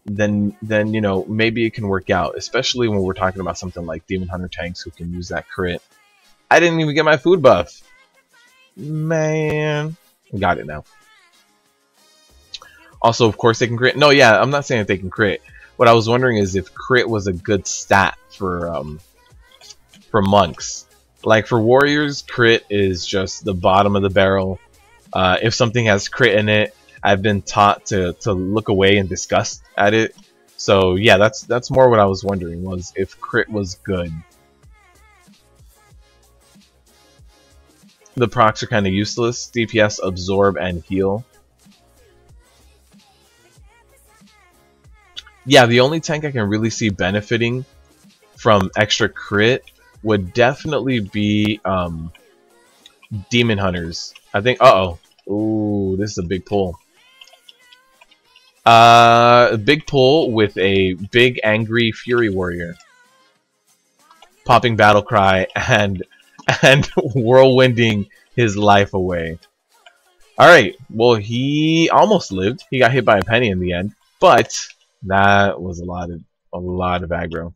then you know, maybe it can work out, especially when we're talking about something like Demon Hunter tanks who can use that crit. I didn't even get my food buff. Man. Got it now. Also, of course, they can crit. No, yeah, I'm not saying that they can crit. What I was wondering is if crit was a good stat for monks. Like for warriors, crit is just the bottom of the barrel. If something has crit in it, I've been taught to look away in disgust at it. So yeah, that's more what I was wondering, was if crit was good. The procs are kind of useless. DPS, absorb, and heal. Yeah, the only tank I can really see benefiting from extra crit would definitely be Demon Hunters. I think. Ooh, this is a big pull. A big pull with a big angry Fury Warrior, popping battle cry and whirlwinding his life away. All right. Well, he almost lived. He got hit by a penny in the end, but that was a lot of aggro.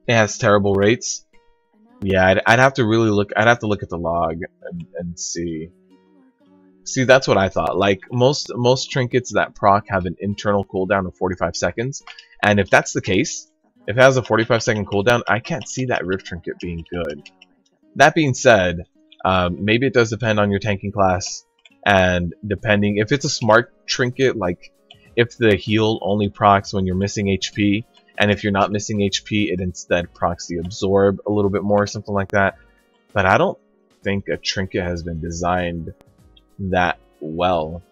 It has terrible rates. Yeah, I'd have to really look. I'd have to look at the log and see. See, that's what I thought. Like most trinkets that proc have an internal cooldown of 45 seconds, and if that's the case, if it has a 45-second cooldown, I can't see that Rift trinket being good. That being said, maybe it does depend on your tanking class, and depending if it's a smart trinket, like if the heal only procs when you're missing HP. And if you're not missing HP, it instead procs the absorb a little bit more, something like that. But I don't think a trinket has been designed that well.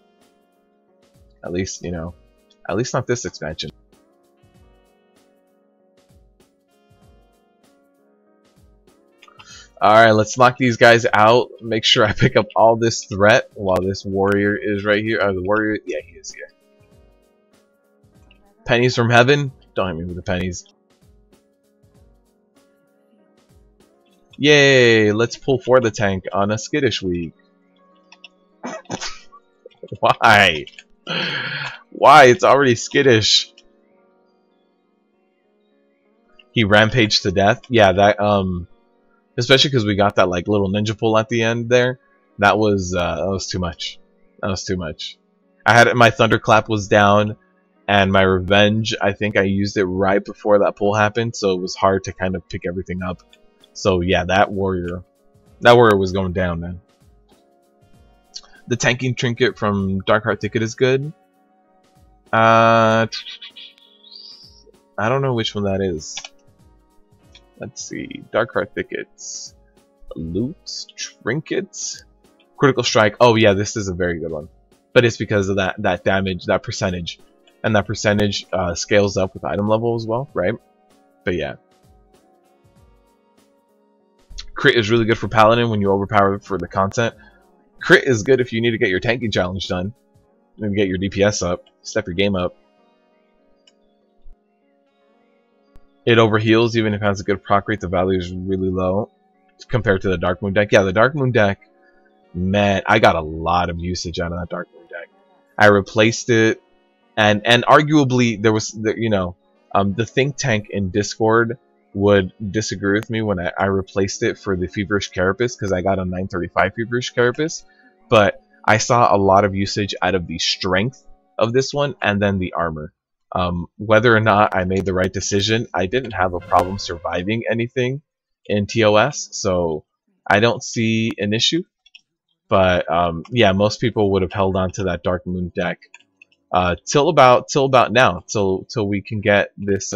At least, you know, at least not this expansion. Alright, let's knock these guys out. Make sure I pick up all this threat while this warrior is right here. The warrior, yeah, he is here. Pennies from heaven. Don't hit me with the pennies. Yay! Let's pull for the tank on a skittish week. Why? Why? It's already skittish. He rampaged to death. Yeah, that especially because we got that like little ninja pull at the end there. That was too much. That was too much. I had my thunderclap was down, and my revenge, I think I used it right before that pull happened, so it was hard to kind of pick everything up. So yeah, that warrior was going down, man. The tanking trinket from Darkheart Thicket is good. I don't know which one that is. Let's see. Darkheart Thickets. Loot. Trinkets. Critical Strike. Oh yeah, this is a very good one. But it's because of that damage, that percentage. And that percentage scales up with item level as well, right? But yeah. Crit is really good for Paladin when you overpower for the content. Crit is good if you need to get your tanking challenge done. Maybe get your DPS up. Step your game up. It overheals even if it has a good proc rate. The value is really low compared to the Dark Moon deck. Yeah, the Dark Moon deck, man, I got a lot of usage out of that Dark Moon deck. I replaced it, and arguably there was, the think tank in Discord would disagree with me when I replaced it for the Feverish Carapace because I got a 935 Feverish Carapace, but I saw a lot of usage out of the strength of this one and then the armor. Whether or not I made the right decision, I didn't have a problem surviving anything in TOS, so I don't see an issue. But yeah, most people would have held on to that Dark Moon deck till about now, till we can get this,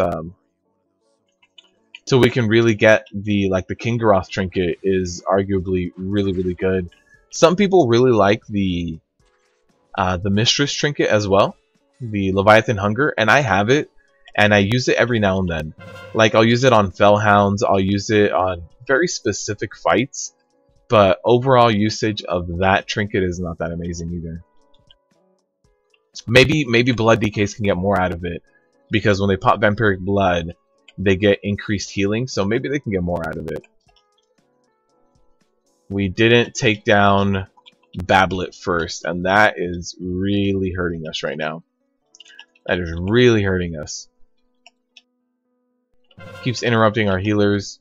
till we can really get the the Kingaroth trinket is arguably really good. Some people really like the Mistress trinket as well. The Leviathan Hunger, and I have it, and I use it every now and then. Like, I'll use it on Fellhounds, I'll use it on very specific fights, but overall usage of that trinket is not that amazing either. Maybe Blood DKs can get more out of it, because when they pop Vampiric Blood, they get increased healing, so maybe they can get more out of it. We didn't take down Bablet first, and that is really hurting us right now. That is really hurting us. Keeps interrupting our healers.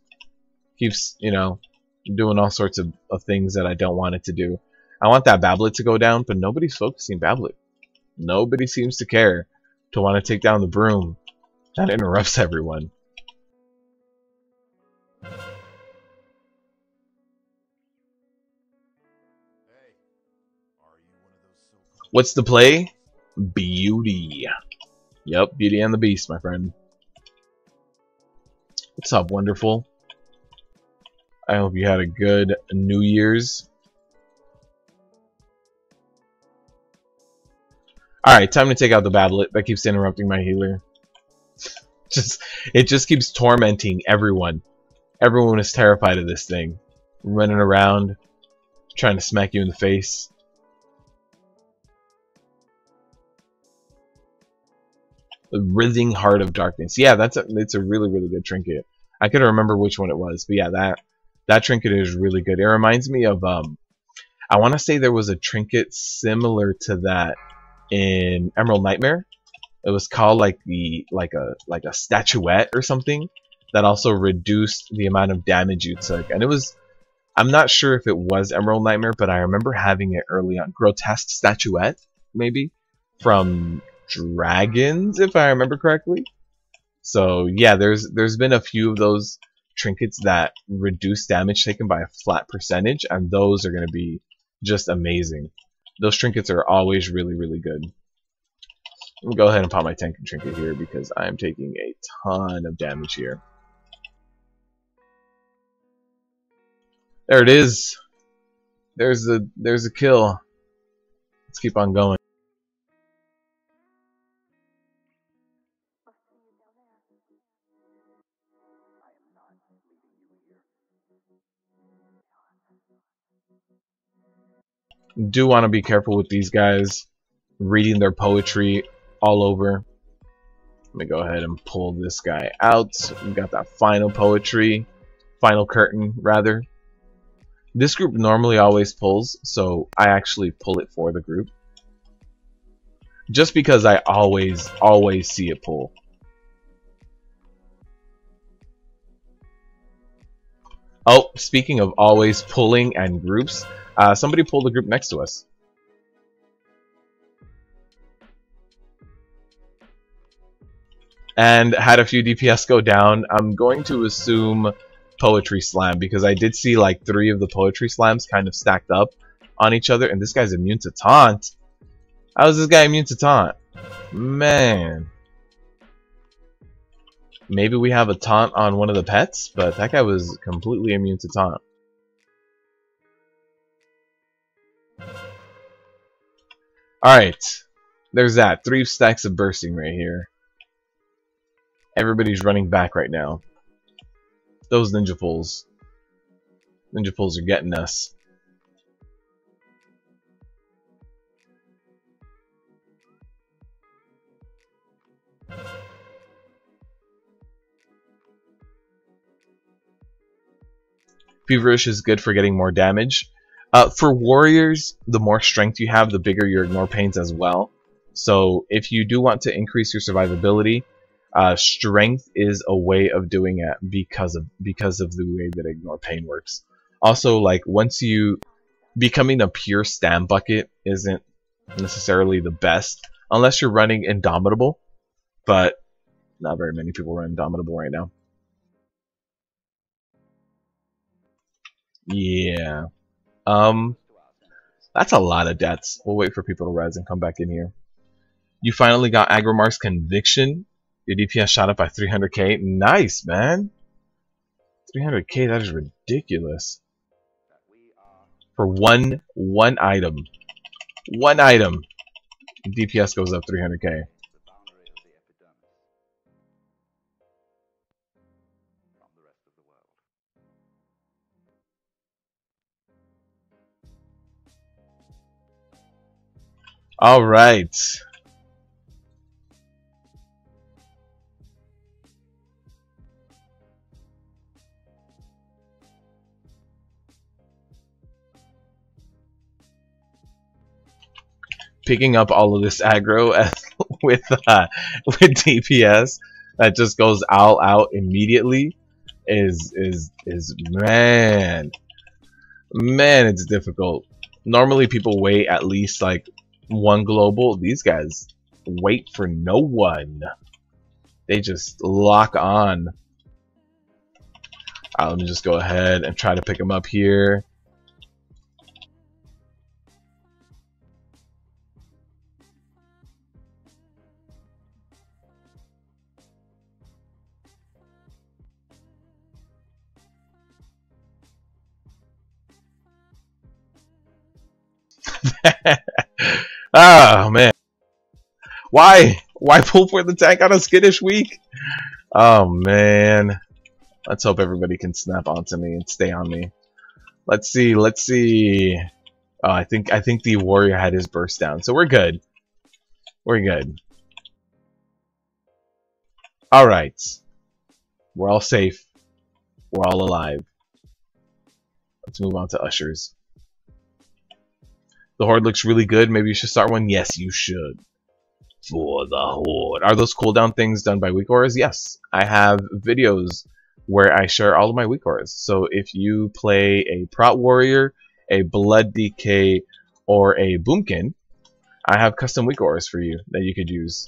Keeps, doing all sorts of things that I don't want it to do. I want that Bablet to go down, but nobody's focusing Bablet. Nobody seems to care to want to take down the Broom. That interrupts everyone. What's the play? Beauty. Yep, Beauty and the Beast, my friend. What's up, wonderful? I hope you had a good New Year's. Alright, time to take out the Bablet. That keeps interrupting my healer. It just keeps tormenting everyone. Everyone is terrified of this thing. Running around, trying to smack you in the face. The Writhing Heart of Darkness. Yeah, it's a really good trinket. I couldn't remember which one it was, but yeah, that trinket is really good. It reminds me of I want to say there was a trinket similar to that in Emerald Nightmare. It was called like a statuette or something that also reduced the amount of damage you took, and it was, I'm not sure if it was Emerald Nightmare, but I remember having it early on. Grotesque Statuette, maybe from Dragons, if I remember correctly. So yeah, there's been a few of those trinkets that reduce damage taken by a flat percentage, and those are going to be just amazing. Those trinkets are always really good. Let me go ahead and pop my tank trinket here because I am taking a ton of damage here. There it is. There's a kill. Let's keep on going. Do want to be careful with these guys reading their poetry all over. Let me go ahead and pull this guy out. We got that final poetry final curtain, rather. This group normally always pulls, so I actually pull it for the group. Just because I always see it pull. Oh, speaking of always pulling and groups, somebody pulled the group next to us. And had a few DPS go down. I'm going to assume Poetry Slam, because I did see like 3 of the Poetry Slams kind of stacked up on each other, and this guy's immune to taunt. How is this guy immune to taunt? Man. Maybe we have a taunt on one of the pets, but that guy was completely immune to taunt. Alright. There's that. 3 stacks of bursting right here. Everybody's running back right now. Those ninja pulls. Ninja pulls are getting us. Feverish is good for getting more damage. For warriors, the more strength you have, the bigger your ignore pains as well. So if you do want to increase your survivability, strength is a way of doing it because of the way that ignore pain works. Also, like once you becoming a pure stam bucket isn't necessarily the best unless you're running Indomitable, but not very many people run Indomitable right now. Yeah. That's a lot of deaths. We'll wait for people to res and come back in here. You finally got Agromar's Conviction. Your DPS shot up by 300k. Nice, man. 300k, that is ridiculous. For one item. One item. DPS goes up 300k. All right. Picking up all of this aggro with DPS that just goes all out immediately is man, it's difficult. Normally people wait at least like 1 global. These guys wait for no one. They just lock on. Let me just go ahead and try to pick them up here. Oh man, why pull for the tank on a skittish week? Oh man, let's hope everybody can snap onto me and stay on me. Let's see. Oh, I think the warrior had his burst down, so we're good. All right, we're all safe. We're all alive. Let's move on to ushers. The Horde looks really good. Maybe you should start one. Yes, you should. For the Horde. Are those cooldown things done by weak auras? Yes. I have videos where I share all of my weak auras. So if you play a Prot Warrior, a Blood DK, or a Boomkin, I have custom weak auras for you that you could use,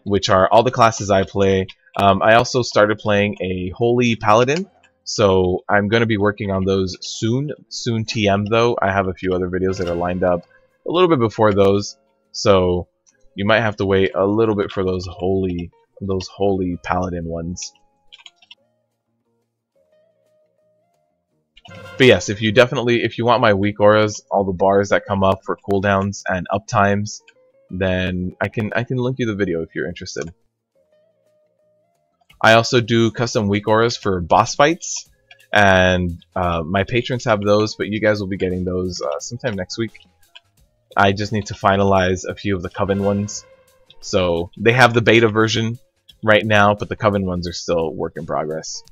which are all the classes I play. I also started playing a Holy Paladin. So I'm going to be working on those soon TM though. I have a few other videos that are lined up a little bit before those. So you might have to wait a little bit for those holy Paladin ones. But yes, if you want my weak auras, all the bars that come up for cooldowns and uptimes, then I can link you the video if you're interested. I also do custom weak auras for boss fights, and my patrons have those, but you guys will be getting those sometime next week. I just need to finalize a few of the Coven ones. So they have the beta version right now, but the Coven ones are still work in progress.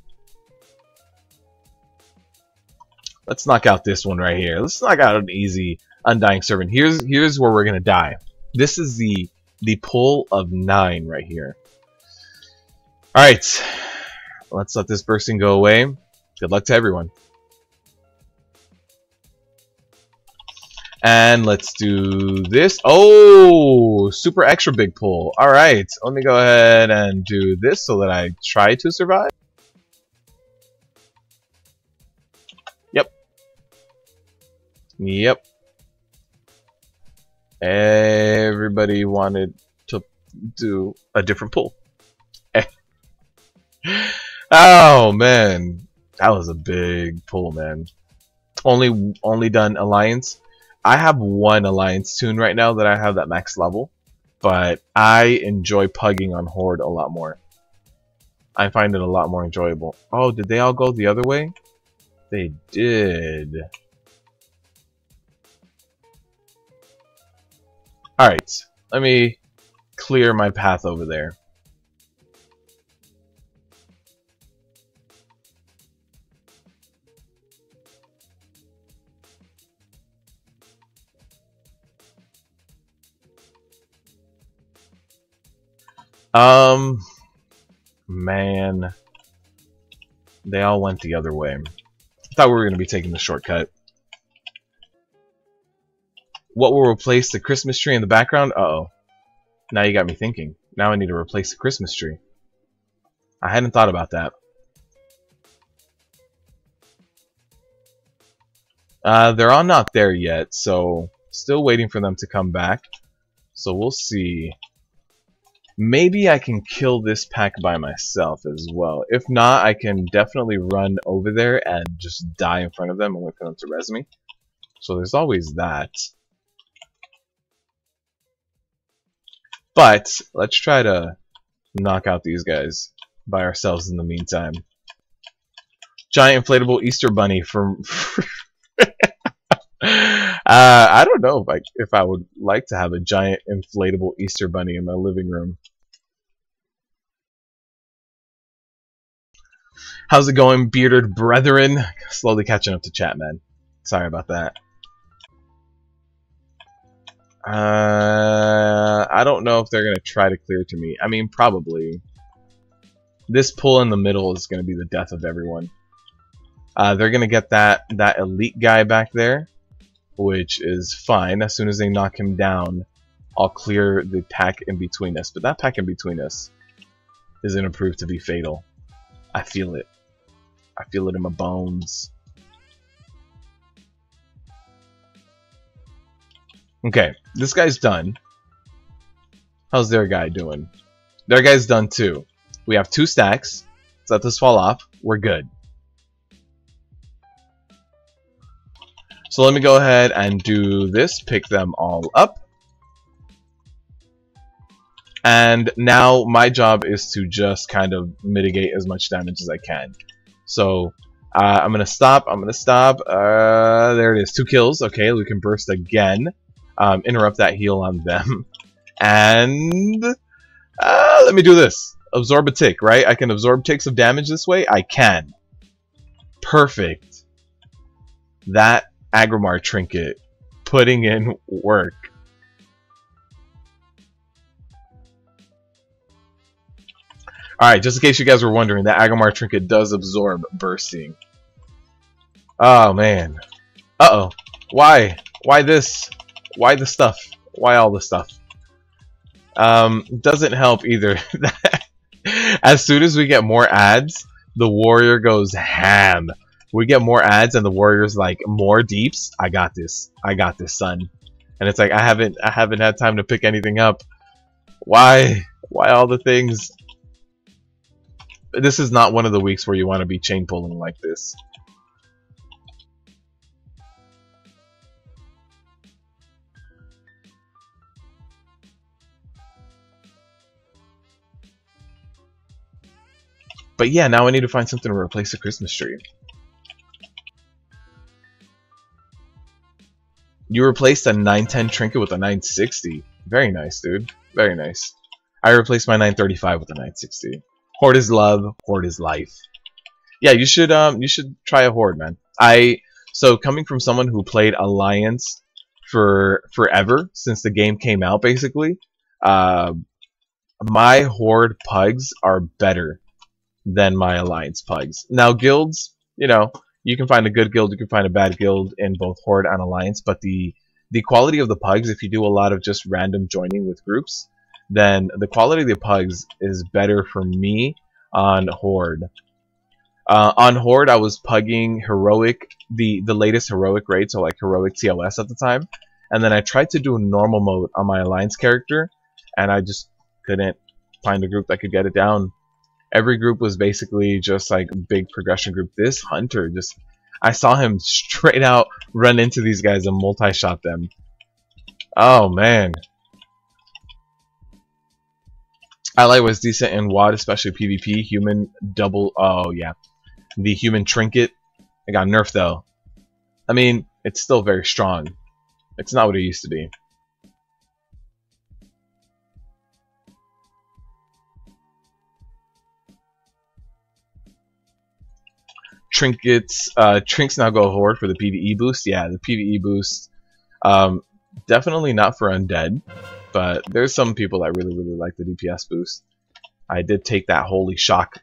Let's knock out this one right here. Let's knock out an easy Undying Servant. Here's where we're gonna die. This is the pull of 9 right here. Alright. Let's let this bursting go away. Good luck to everyone. And let's do this. Oh, super extra big pull. Alright, let me go ahead and do this so that I try to survive. Yep. Everybody wanted to do a different pull. Oh man, that was a big pull, man. Only done Alliance. I have one Alliance tune right now that I have that max level, but I enjoy pugging on Horde a lot more. I find it a lot more enjoyable. Oh, did they all go the other way? They did. Alright, let me clear my path over there. Man, they all went the other way. I thought we were going to be taking the shortcut. What will replace the Christmas tree in the background? Uh-oh. Now you got me thinking. Now I need to replace the Christmas tree. I hadn't thought about that. They're all not there yet, so still waiting for them to come back. So we'll see. Maybe I can kill this pack by myself as well. If not, I can definitely run over there and just die in front of them and wait for them to res me. So there's always that. But let's try to knock out these guys by ourselves in the meantime. Giant inflatable Easter bunny from I don't know if I would like to have a giant inflatable Easter bunny in my living room. How's it going, bearded brethren? Slowly catching up to chat, man. Sorry about that. I don't know if they're gonna try to clear to me. I mean, probably. This pull in the middle is gonna be the death of everyone. They're gonna get that elite guy back there, which is fine. As soon as they knock him down, I'll clear the pack in between us. But that pack in between us is gonna prove to be fatal. I feel it. I feel it in my bones. Okay, this guy's done. How's their guy doing? Their guy's done too. We have 2 stacks. Let's let this fall off. We're good. So let me go ahead and do this. Pick them all up. And now my job is to just kind of mitigate as much damage as I can. So I'm going to stop. I'm going to stop. There it is. 2 kills. Okay, we can burst again. Interrupt that heal on them. And let me do this. Absorb a tick, right? I can absorb ticks of damage this way? I can. Perfect. That Agromar trinket. Putting in work. Alright, just in case you guys were wondering, that Agromar trinket does absorb bursting. Oh, man. Uh-oh. Why? Why this? Why the stuff? Why all the stuff? Doesn't help either. As soon as we get more ads, the warrior goes ham. We get more ads and the warrior's like, more deeps? I got this. I got this, son. And it's like, I haven't had time to pick anything up. Why? Why all the things? This is not one of the weeks where you want to be chain pulling like this. But yeah, now I need to find something to replace the Christmas tree. You replaced a 910 trinket with a 960. Very nice, dude. Very nice. I replaced my 935 with a 960. Horde is love, Horde is life. Yeah, you should try a Horde, man. So coming from someone who played Alliance for forever, since the game came out, basically, my Horde pugs are better than my Alliance pugs. Now guilds, you know, you can find a good guild, you can find a bad guild in both Horde and Alliance, but the quality of the pugs, if you do a lot of just random joining with groups, then the quality of the pugs is better for me on Horde. On Horde, I was pugging Heroic, the latest Heroic raid, so like Heroic TOS at the time, and then I tried to do a normal mode on my Alliance character, and I just couldn't find a group that could get it down. Every group was basically just like a big progression group. This Hunter, just I saw him straight out run into these guys and multi-shot them. Oh man. Ally was decent in WoD, especially PvP. Human double, oh yeah. The human trinket, it got nerfed though. I mean, it's still very strong. It's not what it used to be. Trinkets, Trinks now go Horde for the PvE boost. Yeah, the PvE boost. Definitely not for undead, but there's some people that really like the DPS boost. I did take that holy shock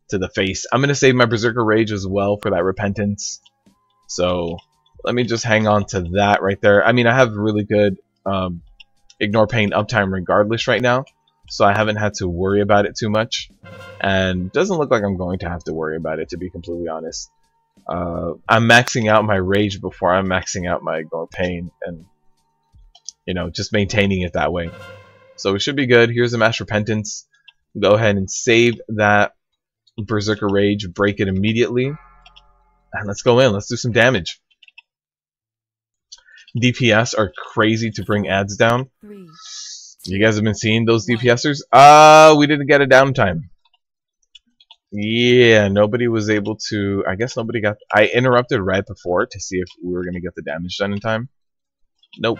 to the face. I'm gonna save my Berserker Rage as well for that repentance. So let me just hang on to that right there. I mean, I have really good ignore pain uptime regardless right now, so I haven't had to worry about it too much, and doesn't look like I'm going to have to worry about it, to be completely honest. I'm maxing out my rage before I'm maxing out my ignore pain, and you know, just maintaining it that way. So it should be good. Here's a mass repentance. Go ahead and save that Berserker Rage, break it immediately, and let's go in. Let's do some damage. DPS are crazy to bring ads down. 3, You guys have been seeing those DPSers? We didn't get a downtime. Yeah, nobody was able to. I guess nobody got. I interrupted right before to see if we were going to get the damage done in time. Nope.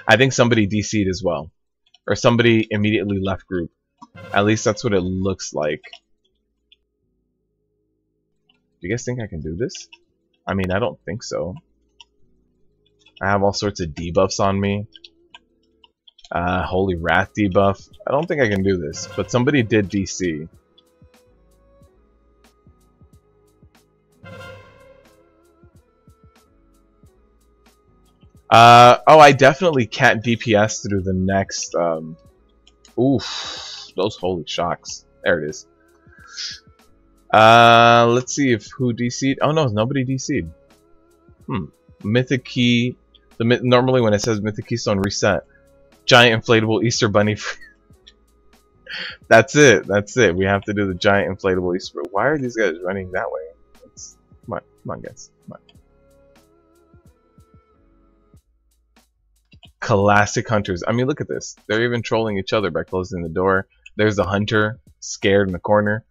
I think somebody DC'd as well. Or somebody immediately left group. At least that's what it looks like. Do you guys think I can do this? I mean, I don't think so. I have all sorts of debuffs on me. Holy Wrath debuff. I don't think I can do this, but somebody did DC. Oh, I definitely can't DPS through the next, oof, those holy shocks. There it is. Let's see if who DC'd. Oh no, nobody DC'd. Mythic key. Normally when it says Mythic Keystone reset, giant inflatable Easter bunny. That's it. That's it. We have to do the giant inflatable Easter. Why are these guys running that way? Come on, guys. Come on. Classic hunters. I mean, look at this. They're even trolling each other by closing the door. There's the hunter, scared in the corner.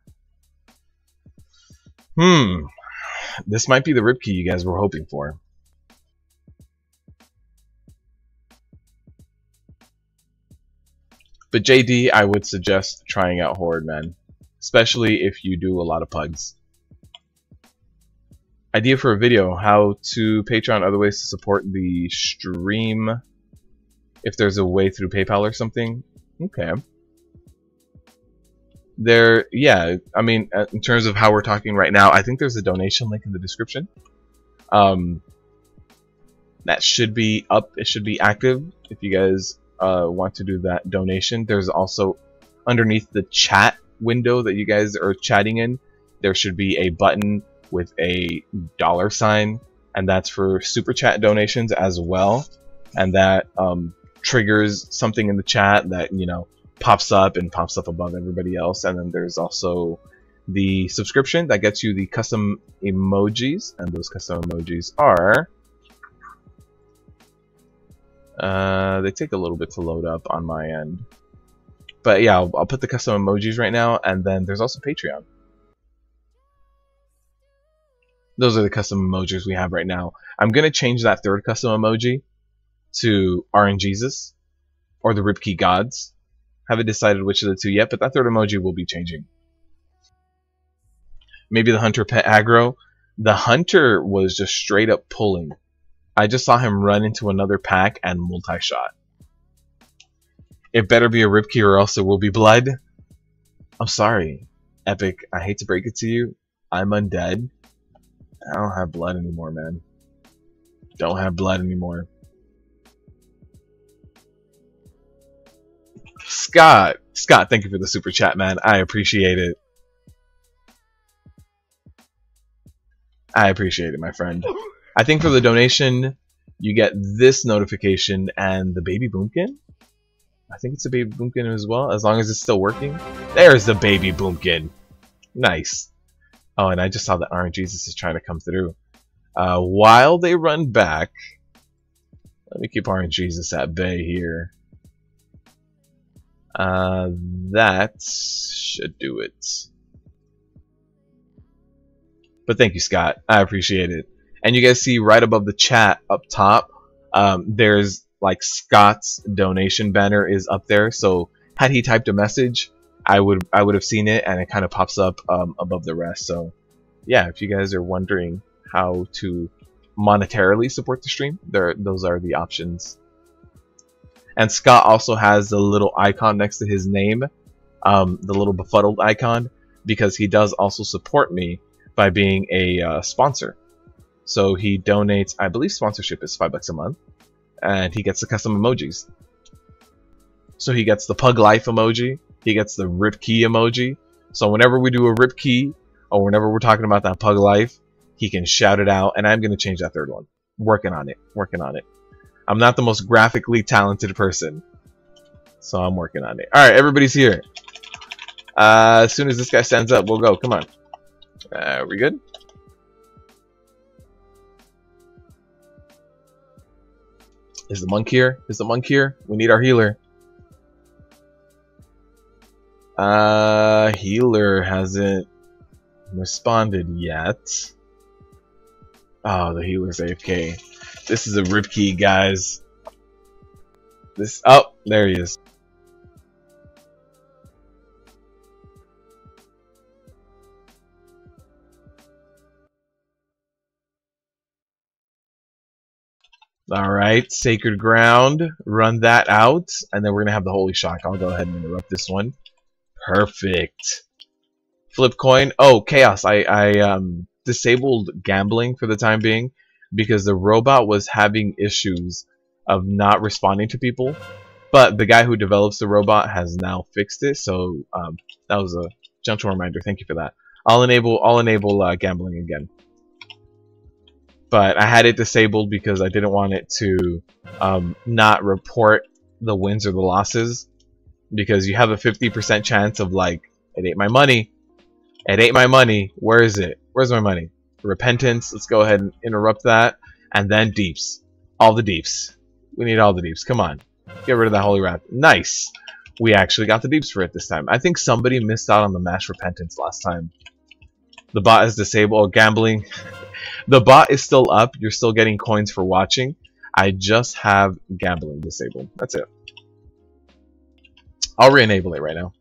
This might be the rip key you guys were hoping for. But JD, I would suggest trying out Horde, man. Especially if you do a lot of pugs. Idea for a video: how to Patreon, other ways to support the stream. If there's a way through PayPal or something. Okay. Yeah, I mean, in terms of how we're talking right now, I think there's a donation link in the description. That should be up. It should be active if you guys want to do that donation. There's also underneath the chat window that you guys are chatting in, there should be a button with a $sign, and that's for super chat donations as well, and that triggers something in the chat that, you know, pops up above everybody else. And then there's also the subscription that gets you the custom emojis, and those custom emojis are they take a little bit to load up on my end, but yeah, I'll put the custom emojis right now. And then there's also Patreon. Those are the custom emojis we have right now. I'm gonna change that third custom emoji to RNGesus or the Ripkey Gods. Haven't decided which of the two yet, but that third emoji will be changing. Maybe the Hunter Pet Aggro. The hunter was just straight up pulling. I just saw him run into another pack and multi-shot. It better be a rip key or else it will be blood. I'm sorry, Epic. I hate to break it to you. I'm undead. I don't have blood anymore, man. Don't have blood anymore. Scott, thank you for the super chat, man. I appreciate it. I appreciate it, my friend. I think for the donation, you get this notification and the baby boomkin. I think it's a baby boomkin as well, as long as it's still working. There's the baby boomkin. Nice. Oh, and I just saw that RNGesus is trying to come through. While they run back, let me keep RNGesus at bay here. That should do it. But thank you, Scott. I appreciate it. And you guys see right above the chat up top, there's like Scott's donation banner is up there. So had he typed a message, I would have seen it, and it kind of pops up above the rest. So yeah, if you guys are wondering how to monetarily support the stream, those are the options. And Scott also has the little icon next to his name, the little befuddled icon, because he does also support me by being a sponsor. So he donates, I believe sponsorship is $5 a month, and he gets the custom emojis. So he gets the Pug Life emoji, he gets the Rip Key emoji. So whenever we do a Rip Key, or whenever we're talking about that Pug Life, he can shout it out, and I'm going to change that third one. Working on it. I'm not the most graphically talented person, so I'm working on it. Alright, everybody's here. As soon as this guy stands up, we'll go. Come on. We good? Is the monk here? Is the monk here? We need our healer. Healer hasn't responded yet. Oh, the healer's AFK. This is a rip key, guys. Oh, there he is. Alright, Sacred Ground. Run that out. And then we're going to have the Holy Shock. I'll go ahead and interrupt this one. Perfect. Flip coin. Oh, Chaos. I disabled gambling for the time being because the robot was having issues of not responding to people. But the guy who develops the robot has now fixed it. So that was a gentle reminder. Thank you for that. I'll enable gambling again. But I had it disabled because I didn't want it to not report the wins or the losses, because you have a 50% chance of like, it ate my money. It ate my money. Where is it? Where's my money? Repentance. Let's go ahead and interrupt that. And then deeps. All the deeps. We need all the deeps. Come on. Get rid of that holy wrath. Nice. We actually got the deeps for it this time. I think somebody missed out on the mass repentance last time. The bot is disabled. Oh, gambling. The bot is still up. You're still getting coins for watching. I just have gambling disabled. That's it. I'll re-enable it right now.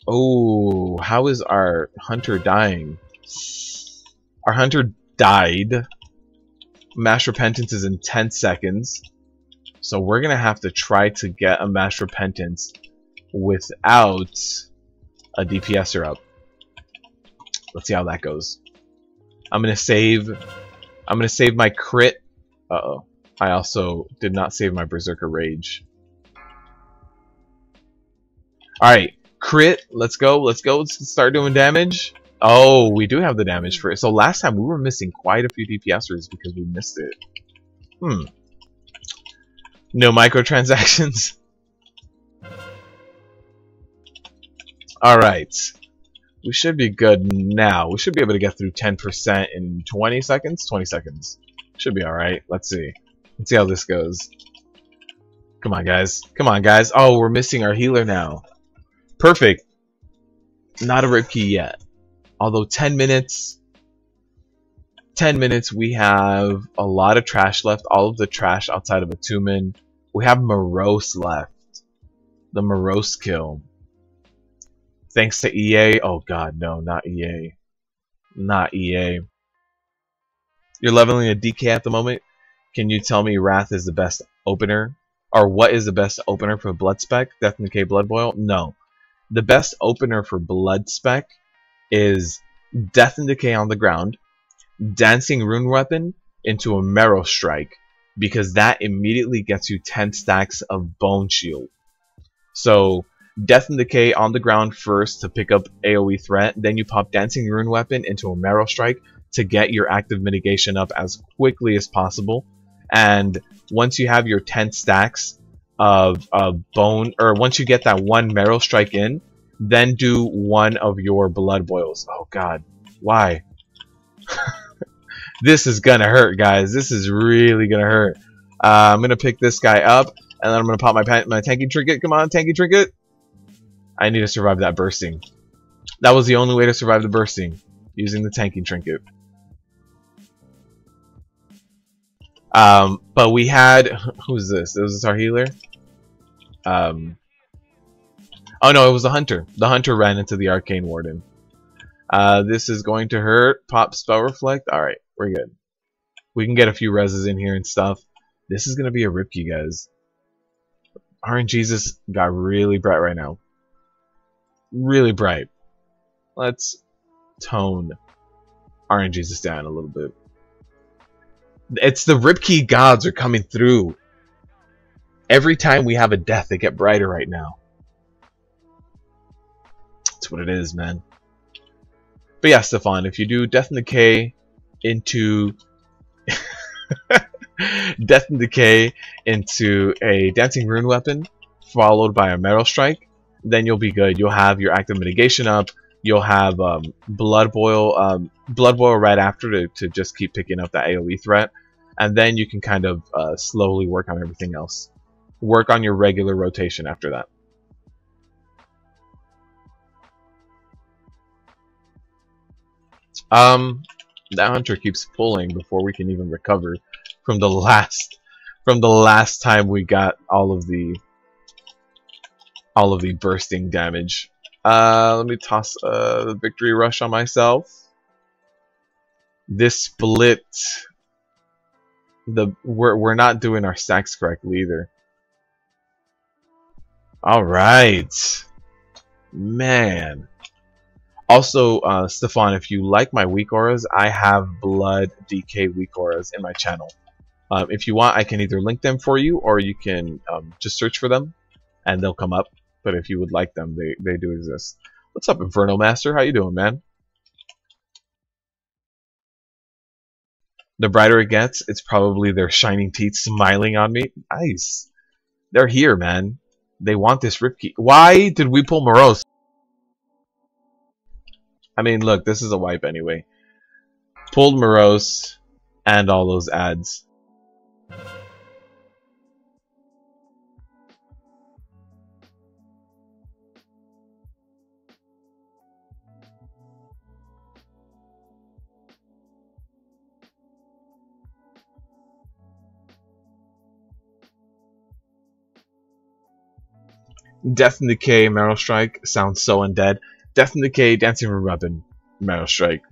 Oh, how is our hunter dying? Our hunter died. Mass repentance is in 10 seconds. So we're going to have to try to get a mass repentance without a DPSer up. Let's see how that goes. I'm gonna save my crit. Uh-oh. I also did not save my Berserker Rage. Alright, crit, let's go, let's start doing damage. Oh, we do have the damage for it. So last time we were missing quite a few DPSers because we missed it. No microtransactions. Alright. We should be good now. We should be able to get through 10% in 20 seconds? 20 seconds. Should be alright. Let's see. Let's see how this goes. Come on, guys. Come on, guys. Oh, we're missing our healer now. Perfect. Not a rip key yet. Although 10 minutes. 10 minutes, we have a lot of trash left. All of the trash outside of a 2-man. We have Morose left. The Morose kill. Thanks to EA. Oh god, no, not EA. Not EA. You're leveling a DK at the moment. Can you tell me Wrath is the best opener? Or what is the best opener for Blood Spec? Death and Decay Blood Boil? No. The best opener for Blood Spec is Death and Decay on the ground, Dancing Rune Weapon into a Marrow Strike, because that immediately gets you 10 stacks of Bone Shield. So Death and Decay on the ground first to pick up AoE threat, then you pop Dancing Rune Weapon into a Marrow Strike to get your active mitigation up as quickly as possible. And once you have your 10 stacks of bone, or once you get that one Marrow Strike in, then do one of your Blood Boils. Oh god, why? This is gonna hurt, guys. This is really gonna hurt. I'm gonna pick this guy up, and then I'm gonna pop my tanky trinket. Come on, tanky trinket. I need to survive that bursting. That was the only way to survive the bursting, using the tanking trinket. But we had, who's this? Was this our healer? Oh no, it was the hunter. The hunter ran into the arcane warden. This is going to hurt. Pop spell reflect. All right, we're good. We can get a few reses in here and stuff. This is gonna be a ripkey, guys. RNGesus got really bright right now. Really bright. Let's tone RNGesus down a little bit. It's the Ripkey gods are coming through. Every time we have a death, they get brighter right now. That's what it is, man. But yeah, Stefan, if you do Death and Decay into Death and Decay into a Dancing Rune Weapon, followed by a Marrow Strike, then you'll be good. You'll have your active mitigation up. You'll have Blood Boil right after to just keep picking up that AoE threat. And then you can kind of slowly work on everything else. Work on your regular rotation after that. That hunter keeps pulling before we can even recover from the last time we got all of the bursting damage. Let me toss the victory rush on myself. This split, we're not doing our stacks correctly either. All right, man. Also, Stefan, if you like my weak auras, I have Blood DK weak auras in my channel. If you want, I can either link them for you, or you can just search for them, and they'll come up. But if you would like them, they do exist. What's up, Inferno Master? How you doing, man? The brighter it gets, it's probably their shining teeth smiling on me. Nice. They're here, man. They want this Ripkey. Why did we pull Morose? I mean, look, this is a wipe anyway. Pulled Morose and all those ads. Death and Decay, Marrow Strike sounds so undead. Death and Decay, Dancing Rune Weapon, Marrow Strike.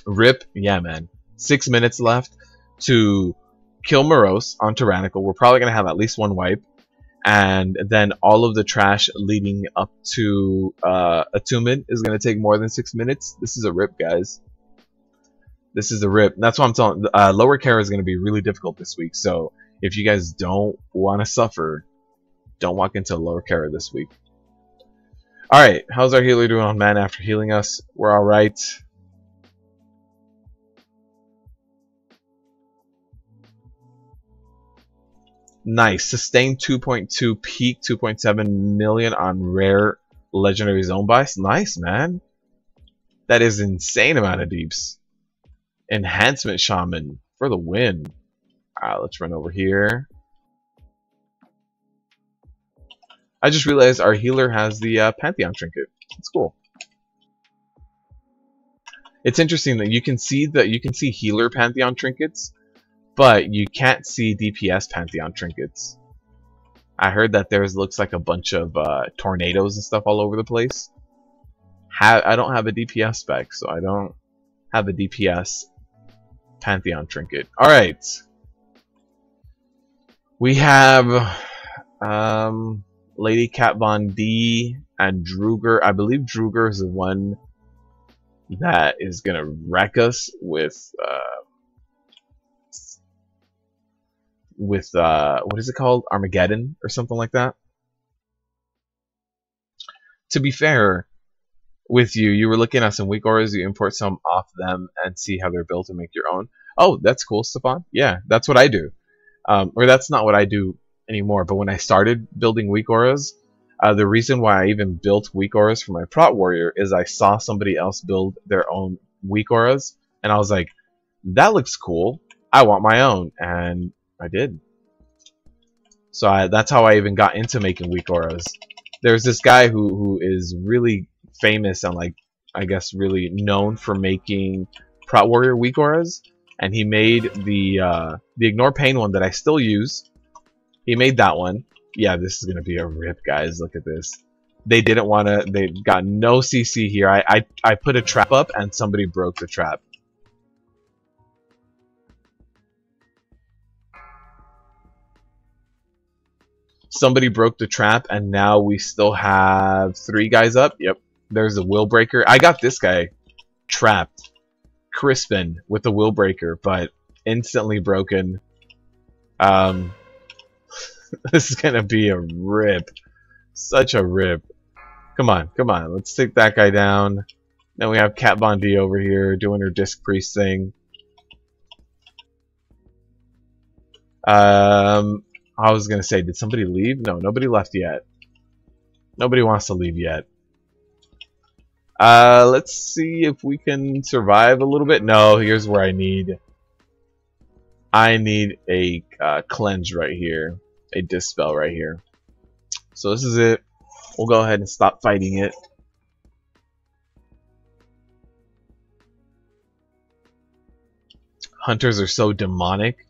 Rip, yeah, man. 6 minutes left to kill Morose on Tyrannical. We're probably gonna have at least one wipe, and then all of the trash leading up to Attunement is gonna take more than 6 minutes. This is a rip, guys. This is a rip. That's what I'm telling. Lower Kara is gonna be really difficult this week, so if you guys don't want to suffer, don't walk into Lower Kara this week. Alright, how's our healer doing on mana after healing us? We're alright. Nice. Sustained 2.2, peak 2.7 million on rare legendary zone buys. Nice, man. That is insane amount of deeps. Enhancement Shaman for the win. Let's run over here. I just realized our healer has the Pantheon trinket. It's cool. It's interesting that you can see healer Pantheon trinkets, but you can't see DPS Pantheon trinkets. I heard that theirs looks like a bunch of tornadoes and stuff all over the place. I don't have a DPS spec, so I don't have a DPS Pantheon trinket. All right, we have Lady Cat Von D and Druger. I believe Druger is the one that is gonna wreck us with what is it called? Armageddon or something like that. To be fair with you, you were looking at some weak auras, you import some off them and see how they're built and make your own. Oh, that's cool, Stefan. Yeah, that's what I do. Or that's not what I do anymore, but when I started building weak auras, the reason why I even built weak auras for my prot warrior is I saw somebody else build their own weak auras, and I was like, that looks cool. I want my own, and I did. So that's how I even got into making weak auras. There's this guy who is really famous and, like, I guess really known for making prot warrior weak auras, and he made the ignore pain one that I still use. He made that one. Yeah, this is gonna be a rip, guys. Look at this. They didn't want to. They got no CC here. I put a trap up and somebody broke the trap. Somebody broke the trap, and now we still have 3 guys up. Yep, there's a will breaker. I got this guy trapped, Crispin, with the will breaker, but instantly broken. This is gonna be a rip, such a rip. Come on, come on, let's take that guy down. Then we have Kat Von D over here doing her disc priest thing. I was gonna say, did somebody leave? No, nobody left yet. Nobody wants to leave yet. Let's see if we can survive a little bit. No, here's where I need a cleanse right here, a dispel right here. So this is it. We'll go ahead and stop fighting it. Hunters are so demonic.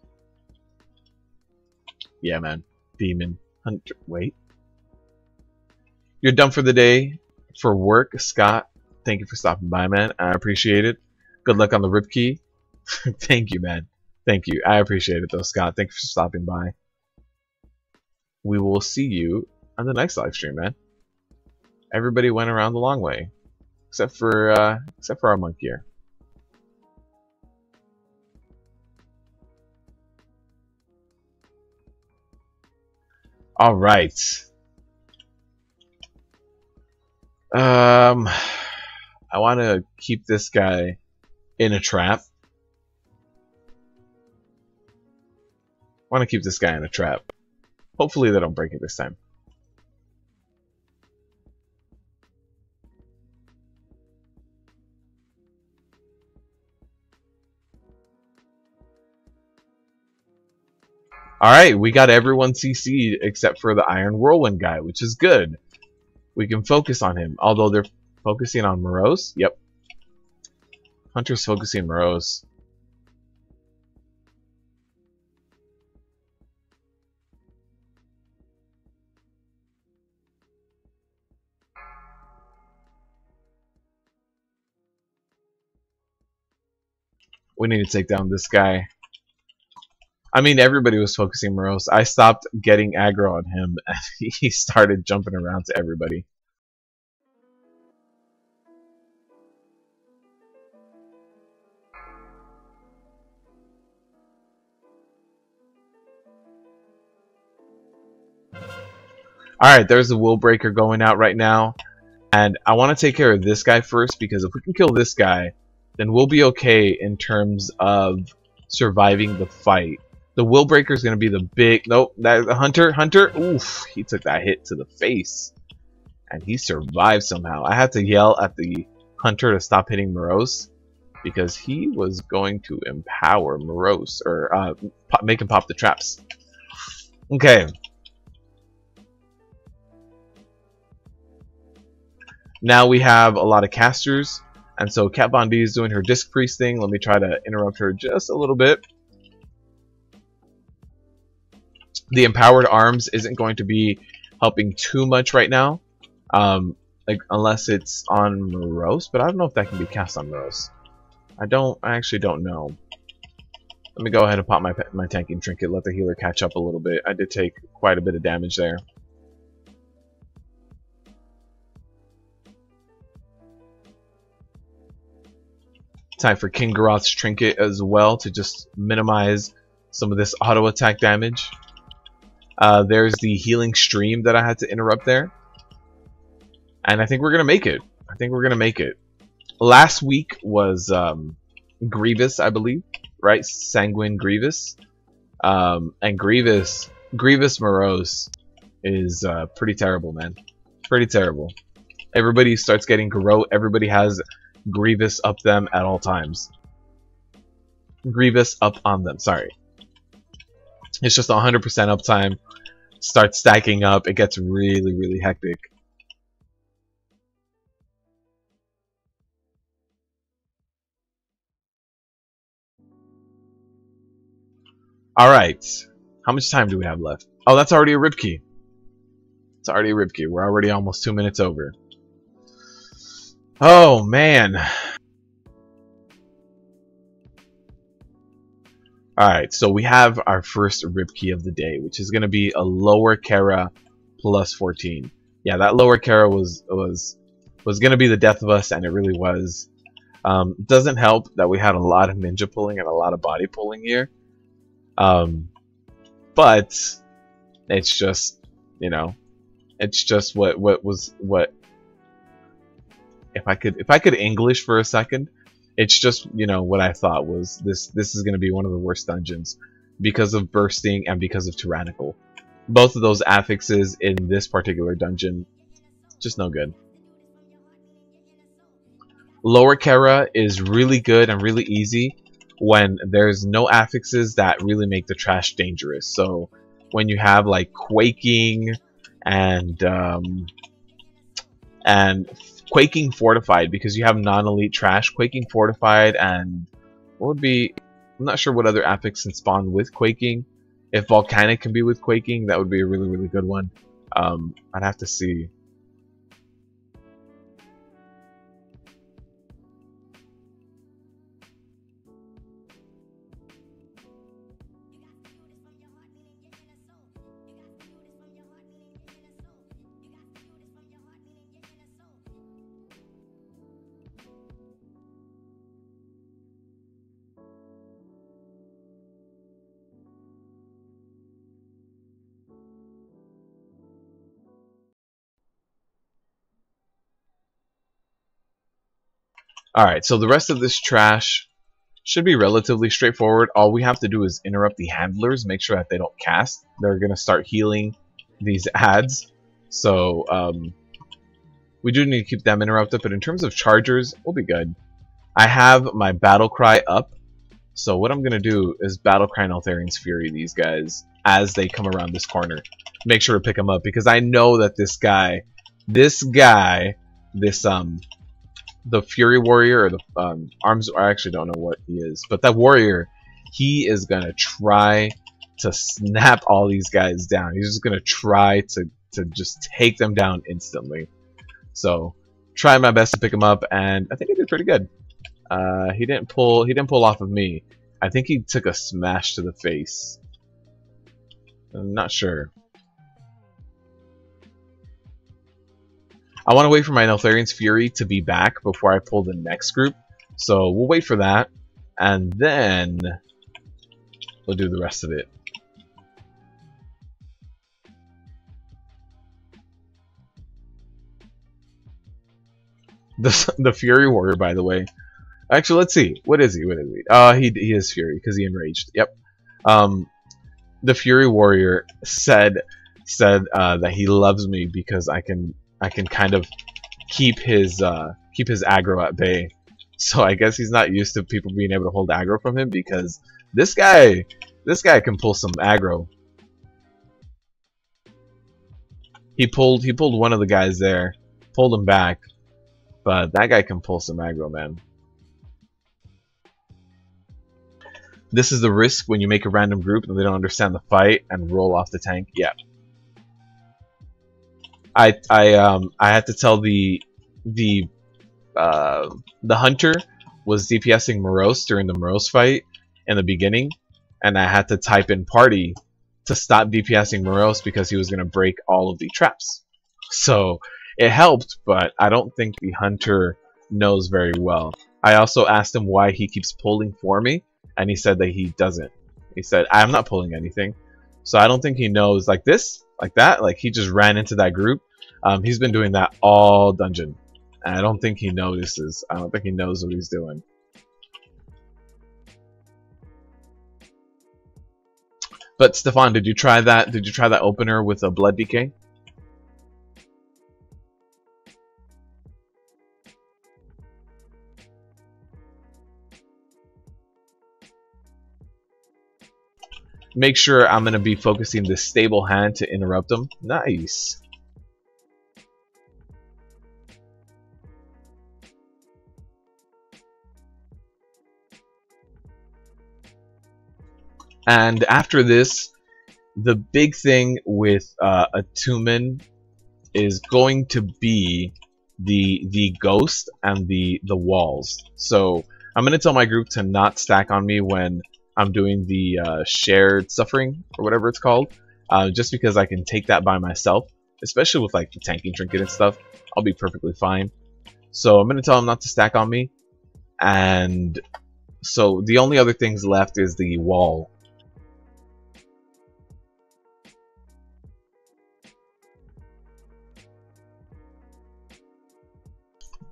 Yeah, man. Demon. Hunter. Wait. You're done for the day. For work, Scott. Thank you for stopping by, man. I appreciate it. Good luck on the rip key. Thank you, man. Thank you. I appreciate it, though, Scott. Thank you for stopping by. We will see you on the next live stream, man. Everybody went around the long way, except for our monk here. All right. I want to keep this guy in a trap. Hopefully they don't break it this time. Alright, we got everyone CC'd except for the Iron Whirlwind guy, which is good. We can focus on him. Although they're focusing on Morose. Yep. Hunter's focusing Morose. We need to take down this guy. I mean, everybody was focusing Morose. I stopped getting aggro on him, and he started jumping around to everybody. Alright, there's a will breaker going out right now. And I want to take care of this guy first, because if we can kill this guy, then we'll be okay in terms of surviving the fight. The will breaker is going to be the big... Nope, that the Hunter. Oof, he took that hit to the face. And he survived somehow. I had to yell at the Hunter to stop hitting Morose, because he was going to empower Morose, or make him pop the traps. Okay. Now we have a lot of casters, and so Kat Von D is doing her disc priest thing. Let me try to interrupt her just a little bit. The empowered arms isn't going to be helping too much right now. like unless it's on Morose, but I don't know if that can be cast on Morose. I actually don't know. Let me go ahead and pop my tanking trinket, let the healer catch up a little bit. I did take quite a bit of damage there. Time for King Garoth's trinket as well to just minimize some of this auto attack damage. There's the healing stream that I had to interrupt there. And I think we're gonna make it. I think we're gonna make it. Last week was Grievous, I believe, right? Sanguine Grievous. And Grievous Morose is pretty terrible, man. Pretty terrible. Everybody starts getting Garrote. Everybody has Grievous up them at all times. Grievous up on them, sorry. It's just 100% uptime. Starts stacking up. It gets really, really hectic. Alright. How much time do we have left? Oh, that's already a rib key. It's already a rib key. We're already almost 2 minutes over. Oh, man. Alright, so we have our first rib key of the day, which is going to be a lower Kara plus 14. Yeah, that lower Kara was going to be the death of us, and it really was. Doesn't help that we had a lot of ninja pulling and a lot of body pulling here. But it's just, you know, it's just what if I could English for a second, it's just, you know, what I thought was this is going to be one of the worst dungeons because of bursting and because of tyrannical. Both of those affixes in this particular dungeon, just no good. Lower Kara is really good and really easy when there's no affixes that really make the trash dangerous. So when you have like Quaking and Quaking Fortified, because you have non-elite trash, Quaking Fortified, and what would be, I'm not sure what other affix can spawn with Quaking. If Volcanic can be with Quaking, that would be a really, really good one. I'd have to see. Alright, so the rest of this trash should be relatively straightforward. All we have to do is interrupt the handlers, make sure that they don't cast. They're going to start healing these ads. So, we do need to keep them interrupted, but in terms of chargers, we'll be good. I have my Battle Cry up, so what I'm going to do is Battle Cry Neltharian's Fury these guys as they come around this corner. Make sure to pick them up, because I know that this the Fury Warrior, or the Arms, I actually don't know what he is, but that warrior, he is going to try to snap all these guys down. He's just going to try to just take them down instantly. So, try my best to pick him up, and I think I did pretty good. He didn't pull off of me. I think he took a smash to the face. I'm not sure. I want to wait for my Neltharian's Fury to be back before I pull the next group. So we'll wait for that, and then we'll do the rest of it. The Fury Warrior, by the way. Actually, let's see. What is he? What is he? He is Fury because he enraged. Yep. The Fury Warrior said that he loves me because I can kind of keep his aggro at bay. So I guess he's not used to people being able to hold aggro from him, because this guy can pull some aggro. He pulled one of the guys there, pulled him back, but that guy can pull some aggro, man. This is the risk when you make a random group and they don't understand the fight and roll off the tank. Yeah. I had to tell the hunter was DPSing Morose during the Morose fight in the beginning, and I had to type in party to stop DPSing Morose because he was going to break all of the traps. So it helped, but I don't think the hunter knows very well. I also asked him why he keeps pulling for me, and he said that he doesn't. He said, I'm not pulling anything. So I don't think he knows like this, like that. Like he just ran into that group. He's been doing that all dungeon. And I don't think he notices. I don't think he knows what he's doing. But Stefan, did you try that? Did you try that opener with a blood decay? Make sure I'm going to be focusing this stable hand to interrupt them. Nice. And after this, the big thing with attunement is going to be the ghost and the walls. So I'm going to tell my group to not stack on me when I'm doing the shared suffering or whatever it's called, just because I can take that by myself, especially with like the tanking trinket and stuff. I'll be perfectly fine. So I'm going to tell them not to stack on me, and so the only other things left is the wall.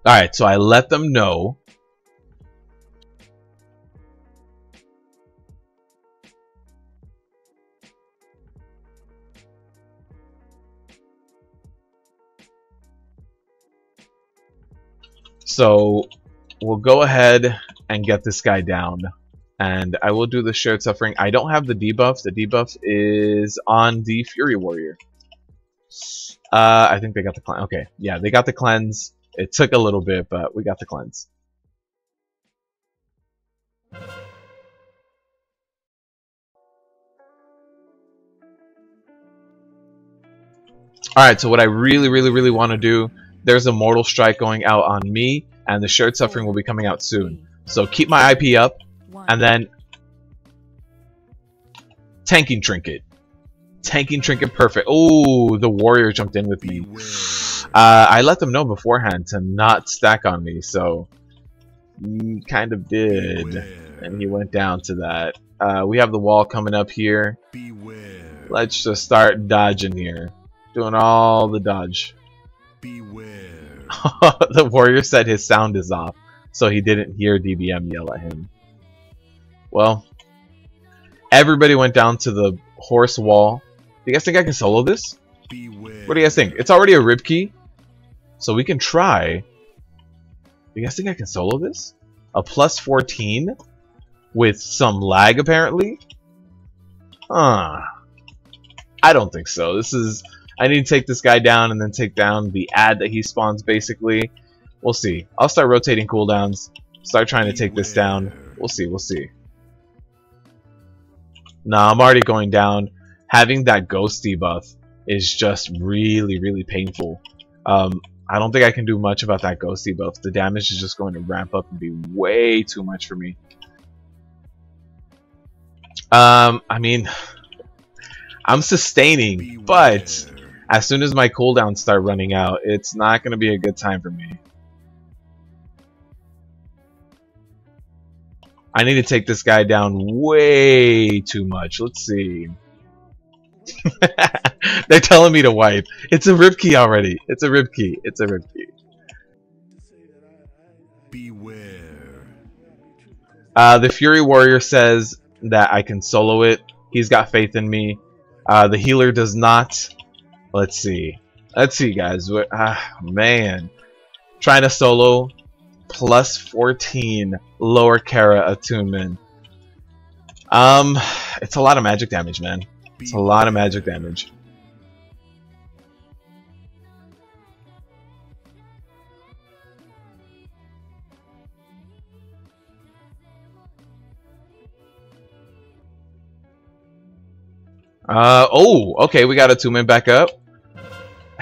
Alright, so I let them know. So we'll go ahead and get this guy down. And I will do the shared suffering. I don't have the debuff. The debuff is on the Fury Warrior. I think they got the cleanse. Okay, yeah, they got the cleanse. It took a little bit, but we got the cleanse. Alright, so what I really want to do, there's a Mortal Strike going out on me, and the shared suffering will be coming out soon. So keep my IP up, and then tanking trinket. Tanking trinket, perfect. Oh, the warrior jumped in with me. I let them know beforehand to not stack on me, so he kind of did, and he went down to that. We have the wall coming up here. Let's just start dodging here, doing all the dodge. The warrior said his sound is off, so he didn't hear DBM yell at him. Well, everybody went down to the horse wall. Do you guys think I can solo this? What do you guys think? It's already a rib key, so we can try. Do you guys think I can solo this? A plus 14 with some lag, apparently? I don't think so. This is... I need to take this guy down and then take down the ad that he spawns, basically. We'll see. I'll start rotating cooldowns. Start trying to take this down. We'll see, we'll see. Nah, I'm already going down. Having that ghost debuff is just really painful. I don't think I can do much about that ghost debuff. The damage is just going to ramp up and be way too much for me. I mean, I'm sustaining, but as soon as my cooldowns start running out, it's not going to be a good time for me. I need to take this guy down way too much. Let's see. They're telling me to wipe. It's a rib key already. It's a rib key. It's a rib key. Beware. The Fury Warrior says that I can solo it. He's got faith in me. The healer does not. Let's see. Let's see, guys. Man. Trying to solo. Plus 14 lower Kara attunement. It's a lot of magic damage, man. It's a lot of magic damage. Oh, okay, we got attunement back up.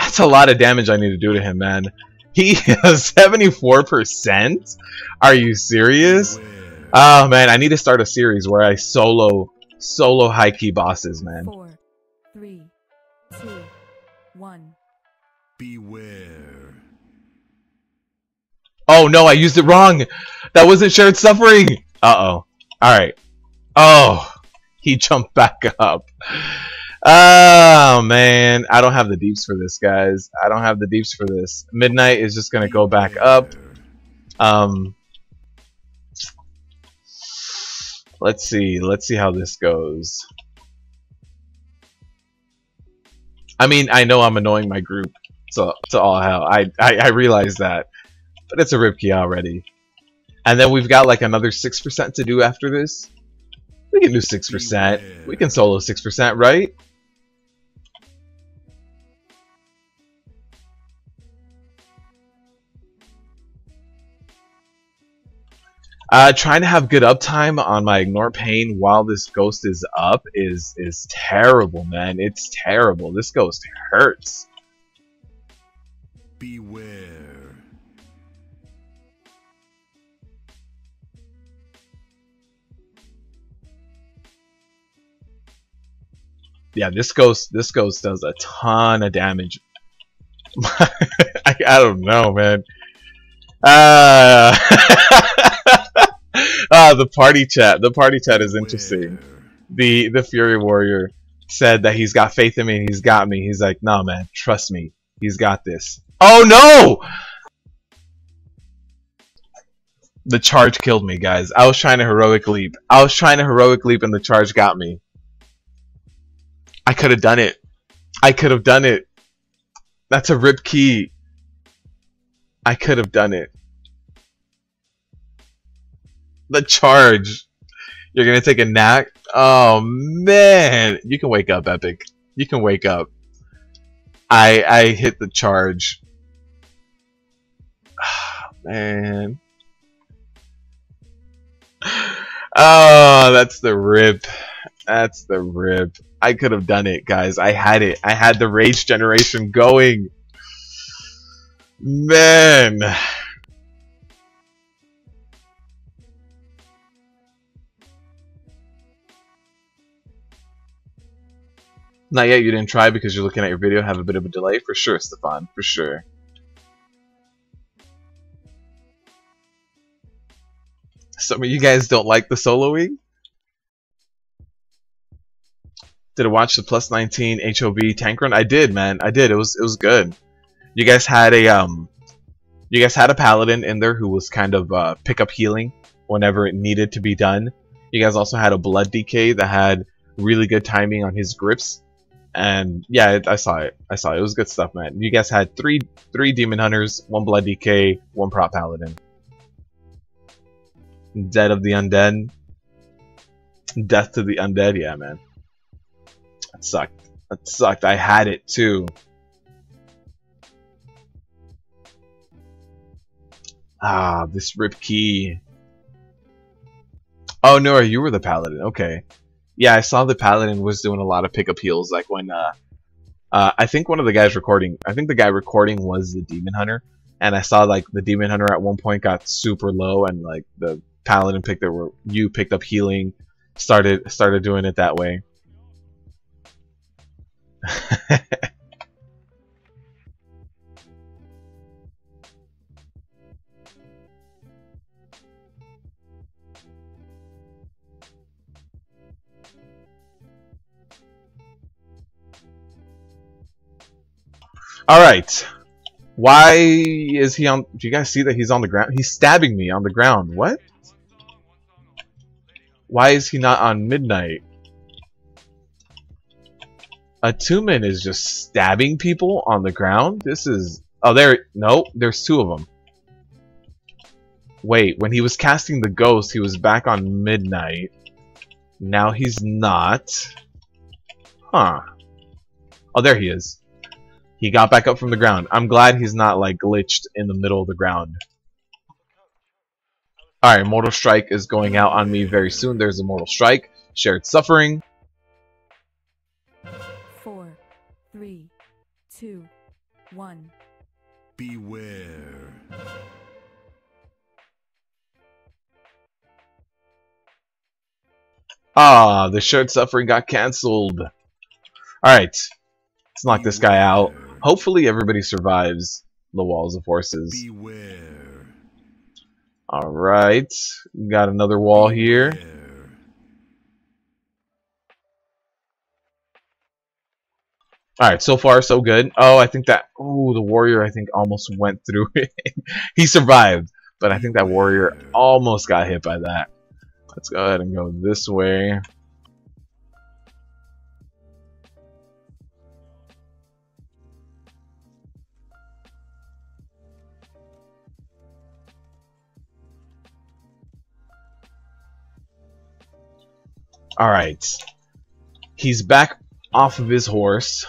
That's a lot of damage I need to do to him, man. He has 74%? Are you serious? Beware. Oh man, I need to start a series where I solo high key bosses, man. 4, 3, 2, 1. Beware. Oh no, I used it wrong. That wasn't shared suffering. Uh-oh. Alright. Oh, he jumped back up. Oh man, I don't have the deeps for this, guys. I don't have the deeps for this. Midnight is just gonna go back up. Let's see how this goes. I mean, I know I'm annoying my group to all hell. I realize that, but it's a rip key already. And then we've got like another 6% to do after this. We can do 6%. We can solo 6%, right? Trying to have good uptime on my Ignore Pain while this ghost is up is terrible, man. It's terrible. This ghost hurts. Beware. Yeah, this ghost does a ton of damage. I don't know, man. The party chat. The party chat is interesting. The Fury Warrior said that he's got faith in me and he's got me. He's like, nah, man, trust me. He's got this. Oh no! The charge killed me, guys. I was trying to heroic leap. I was trying to heroic leap and the charge got me. I could have done it. I could have done it. That's a rip key. I could have done it. The charge. You're gonna take a nap? Oh man. You can wake up, Epic. You can wake up. I hit the charge. Oh, man. Oh, that's the rip. That's the rip. I could have done it, guys. I had it. I had the rage generation going. Man. Not yet, you didn't try because you're looking at your video, have a bit of a delay? For sure, Stefan, for sure. Some of you guys don't like the soloing? Did I watch the plus 19 HOB tank run? I did, man. I did. It was good. You guys had a paladin in there who was kind of pick up healing whenever it needed to be done. You guys also had a blood DK that had really good timing on his grips. And yeah, I saw it. I saw it. It was good stuff, man. You guys had three demon hunters, 1 blood DK, 1 prop paladin. Dead of the undead. Death to the undead. Yeah, man. That sucked. That sucked. I had it too. Ah, this rip key. Oh, Nora, you were the paladin. Okay. Yeah, I saw the paladin was doing a lot of pickup heals. Like when, I think one of the guys recording, I think the guy recording was the demon hunter. And I saw like the demon hunter at one point got super low, and like the paladin picked up healing, started doing it that way. Alright. Why is he on... Do you guys see that he's on the ground? He's stabbing me on the ground. What? Why is he not on midnight? A 2-man is just stabbing people on the ground? This is... Oh, there... No, there's 2 of them. Wait, when he was casting the ghost, he was back on midnight. Now he's not. Huh. Oh, there he is. He got back up from the ground. I'm glad he's not like glitched in the middle of the ground. Alright, Mortal Strike is going out on me very soon. There's a Mortal Strike. Shared Suffering. 4, 3, 2, 1. Beware. Ah, the shared suffering got cancelled. Alright, let's knock this guy out. Hopefully everybody survives the walls of horses. Beware. Alright, got another wall here. Beware. Alright, so far so good. Oh, I think that... Oh, the warrior I think almost went through it. He survived, but I think that warrior almost got hit by that. Let's go ahead and go this way. Alright. He's back off of his horse.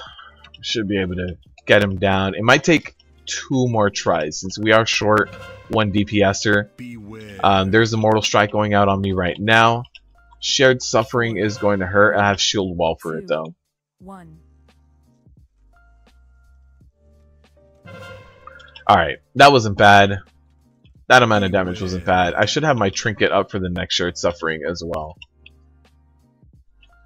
Should be able to get him down. It might take 2 more tries since we are short 1 DPSer. Beware. There's a Mortal Strike going out on me right now. Shared Suffering is going to hurt. I have Shield Wall for it though. 1. Alright, that wasn't bad. That amount of damage wasn't bad. I should have my Trinket up for the next Shared Suffering as well.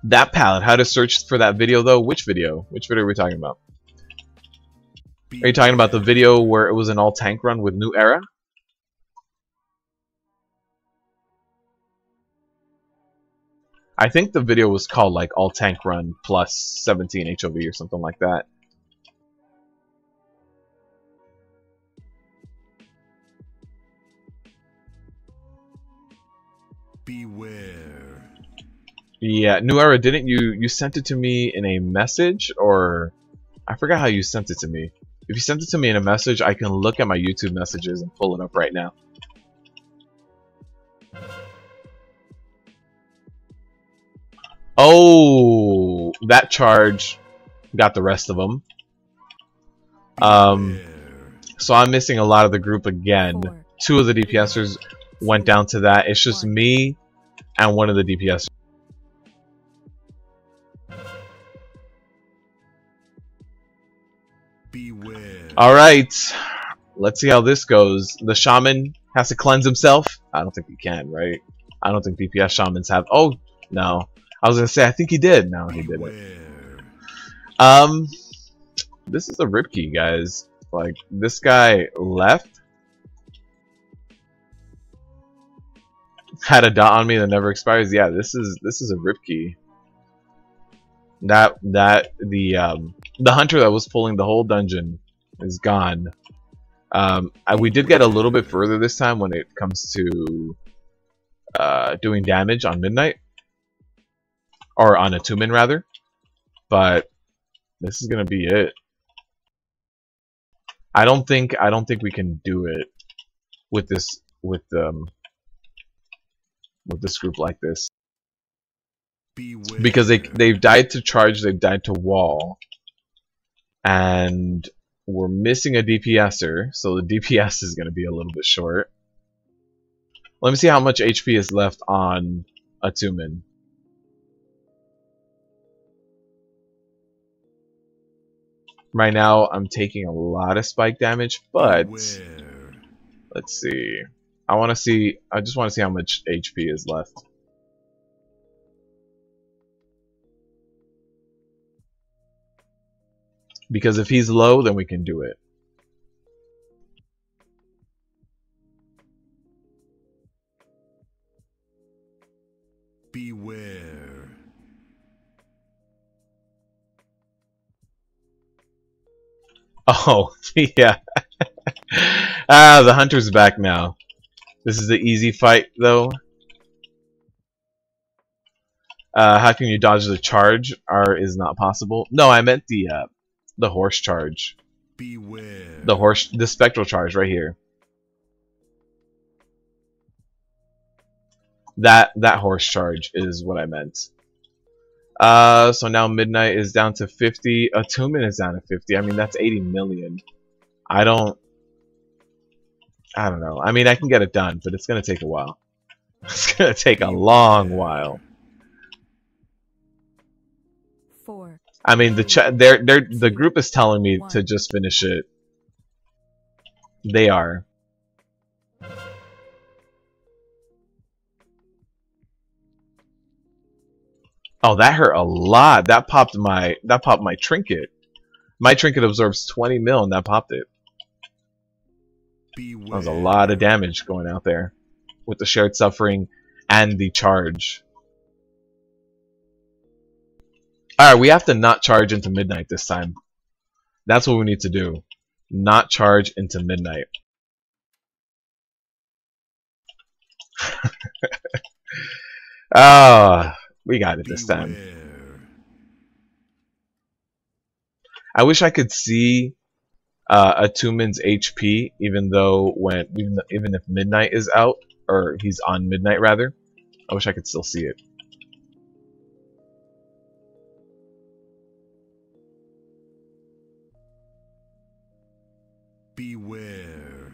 That palette, how to search for that video though? Which video? Which video are we talking about? Are you talking about the video where it was an all tank run with New Era? I think the video was called like all tank run plus 17 HOV or something like that. Beware. Yeah, New Era, didn't you sent it to me in a message, or I forgot how you sent it to me. If you sent it to me in a message, I can look at my YouTube messages and pull it up right now. Oh, that charge got the rest of them. So I'm missing a lot of the group again. 4. 2 of the DPSers went down to that. It's just me and 1 of the DPSers. Beware. Alright, let's see how this goes. The shaman has to cleanse himself. I don't think he can, right? I don't think DPS shamans have. Oh, no. I was gonna say, I think he did. No, he didn't. Beware. This is a ripkey, guys. Like, this guy left. Had a dot on me that never expires. Yeah, this is a ripkey. The hunter that was pulling the whole dungeon is gone. We did get a little bit further this time when it comes to doing damage on midnight, or on a 2-min rather. But this is gonna be it. I don't think we can do it with this group like this. Beware. Because they've died to charge, they've died to wall, and we're missing a DPSer, so the DPS is going to be a little bit short. Let me see how much HP is left on a 2-min. Right now, I'm taking a lot of spike damage, but Beware. let's see. I just want to see how much HP is left. Because if he's low, then we can do it. Beware. Oh, yeah. Ah, the hunter's back now. This is the easy fight, though. How can you dodge the charge? R is not possible. No, I meant the horse charge. Beware. The spectral charge right here. That horse charge is what I meant. So now midnight is down to 50. A 2-min is down to 50. I mean, that's 80 million. I don't know. I mean, I can get it done, but it's gonna take a while. It's gonna take a long while. 4. I mean, the group is telling me to just finish it. They are. Oh, that hurt a lot. That popped my trinket. My trinket absorbs 20 mil, and that popped it. Beware. That was a lot of damage going out there with the shared suffering and the charge. Alright, we have to not charge into midnight this time. That's what we need to do. Not charge into midnight. Ah, we got it this time. I wish I could see a Tumen's HP, even if midnight is out, or he's on midnight rather. I wish I could still see it. Beware.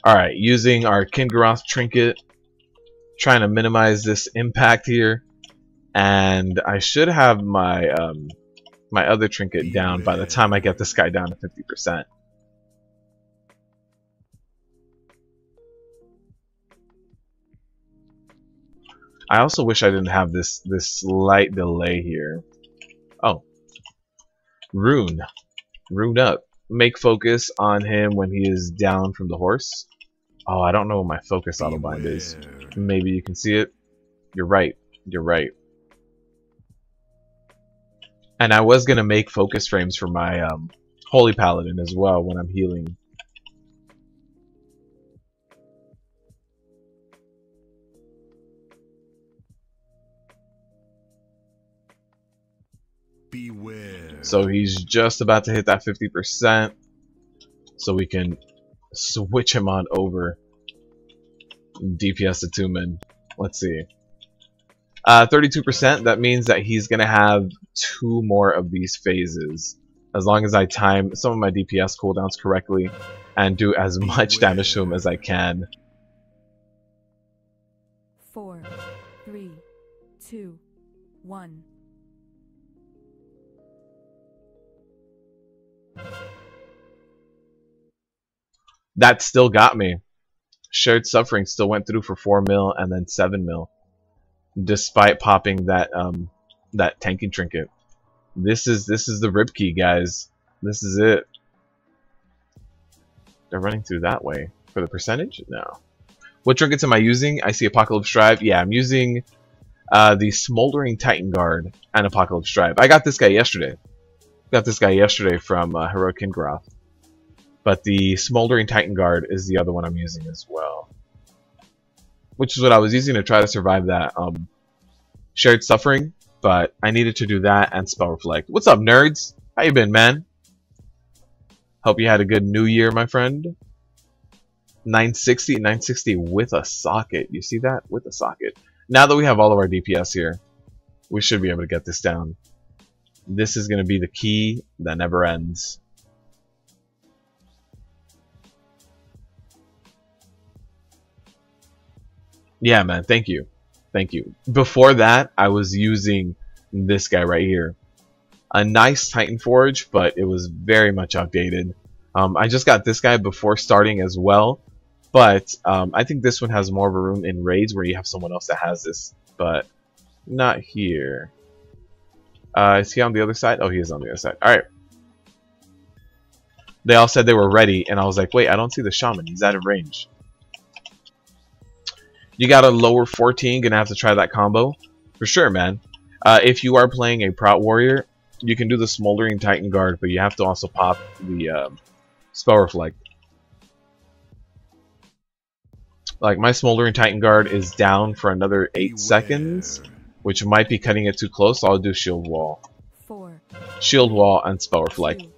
Alright, using our Kingaroth trinket, trying to minimize this impact here, and I should have my my other trinket down by the time I get this guy down to 50%. I also wish I didn't have this slight delay here. Oh, rune up. Make focus on him when he is down from the horse. Oh, I don't know what my focus autobind is. Maybe you can see it. You're right. You're right. And I was gonna make focus frames for my Holy Paladin as well when I'm healing. Beware. So he's just about to hit that 50%, so we can switch him on over. DPS to Tumen. Let's see. 32%, that means that he's gonna have 2 more of these phases. As long as I time some of my DPS cooldowns correctly and do as much damage to him as I can. 4, 3, 2, 1. That still got me. Shared suffering still went through for 4 mil and then 7 mil, despite popping that that tanking trinket. This is the rib key, guys. This is it. They're running through that way for the percentage. No. What trinkets am I using? I see Apocalypse Drive. Yeah, I'm using the Smoldering Titan Guard and Apocalypse Drive. I got this guy yesterday. Got this guy yesterday from Heroic Kingaroth. But the Smoldering Titan Guard is the other one I'm using as well. Which is what I was using to try to survive that shared suffering. But I needed to do that and Spell Reflect. What's up, nerds? How you been, man? Hope you had a good new year, my friend. 960 with a socket. You see that? With a socket. Now that we have all of our DPS here, we should be able to get this down. This is going to be the key that never ends. Yeah, man, thank you. Thank you. Before that, I was using this guy right here. A nice Titan Forge, but it was very much outdated. I just got this guy before starting as well, but I think this one has more of a room in raids where you have someone else that has this, but not here. Is he on the other side? Oh, he is on the other side. Alright. They all said they were ready, and I was like, wait, I don't see the shaman. He's out of range. You got a lower 14, gonna have to try that combo. For sure, man. If you are playing a Prout Warrior, you can do the Smoldering Titan Guard, but you have to also pop the Spell Reflect. Like, my Smoldering Titan Guard is down for another 8 seconds, which might be cutting it too close, so I'll do Shield Wall. 4, Shield Wall and Spell Reflect. 2,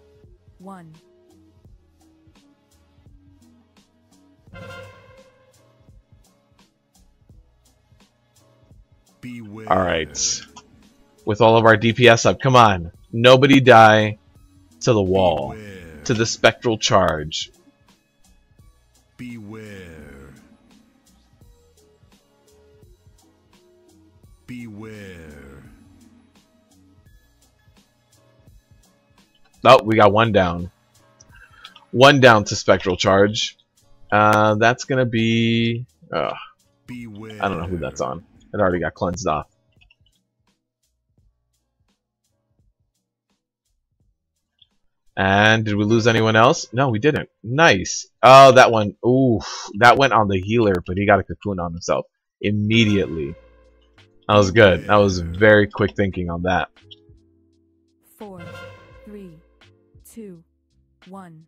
1. Beware. Alright. With all of our DPS up, come on. Nobody die to the wall. Beware. to the spectral charge. Beware. Beware. Oh, we got one down. One down to spectral charge. That's gonna be. Beware. I don't know who that's on. It already got cleansed off. And did we lose anyone else? No, we didn't. Nice. Oh, that one. Ooh, that went on the healer, but he got a cocoon on himself immediately. That was good. That was very quick thinking on that. 4, 3, 2, 1.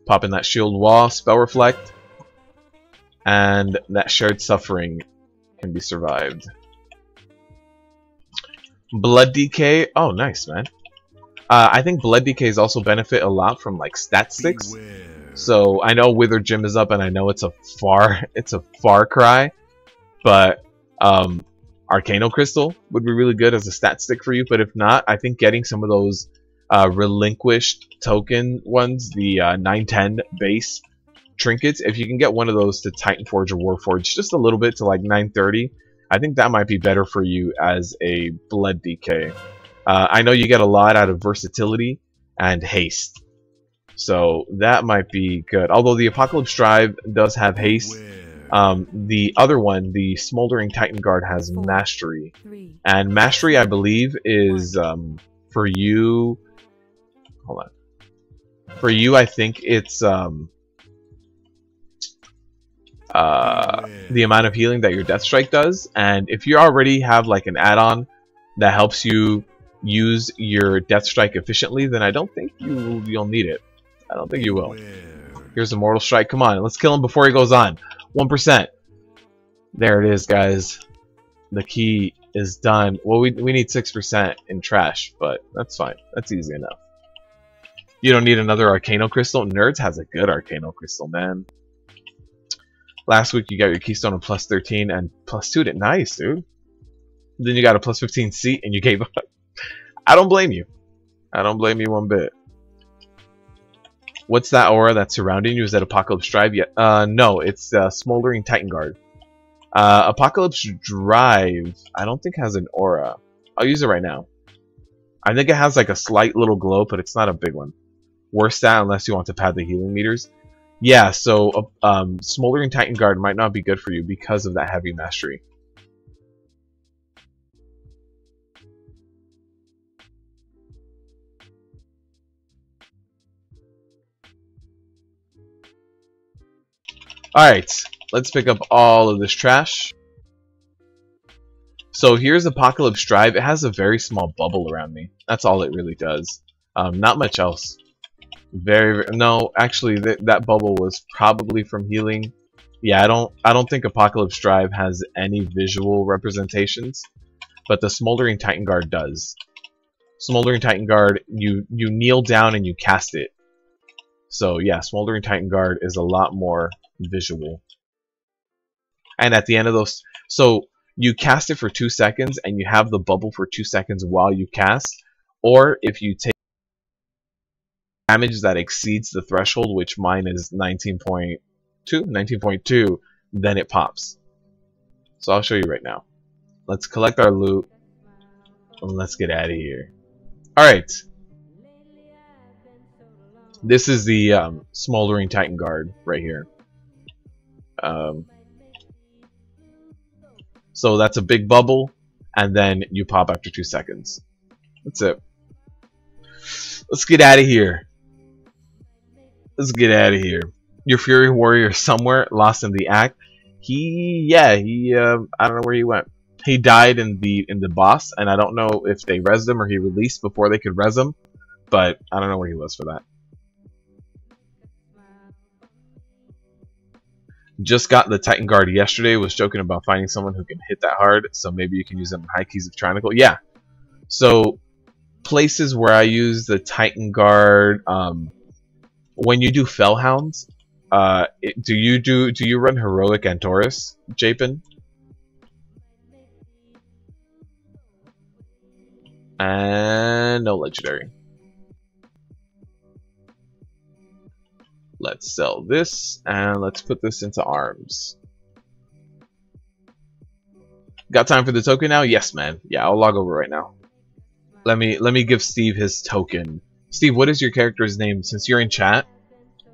Pop in that shield wall, spell reflect, and that shared suffering can be survived. Blood decay. Oh, nice, man. I think blood decays also benefit a lot from like stat sticks. Beware. So I know Wither Gym is up, and I know it's a far cry, but Arcano Crystal would be really good as a stat stick for you. But if not, I think getting some of those relinquished token ones, the 910 base trinkets, if you can get one of those to Titan Forge or Warforge just a little bit to like 930, I think that might be better for you as a blood decay. I know you get a lot out of versatility and haste, so that might be good. Although the Apocalypse Drive does have haste, the other one, the Smoldering Titan Guard, has Mastery, and Mastery, I believe, is for you. Hold on. For you, I think it's the amount of healing that your Death Strike does, and if you already have like an add-on that helps you use your Death Strike efficiently, then I don't think you'll need it. I don't think you will. Here's a Mortal Strike. Come on, let's kill him before he goes on. 1%. There it is, guys. The key is done. Well, we need 6% in trash, but that's fine. That's easy enough. You don't need another Arcano Crystal. Nerds has a good Arcano Crystal, man. Last week you got your Keystone of plus 13 and plus 2 to nice, dude. Then you got a plus 15 seat and you gave up. I don't blame you. I don't blame you one bit. What's that aura that's surrounding you? Is that Apocalypse Drive yet? No, it's Smoldering Titan Guard. Apocalypse Drive, I don't think has an aura. I'll use it right now. I think it has like a slight little glow, but it's not a big one. Worst stat unless you want to pad the healing meters. Yeah, so Smoldering Titan Guard might not be good for you because of that heavy mastery. Alright, let's pick up all of this trash. So here's Apocalypse Drive. It has a very small bubble around me. That's all it really does. Not much else. No, actually, that bubble was probably from healing. Yeah, I don't think Apocalypse Drive has any visual representations, but the Smoldering Titan Guard does. Smoldering Titan Guard, you kneel down and you cast it. So yeah, Smoldering Titan Guard is a lot more visual. And at the end of those, so you cast it for 2 seconds and you have the bubble for 2 seconds while you cast, or if you take damage that exceeds the threshold, which mine is 19.2, then it pops. So I'll show you right now. Let's collect our loot and let's get out of here. Alright. This is the Smoldering Titan Guard right here. So that's a big bubble, and then you pop after 2 seconds. That's it. Let's get out of here. Let's get out of here. Your Fury Warrior somewhere lost in the act. I don't know where he went. He died in the boss, and I don't know if they rezzed him or he released before they could res him, but I don't know where he was for that. Just got the Titan Guard yesterday. Was joking about finding someone who can hit that hard, so maybe you can use them in High Keys of Trinicle. Yeah. So places where I use the Titan Guard, when you do Fellhounds, do you run Heroic Antorus, Japin? And no legendary. Let's sell this, and let's put this into arms. Got time for the token now? Yes, man. Yeah, I'll log over right now. Let me give Steve his token. Steve, what is your character's name? Since you're in chat,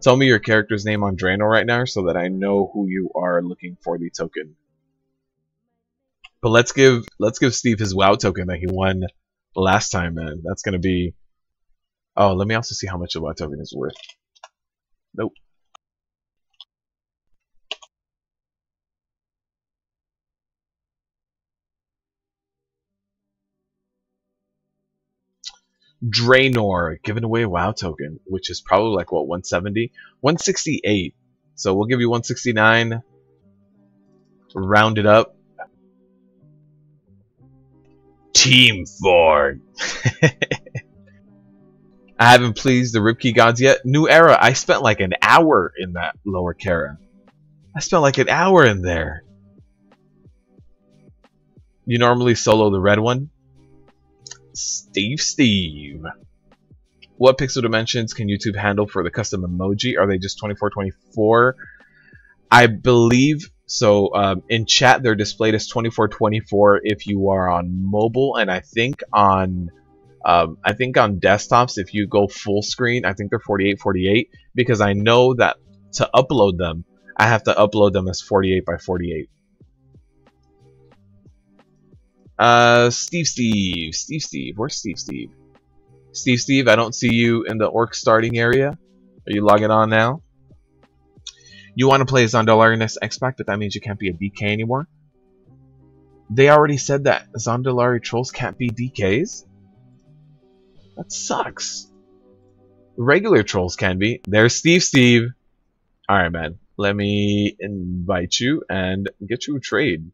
tell me your character's name on Draenor right now so that I know who you are looking for the token. But let's give Steve his WoW token that he won last time, man. That's gonna be. Oh, let me also see how much the WoW token is worth. Nope. Draenor giving away a WoW token, which is probably like what, 170, 168. So we'll give you 169. Round it up. Team Ford. I haven't pleased the Ripkey gods yet. New era. I spent like an hour in that lower Kara. I spent like an hour in there. You normally solo the red one? Steve. What pixel dimensions can YouTube handle for the custom emoji? Are they just 2424? I believe so. In chat, they're displayed as 2424 if you are on mobile, and I think on desktops, if you go full screen, I think they're 4848, because I know that to upload them, I have to upload them as 48 by 48. Steve, where's Steve, I don't see you in the orc starting area. Are you logging on now? You want to play Zandalari next X-Pac, but that means you can't be a DK anymore? They already said that Zandalari trolls can't be DKs? That sucks. Regular trolls can be. There's Steve. Alright, man. Let me invite you and get you a trade.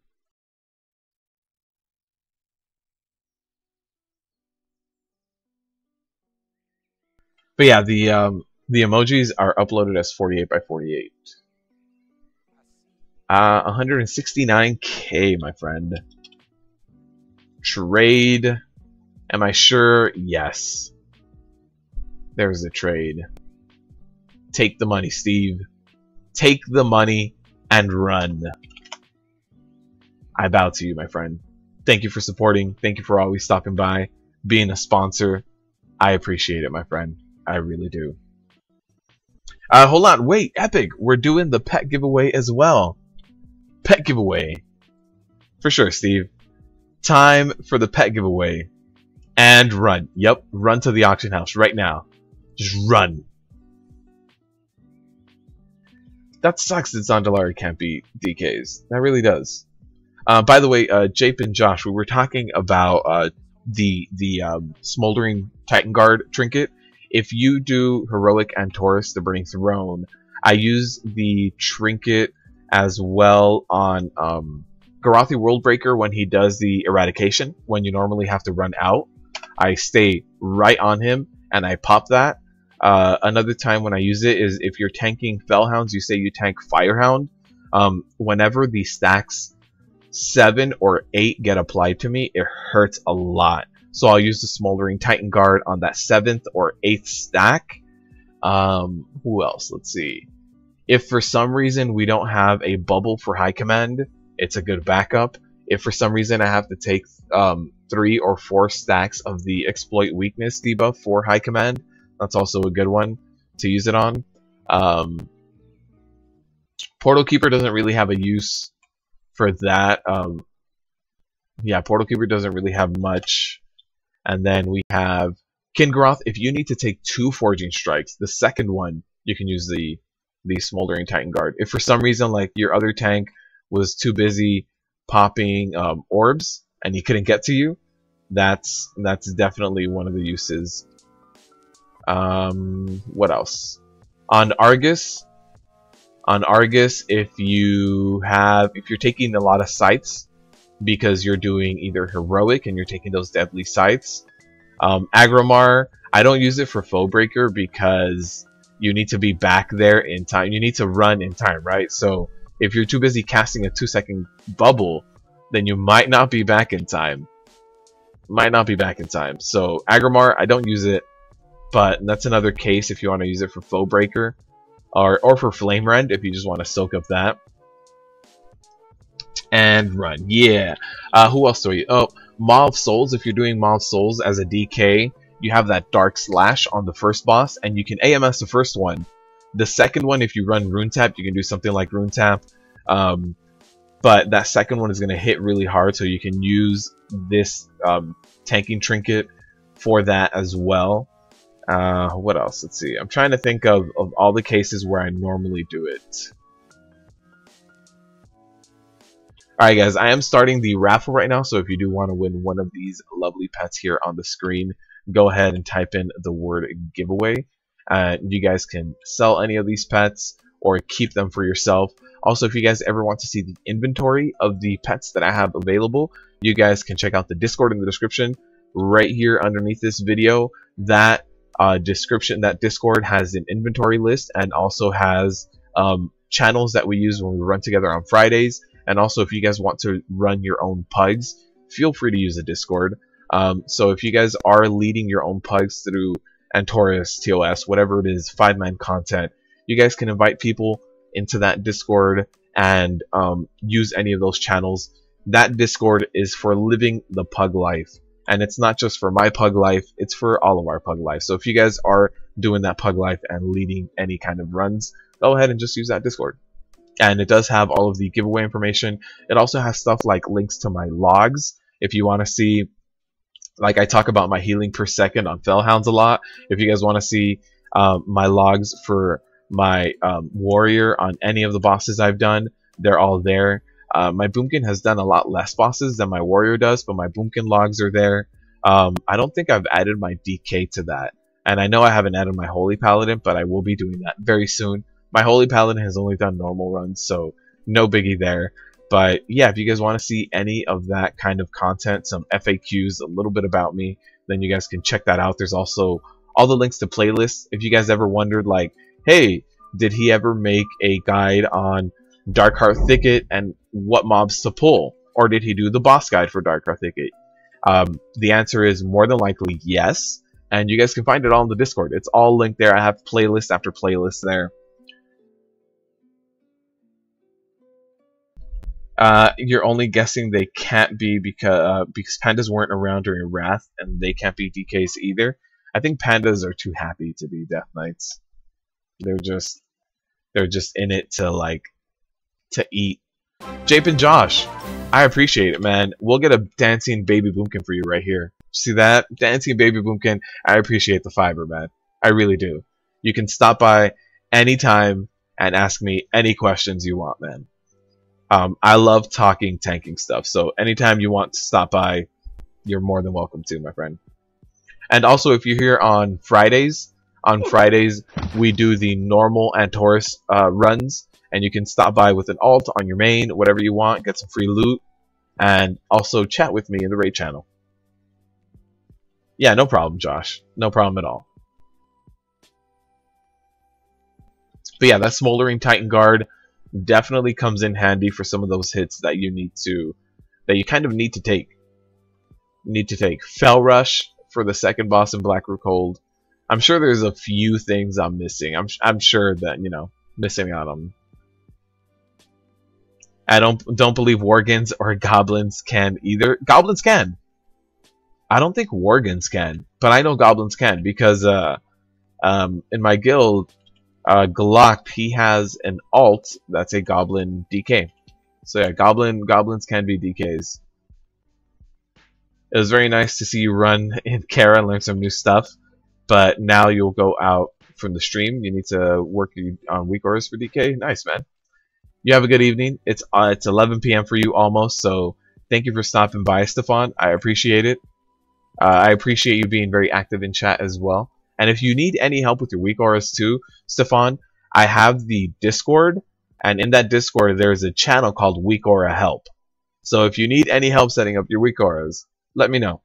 But yeah, the emojis are uploaded as 48 by 48. 169k, my friend. Trade. Am I sure? Yes. There's a trade. Take the money, Steve. Take the money and run. I bow to you, my friend. Thank you for supporting. Thank you for always stopping by, being a sponsor. I appreciate it, my friend. I really do. Hold on. Wait, Epic. We're doing the pet giveaway as well. Pet giveaway. For sure, Steve. Time for the pet giveaway. And run. Yep, run to the auction house right now. Just run. That sucks that Zandalari can't be DKs. That really does. By the way, Jape and Josh, we were talking about the Smoldering Titan Guard trinket. If you do Heroic Antorus, the Burning Throne, I use the trinket as well on Garathi Worldbreaker when he does the eradication, when you normally have to run out. I stay right on him and I pop that. Another time when I use it is if you're tanking Fellhounds, you say you tank Firehound. Whenever the stacks 7 or 8 get applied to me, it hurts a lot. So I'll use the Smoldering Titan Guard on that 7th or 8th stack. Who else? Let's see. If for some reason we don't have a bubble for High Command, it's a good backup. If for some reason I have to take 3 or 4 stacks of the Exploit Weakness debuff for High Command, that's also a good one to use it on. Portal Keeper doesn't really have a use for that. Yeah, Portal Keeper doesn't really have much. And then we have Kingaroth. If you need to take 2 Forging Strikes, the second one, you can use the Smoldering Titan Guard. If for some reason, like, your other tank was too busy popping orbs and he couldn't get to you, that's definitely one of the uses. What else? On Argus, if you're taking a lot of sights because you're doing either heroic and you're taking those deadly sights, Agromar, I don't use it for Foe Breaker because you need to be back there in time. You need to run in time, right? So if you're too busy casting a 2-second bubble, then you might not be back in time. So Agromar, I don't use it, but that's another case if you want to use it for Foe Breaker. or for Flame Rend if you just want to soak up that. And run, yeah. Who else do you? Oh, Maw of Souls. If you're doing Maw of Souls as a DK, you have that Dark Slash on the first boss, and you can AMS the first one. The second one, if you run Rune Tap, you can do something like Rune Tap. But that second one is going to hit really hard, so you can use this tanking trinket for that as well. What else? Let's see. I'm trying to think of all the cases where I normally do it. Alright guys, I am starting the raffle right now, so if you do want to win one of these lovely pets here on the screen, go ahead and type in the word giveaway. You guys can sell any of these pets or keep them for yourself. Also, if you guys ever want to see the inventory of the pets that I have available, you guys can check out the Discord in the description right here underneath this video. That Discord has an inventory list and also has channels that we use when we run together on Fridays. And also, if you guys want to run your own pugs, feel free to use the Discord. So if you guys are leading your own pugs through Antorus, TOS, whatever it is, 5-man content, you guys can invite people into that Discord and use any of those channels. That Discord is for living the pug life. And it's not just for my pug life, it's for all of our pug life. So if you guys are doing that pug life and leading any kind of runs, go ahead and just use that Discord. And it does have all of the giveaway information. It also has stuff like links to my logs. If you want to see, like I talk about my healing per second on Fellhounds a lot. If you guys want to see my logs for my warrior on any of the bosses I've done, they're all there. My Boomkin has done a lot less bosses than my warrior does, but my Boomkin logs are there. I don't think I've added my DK to that. And I know I haven't added my Holy Paladin, but I will be doing that very soon. My Holy Paladin has only done normal runs, so no biggie there. But yeah, if you guys want to see any of that kind of content, some FAQs, a little bit about me, then you guys can check that out. There's also all the links to playlists. If you guys ever wondered, like, hey, did he ever make a guide on Darkheart Thicket and what mobs to pull? Or did he do the boss guide for Darkheart Thicket? The answer is more than likely yes. And you guys can find it all in the Discord. It's all linked there. I have playlist after playlist there. You're only guessing they can't be because pandas weren't around during Wrath, and they can't be DKs either. I think pandas are too happy to be Death Knights. They're just in it to eat. Jape and Josh, I appreciate it, man. We'll get a dancing baby boomkin for you right here. See that? Dancing baby boomkin. I appreciate the fiber, man. I really do. You can stop by anytime and ask me any questions you want, man. I love talking tanking stuff, so anytime you want to stop by, you're more than welcome to, my friend. And also, if you're here on Fridays we do the normal Antorus runs, and you can stop by with an alt on your main, whatever you want, get some free loot, and also chat with me in the raid channel. Yeah, no problem, Josh. No problem at all. But yeah, that Smoldering Titan Guard definitely comes in handy for some of those hits that you kind of need to take. Fell Rush for the second boss in Blackroot Hold. I'm sure there's a few things I'm missing. I'm sure that, you know, missing out on. I don't believe Worgens or Goblins can either. Goblins can. I don't think Worgens can, but I know Goblins can because in my guild, Glock, he has an alt that's a Goblin DK. So yeah, Goblins can be DKs. It was very nice to see you run in Kara and learn some new stuff, but now you'll go out from the stream. You need to work on weak orders for DK. Nice, man. You have a good evening. It's 11 p.m. for you almost, so thank you for stopping by, Stefan. I appreciate it. I appreciate you being very active in chat as well. And if you need any help with your weak auras too, Stefan, I have the Discord, and in that Discord there's a channel called Weak Aura Help. So if you need any help setting up your weak auras, let me know.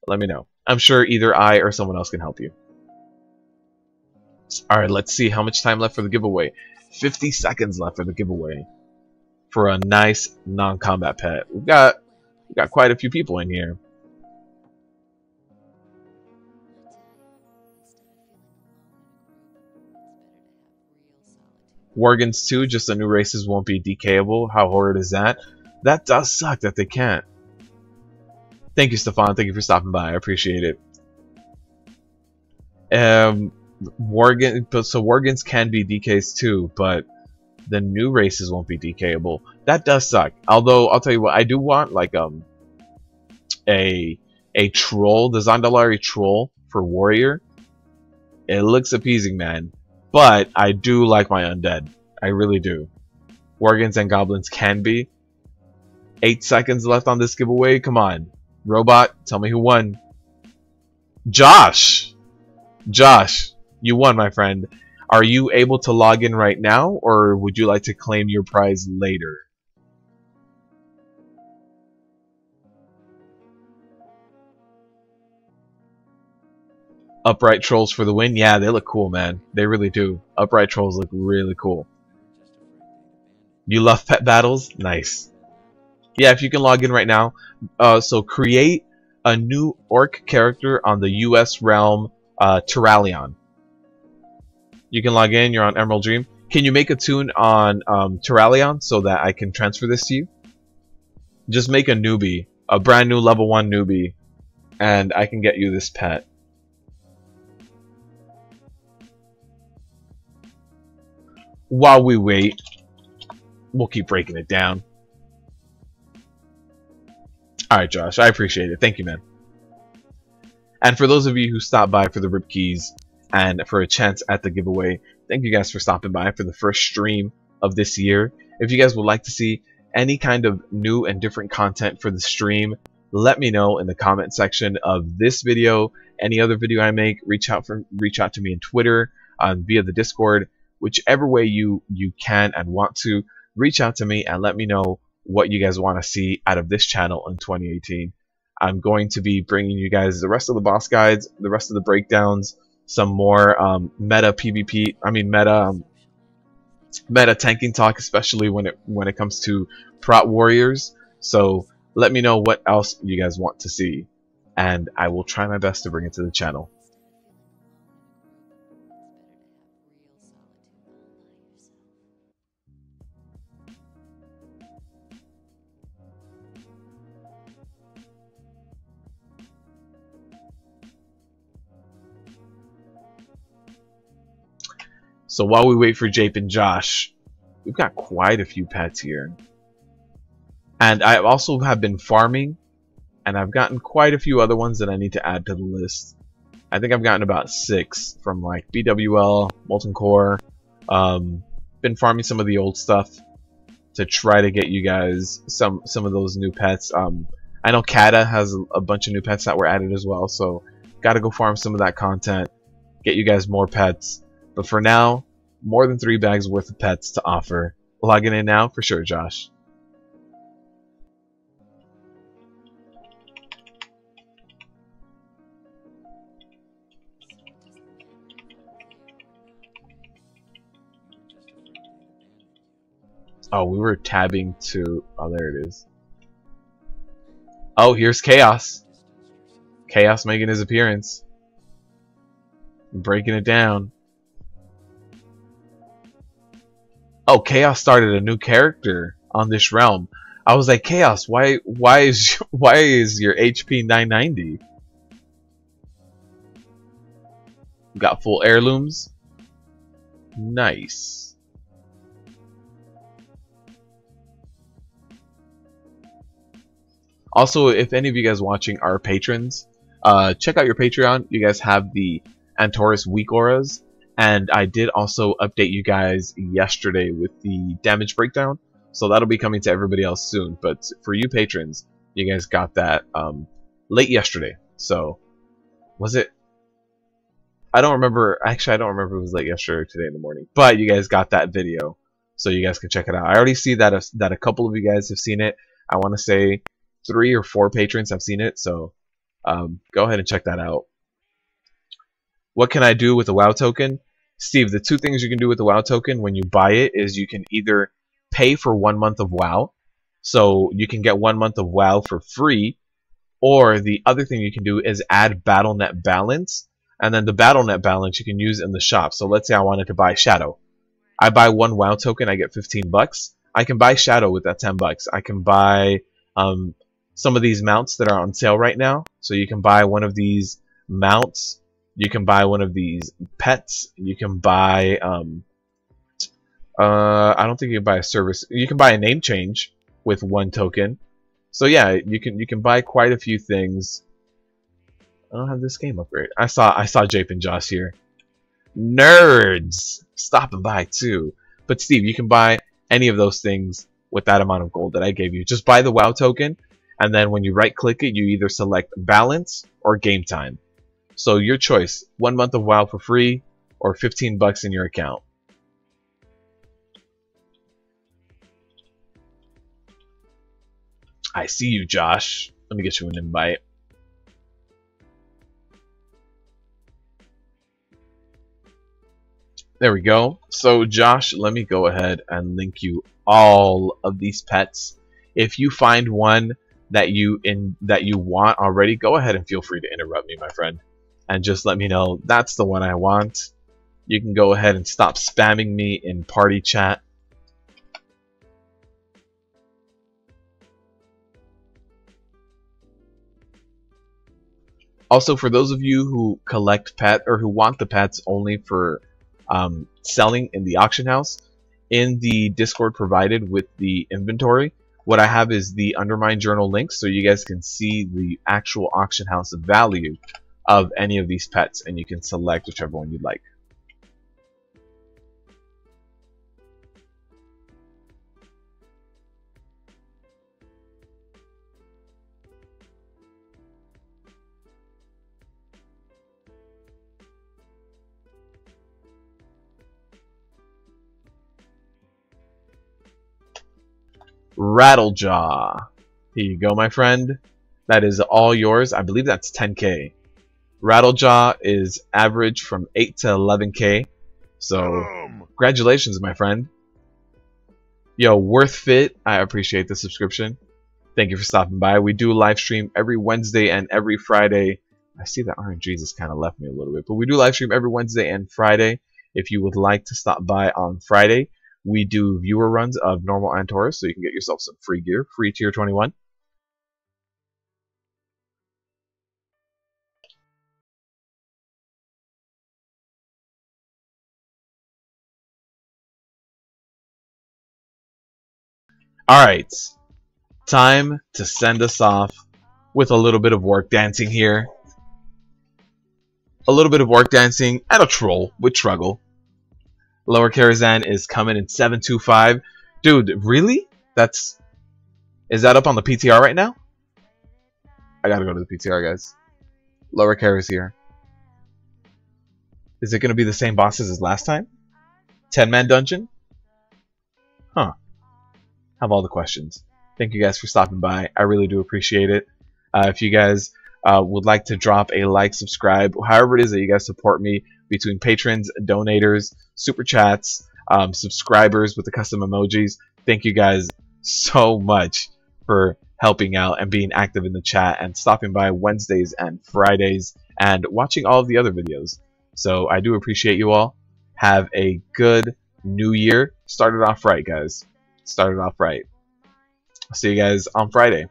Let me know. I'm sure either I or someone else can help you. Alright, let's see how much time left for the giveaway. 50 seconds left for the giveaway for a nice non-combat pet. We've got quite a few people in here. Worgens 2, just the new races won't be DKable. How horrid is that? That does suck that they can't. Thank you, Stefan. Thank you for stopping by. I appreciate it. So Worgens can be DKs too, but the new races won't be DKable. That does suck. Although I'll tell you what, I do want like a troll, the Zandalari troll for warrior. It looks appeasing, man. But I do like my undead. I really do. Worgens and goblins can be. 8 seconds left on this giveaway. Come on. Robot, tell me who won. Josh! Josh, you won, my friend. Are you able to log in right now, or would you like to claim your prize later? Upright trolls for the win. Yeah, they look cool, man. They really do. Upright trolls look really cool. You love pet battles? Nice. Yeah, if you can log in right now. So create a new orc character on the US realm Terralion. You can log in. You're on Emerald Dream. Can you make a tune on Terralion so that I can transfer this to you? Just make a newbie. A brand new level 1 newbie. And I can get you this pet. While we wait, we'll keep breaking it down. Alright, Josh, I appreciate it. Thank you, man. And for those of you who stopped by for the Rip Keys and for a chance at the giveaway, thank you guys for stopping by for the first stream of this year. If you guys would like to see any kind of new and different content for the stream, let me know in the comment section of this video. Any other video I make, reach out to me on Twitter, via the Discord. Whichever way you can and want to, reach out to me and let me know what you guys want to see out of this channel in 2018. I'm going to be bringing you guys the rest of the boss guides, the rest of the breakdowns, some more meta PvP. I mean meta tanking talk, especially when it comes to prot warriors. So let me know what else you guys want to see, and I will try my best to bring it to the channel. So while we wait for Jape and Josh, we've got quite a few pets here. And I also have been farming, and I've gotten quite a few other ones that I need to add to the list. I think I've gotten about 6 from like BWL, Molten Core. Been farming some of the old stuff to try to get you guys some of those new pets. I know Kata has a bunch of new pets that were added as well, so gotta go farm some of that content, get you guys more pets. But for now, more than 3 bags worth of pets to offer. Logging in now for sure, Josh. Oh, we were tabbing to... Oh, there it is. Oh, here's Chaos. Chaos making his appearance. Breaking it down. Oh, Chaos started a new character on this realm. I was like, Chaos, why is your HP 990? Got full heirlooms. Nice. Also, if any of you guys watching are patrons, check out your Patreon. You guys have the Antorus weak auras. And I did also update you guys yesterday with the damage breakdown, so that'll be coming to everybody else soon. But for you patrons, you guys got that late yesterday. So was it? I don't remember. Actually, I don't remember if it was late yesterday or today in the morning. But you guys got that video, so you guys can check it out. I already see that a couple of you guys have seen it. I want to say 3 or 4 patrons have seen it. So go ahead and check that out. What can I do with the WoW token? Steve, the 2 things you can do with the WoW token when you buy it is you can either pay for 1 month of WoW, so you can get 1 month of WoW for free, or the other thing you can do is add BattleNet balance, and then the BattleNet balance you can use in the shop. So let's say I wanted to buy Shadow. I buy one WoW token, I get 15 bucks. I can buy Shadow with that 10 bucks. I can buy some of these mounts that are on sale right now. So you can buy one of these mounts. You can buy one of these pets. You can buy I don't think you can buy a service. You can buy a name change with one token. So yeah, you can buy quite a few things. I don't have this game upgrade. I saw Jape and Josh here. Nerds stopping by too. But Steve, you can buy any of those things with that amount of gold that I gave you. Just buy the WoW token, and then when you right click it, you either select balance or game time. So your choice, 1 month of WoW for free or 15 bucks in your account. I see you, Josh. Let me get you an invite. There we go. So Josh, let me go ahead and link you all of these pets. If you find one that you want already, go ahead and feel free to interrupt me, my friend, and just let me know that's the one I want. You can go ahead and stop spamming me in party chat. Also, for those of you who collect pet or who want the pets only for selling in the auction house, in the Discord provided with the inventory, what I have is the Undermine Journal link, so you guys can see the actual auction house value of any of these pets, and you can select whichever one you'd like. Rattlejaw. Here you go, my friend. That is all yours. I believe that's 10k. Rattlejaw is average from 8 to 11k. So, congratulations, my friend. Yo, Worth Fit, I appreciate the subscription. Thank you for stopping by. We do live stream every Wednesday and every Friday. I see that RNG's has kind of left me a little bit, but we do live stream every Wednesday and Friday. If you would like to stop by on Friday, we do viewer runs of normal Antorus, so you can get yourself some free gear, free tier 21. Alright, time to send us off with a little bit of work dancing here. A little bit of work dancing and a troll with Truggle. Lower Karazhan is coming in 725. Dude, really? Is that up on the PTR right now? I gotta go to the PTR, guys. Lower Kara is here. Is it gonna be the same bosses as last time? 10-man dungeon? Huh. Have all the questions. Thank you guys for stopping by. I really do appreciate it. If you guys would like to drop a like, subscribe, however it is that you guys support me, between patrons, donators, super chats, subscribers with the custom emojis, thank you guys so much for helping out and being active in the chat and stopping by Wednesdays and Fridays and watching all of the other videos. So I do appreciate you all. Have a good new year. Started off right, guys. Started off right. I'll see you guys on Friday.